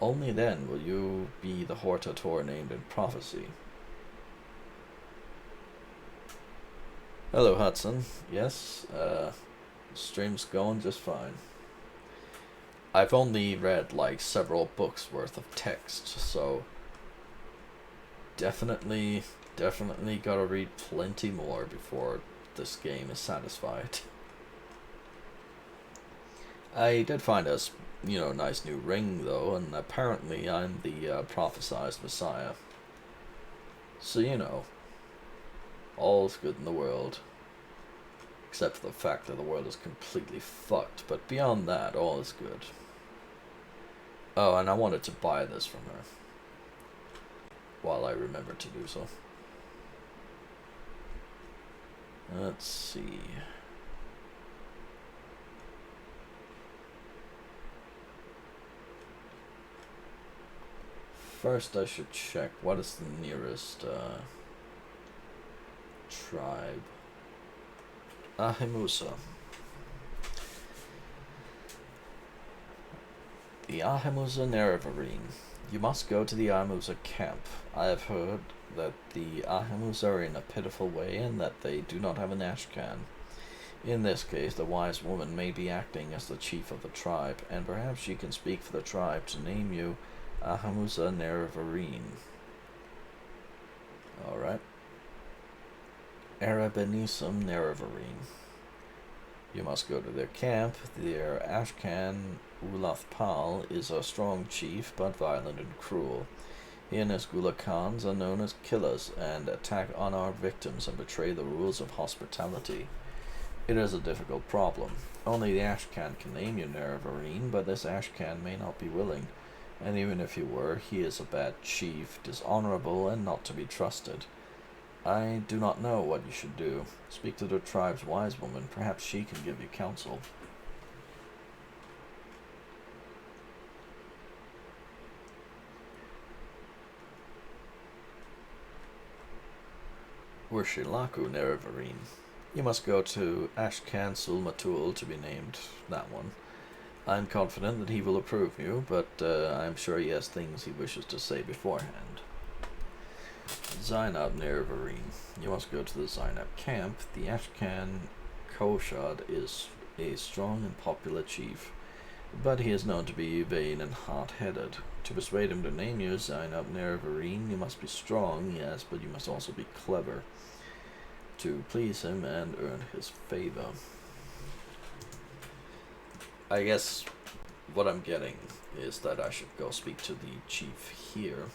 only then will you be the Hortator named in prophecy. Hello, Hudson. Yes, stream's going just fine. I've only read like several books worth of text, so definitely gotta read plenty more before this game is satisfied. I did find a nice new ring though, and apparently I'm the prophesized Messiah. So all's good in the world. Except for the fact that the world is completely fucked, but beyond that, all is good. Oh, and I wanted to buy this from her. While I remember to do so. Let's see. First I should check what is the nearest tribe. Ahimusa. The Ahimusa Nerevarine. You must go to the Ahimusa camp. I have heard that the Ahimusa are in a pitiful way and that they do not have an Ashcan. In this case, the wise woman may be acting as the chief of the tribe, and perhaps she can speak for the tribe to name you Ahimusa Nerevarine. Alright. Arabenisum Nerevarine. You must go to their camp. Their Ashcan Ulathpal is a strong chief, but violent and cruel. He and his Gulakans are known as killers, and attack unarmed victims and betray the rules of hospitality. It is a difficult problem. Only the Ashcan can name you Nerevarine, but this Ashcan may not be willing, and even if he were, he is a bad chief, dishonorable, and not to be trusted. I do not know what you should do. Speak to the tribe's wise woman. Perhaps she can give you counsel. Urshilaku Nerevarine. You must go to Ashkan Sul Matul to be named that one. I'm confident that he will approve you, but I'm sure he has things he wishes to say beforehand. Zainab Nerevarine. You must go to the Zainab camp. The Ashkan Koshad is a strong and popular chief, but he is known to be vain and hot-headed. To persuade him to name you Zainab Nerevarine, you must be strong, yes, but you must also be clever to please him and earn his favor. I guess what I'm getting is that I should go speak to the chief here.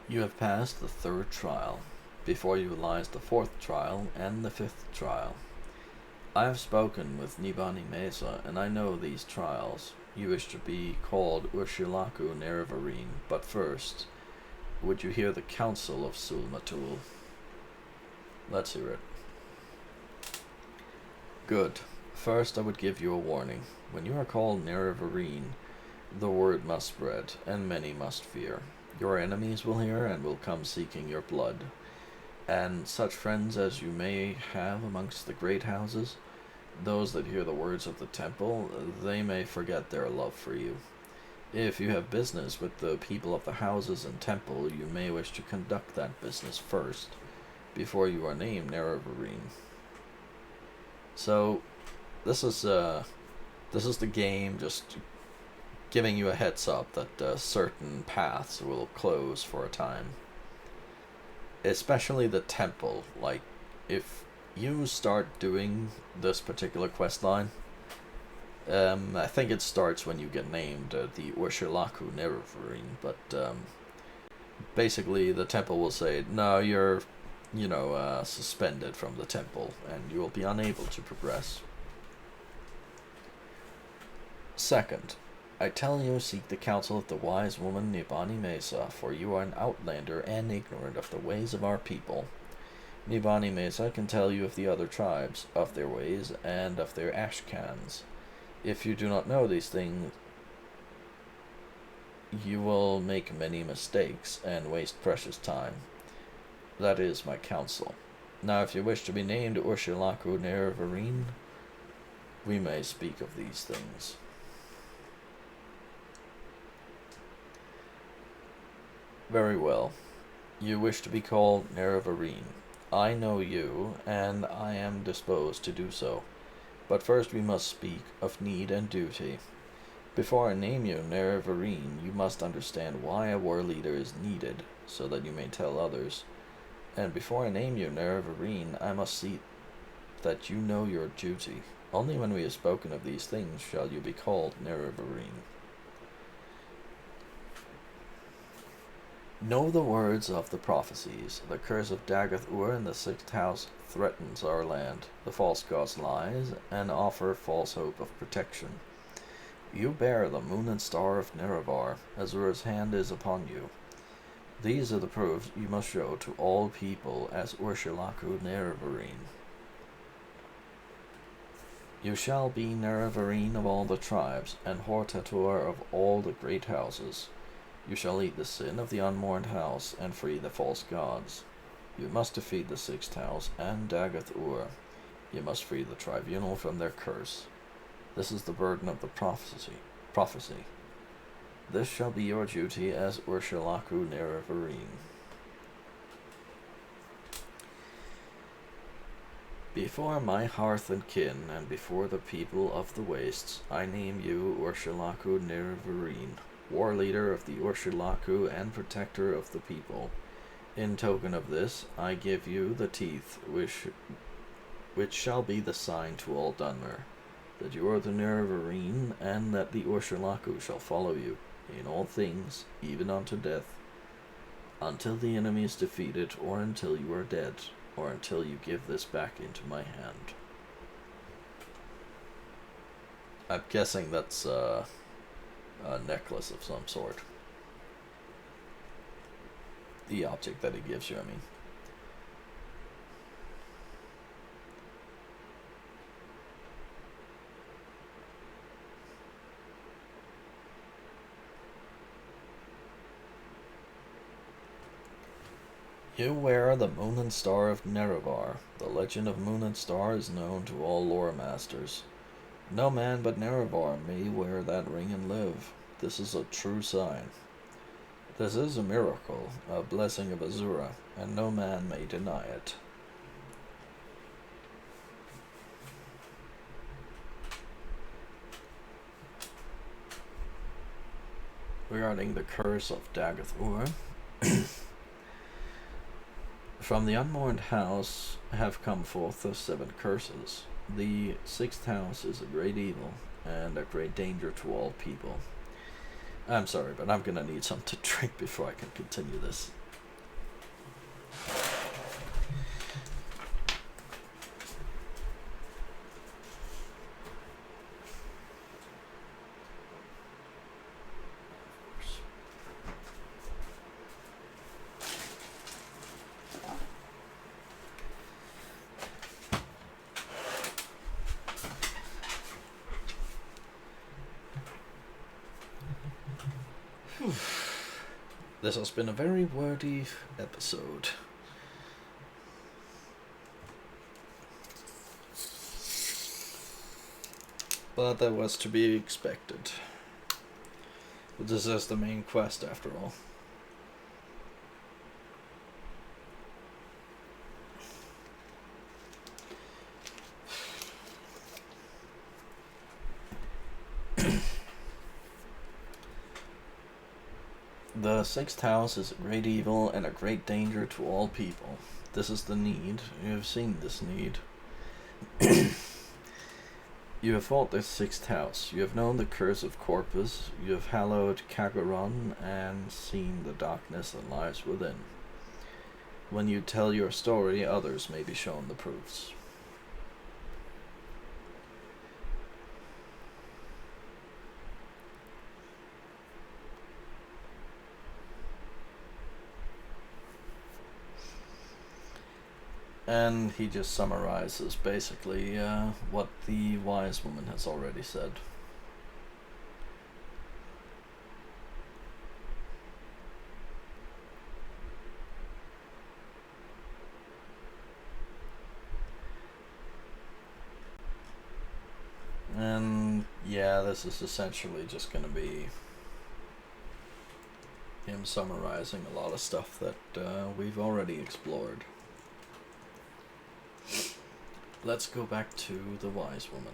You have passed the 3rd trial. Before you lies the 4th trial and the 5th trial. I have spoken with Nibani Mesa, and I know these trials. You wish to be called Urshilaku Nerevarine, but first, would you hear the counsel of Sul Matul? Let's hear it. Good. First, I would give you a warning. When you are called Nerevarine, the word must spread, and many must fear. Your enemies will hear and will come seeking your blood. And such friends as you may have amongst the great houses, those that hear the words of the temple, they may forget their love for you. If you have business with the people of the houses and temple, you may wish to conduct that business first, before you are named Nerevarine. So, this is the game just giving you a heads up that certain paths will close for a time. Especially the temple. Like, if you start doing this particular quest line, I think it starts when you get named the Urshilaku Nerevarine, but basically the temple will say, no, you're, suspended from the temple, and you will be unable to progress. Second, I tell you, seek the counsel of the wise woman Nibani Mesa, for you are an outlander and ignorant of the ways of our people. Nibani Mesa can tell you of the other tribes, of their ways, and of their Ashkans. If you do not know these things, you will make many mistakes and waste precious time. That is my counsel. Now, if you wish to be named Urshilaku Nerevarine, we may speak of these things. Very well. You wish to be called Nerevarine. I know you, and I am disposed to do so. But first we must speak of need and duty. Before I name you Nerevarine, you must understand why a war leader is needed, so that you may tell others. And before I name you Nerevarine, I must see that you know your duty. Only when we have spoken of these things shall you be called Nerevarine. Know the words of the prophecies. The curse of Dagath-ur in the 6th house threatens our land. The false gods lies, and offer false hope of protection. You bear the moon and star of Nerevar. Azur's hand is upon you. These are the proofs you must show to all people as Urshilaku Nerevarine. You shall be Nerevarine of all the tribes, and Hortator of all the great houses. You shall eat the sin of the unmourned house, and free the false gods. You must defeat the 6th house and Dagath-ur. You must free the tribunal from their curse. This is the burden of the prophecy. This shall be your duty as Urshilaku Nerevarine. Before my hearth and kin, and before the people of the wastes, I name you Urshilaku Nerevarine, war leader of the Urshilaku and protector of the people. In token of this, I give you the teeth, which shall be the sign to all Dunmer, that you are the Nerevarine, and that the Urshilaku shall follow you, in all things, even unto death, until the enemy is defeated, or until you are dead, or until you give this back into my hand. I'm guessing that's a necklace of some sort. The object that he gives you, I mean. You wear the Moon and Star of Nerevar. The legend of Moon and Star is known to all lore masters. No man but Nerevar may wear that ring and live. This is a true sign. This is a miracle, a blessing of Azura, and no man may deny it. Regarding the curse of Dagath-ur, from the unmourned house have come forth the 7 curses. The 6th house is a great evil, and a great danger to all people. I'm sorry, but I'm gonna need something to drink before I can continue this. This has been a very wordy episode. But that was to be expected. But this is the main quest after all. The 6th house is a great evil and a great danger to all people. This is the need. You have seen this need. You have fought the 6th house. You have known the curse of Corpus. You have hallowed Kagaron and seen the darkness that lies within. When you tell your story, others may be shown the proofs. And he just summarizes basically what the wise woman has already said. And yeah, this is essentially just going to be him summarizing a lot of stuff that we've already explored. Let's go back to the wise woman.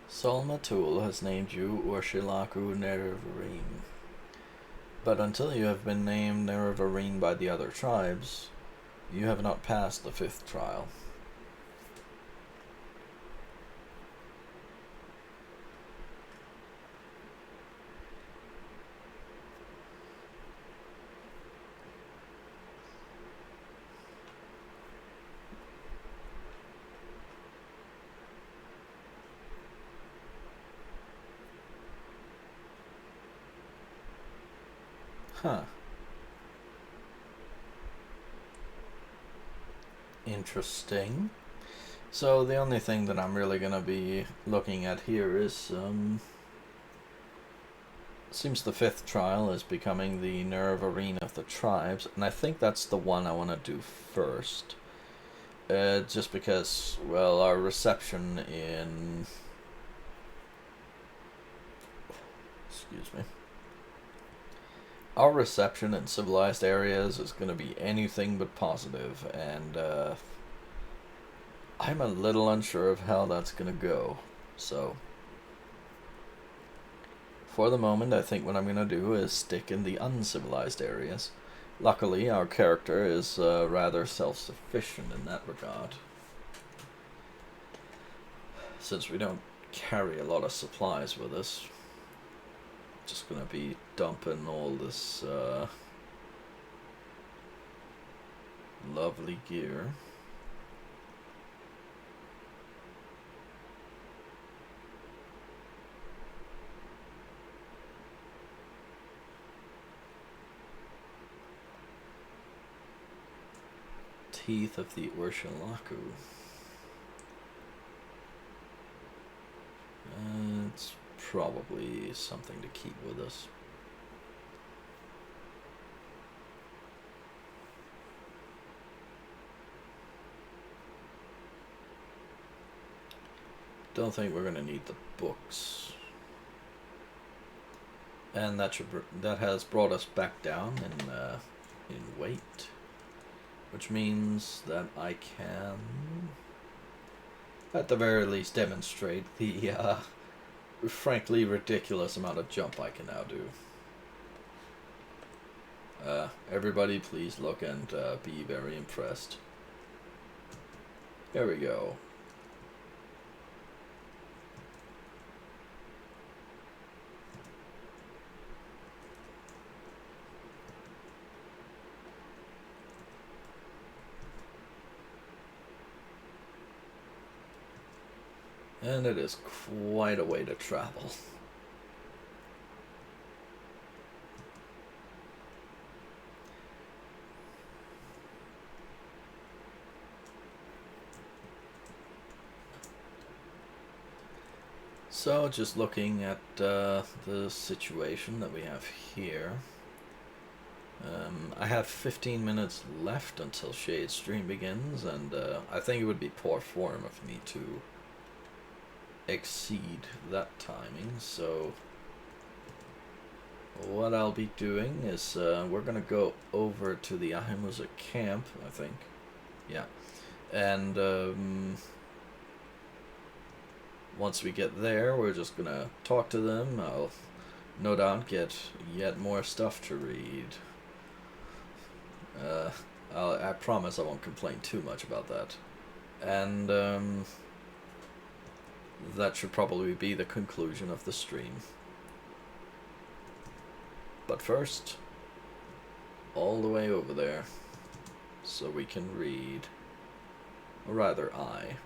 Sol Matul has named you Urshilaku Nerevarine. But until you have been named Nerevarine by the other tribes, you have not passed the 5th trial. Huh. Interesting. So the only thing that I'm really gonna be looking at here is seems the 5th trial is becoming the Nerevarine of the tribes, and I think that's the one I want to do first. Just because, well, our reception in... Excuse me. Our reception in civilized areas is going to be anything but positive, and I'm a little unsure of how that's going to go. So, for the moment, I think what I'm going to do is stick in the uncivilized areas, Luckily, our character is rather self-sufficient in that regard. Since we don't carry a lot of supplies with us, just gonna be dumping all this lovely gear. Teeth of the Urshilaku. It's probably something to keep with us. Don't think we're gonna need the books. And that has brought us back down in weight, which means that I can, at the very least, demonstrate the frankly ridiculous amount of jump I can now do. Everybody please look and be very impressed. There we go. And it is quite a way to travel. So, just looking at the situation that we have here. I have 15 minutes left until Shade's stream begins, and I think it would be poor form of me to exceed that timing. So what I'll be doing is we're gonna go over to the Ahimusa camp, I think. Yeah. And once we get there, we're just gonna talk to them. I'll no doubt get yet more stuff to read. I promise I won't complain too much about that. And that should probably be the conclusion of the stream. But first, all the way over there, so we can read, or rather I.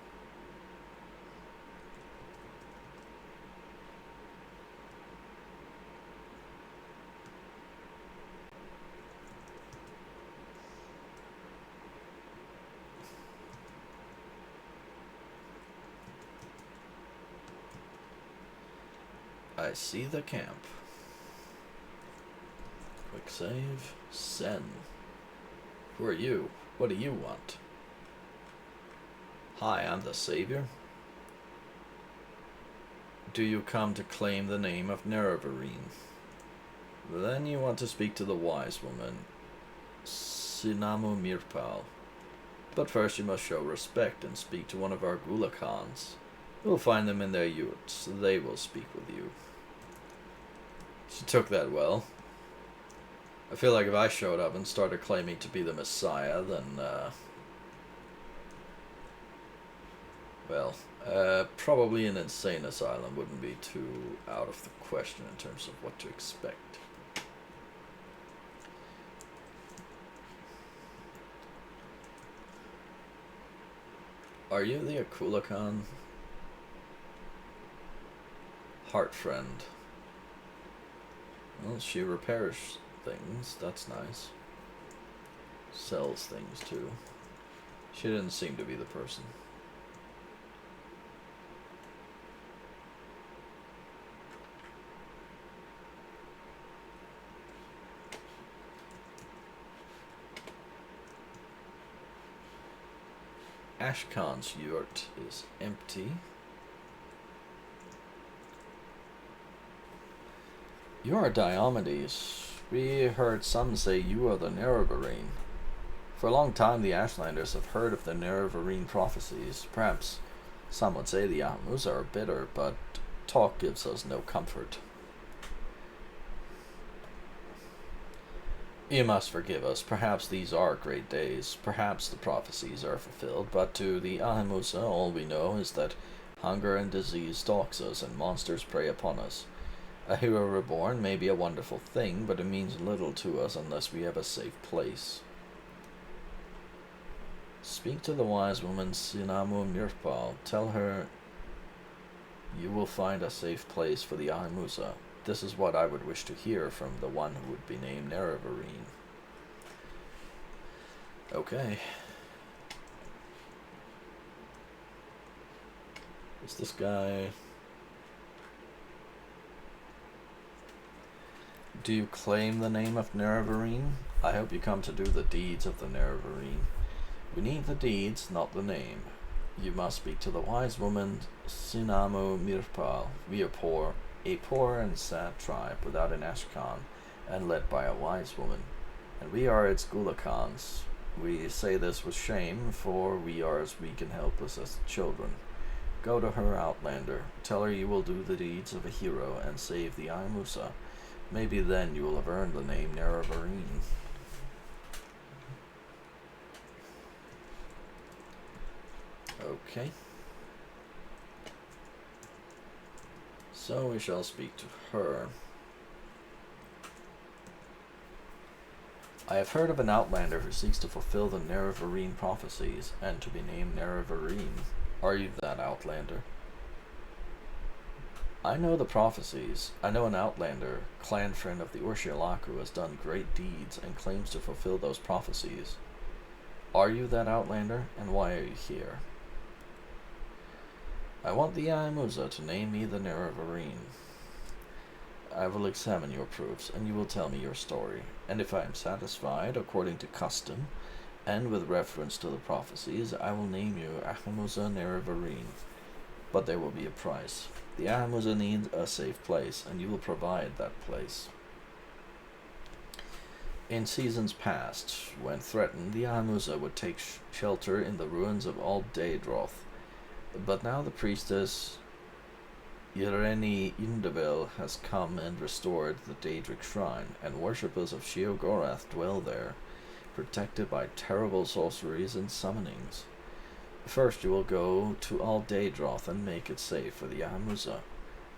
I see the camp. Quick save. Sen. Who are you? What do you want? Hi, I'm the Savior. Do you come to claim the name of Nerevarine? Then you want to speak to the wise woman, Sinamu Mirpal. But first you must show respect and speak to one of our Gulakans. You'll find them in their yurts. They will speak with you. She took that well. I feel like if I showed up and started claiming to be the Messiah, then, well, probably an insane asylum wouldn't be too out of the question in terms of what to expect. Are you the Akulakan? Heart friend. Well, she repairs things, that's nice. Sells things too. She didn't seem to be the person. Ashkan's yurt is empty. You are Diomedes. We heard some say you are the Nerevarine. For a long time the Ashlanders have heard of the Nerevarine prophecies. Perhaps some would say the Ahimusa are bitter, but talk gives us no comfort. You must forgive us. Perhaps these are great days. Perhaps the prophecies are fulfilled. But to the Ahimusa, all we know is that hunger and disease stalks us and monsters prey upon us. A hero reborn may be a wonderful thing, but it means little to us unless we have a safe place. Speak to the wise woman Sinamu Mirpal. Tell her you will find a safe place for the Ahimusa. This is what I would wish to hear from the one who would be named Nerevarine. Okay. Is this guy... Do you claim the name of Nerevarine? I hope you come to do the deeds of the Nerevarine. We need the deeds, not the name. You must speak to the wise woman Sinamu Mirpal. We are poor, a poor and sad tribe without an Ashkan, and led by a wise woman, and we are its Gulakans. We say this with shame, for we are as weak and helpless as children. Go to her, Outlander. Tell her you will do the deeds of a hero and save the Ahimusa. Maybe then you will have earned the name Nerevarine. Okay. So we shall speak to her. I have heard of an outlander who seeks to fulfill the Nerevarine prophecies, and to be named Nerevarine. Are you that outlander? I know the prophecies. I know an outlander, clan friend of the Urshialak, who has done great deeds and claims to fulfill those prophecies. Are you that outlander, and why are you here? I want the Ahimusa to name me the Nerevarine. I will examine your proofs, and you will tell me your story, and if I am satisfied, according to custom, and with reference to the prophecies, I will name you Ahimusa Nerevarine. But there will be a price. The Ahimusa needs a safe place, and you will provide that place. In seasons past, when threatened, the Ahimusa would take shelter in the ruins of Old Daedroth. But now the priestess Irene Indavel has come and restored the Daedric shrine, and worshippers of Sheogorath dwell there, protected by terrible sorceries and summonings. First you will go to Al Daedroth and make it safe for the Ahimusa.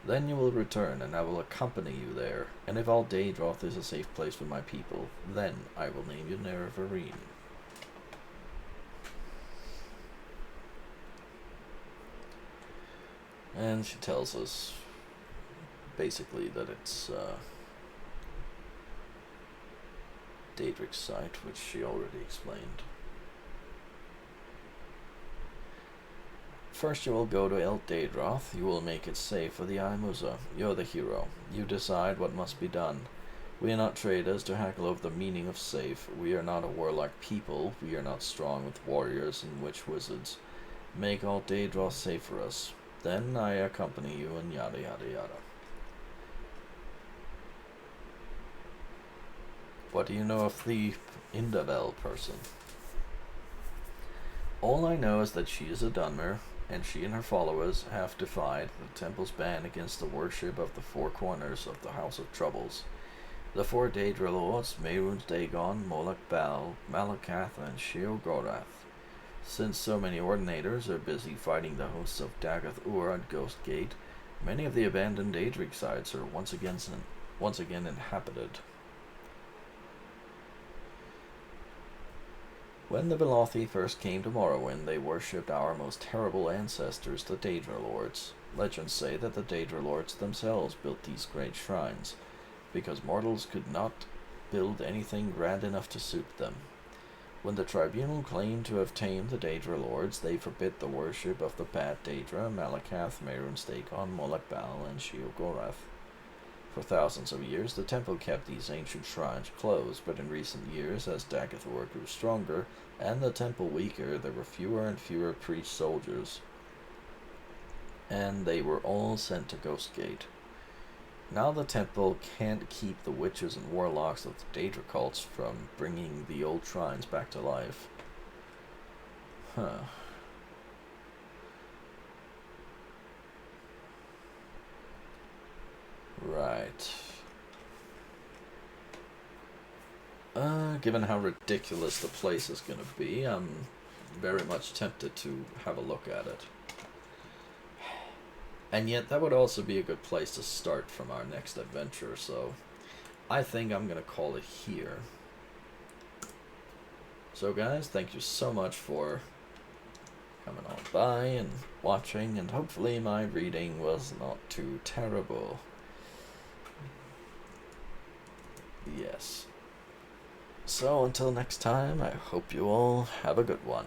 Then you will return, and I will accompany you there, and if Al Daedroth is a safe place for my people, then I will name you Nerevarine. And she tells us basically that it's Daedric's site, which she already explained. First you will go to El Daedroth. You will make it safe for the Ahimusa. You're the hero. You decide what must be done. We are not traders to hackle over the meaning of safe. We are not a warlike people. We are not strong with warriors and witch wizards. Make El Daedroth safe for us. Then I accompany you, and yada yada yada. What do you know of the Indavel person? All I know is that she is a Dunmer, and she and her followers have defied the temple's ban against the worship of the four corners of the House of Troubles. The four Daedra lords, Mehrunes Dagon, Molech Bal, Malakath, and Sheogorath. Since so many ordinators are busy fighting the hosts of Dagath Ur and Ghost Gate, many of the abandoned Daedric sites are once again inhabited. When the Velothi first came to Morrowind, they worshipped our most terrible ancestors, the Daedra Lords. Legends say that the Daedra Lords themselves built these great shrines, because mortals could not build anything grand enough to suit them. When the Tribunal claimed to have tamed the Daedra Lords, they forbid the worship of the bad Daedra, Malakath, Mehrunes Dagon, Molech Bal, and Sheogorath. For thousands of years, the temple kept these ancient shrines closed, but in recent years, as Dagath Ur grew stronger, and the temple weaker, there were fewer and fewer priest soldiers, and they were all sent to Ghostgate. Now the temple can't keep the witches and warlocks of the Daedra cults from bringing the old shrines back to life. Right. given how ridiculous the place is going to be, I'm very much tempted to have a look at it. And yet, that would also be a good place to start from our next adventure, so I think I'm going to call it here. So guys, thank you so much for coming on by and watching, and hopefully my reading was not too terrible. Yes. So until next time, I hope you all have a good one.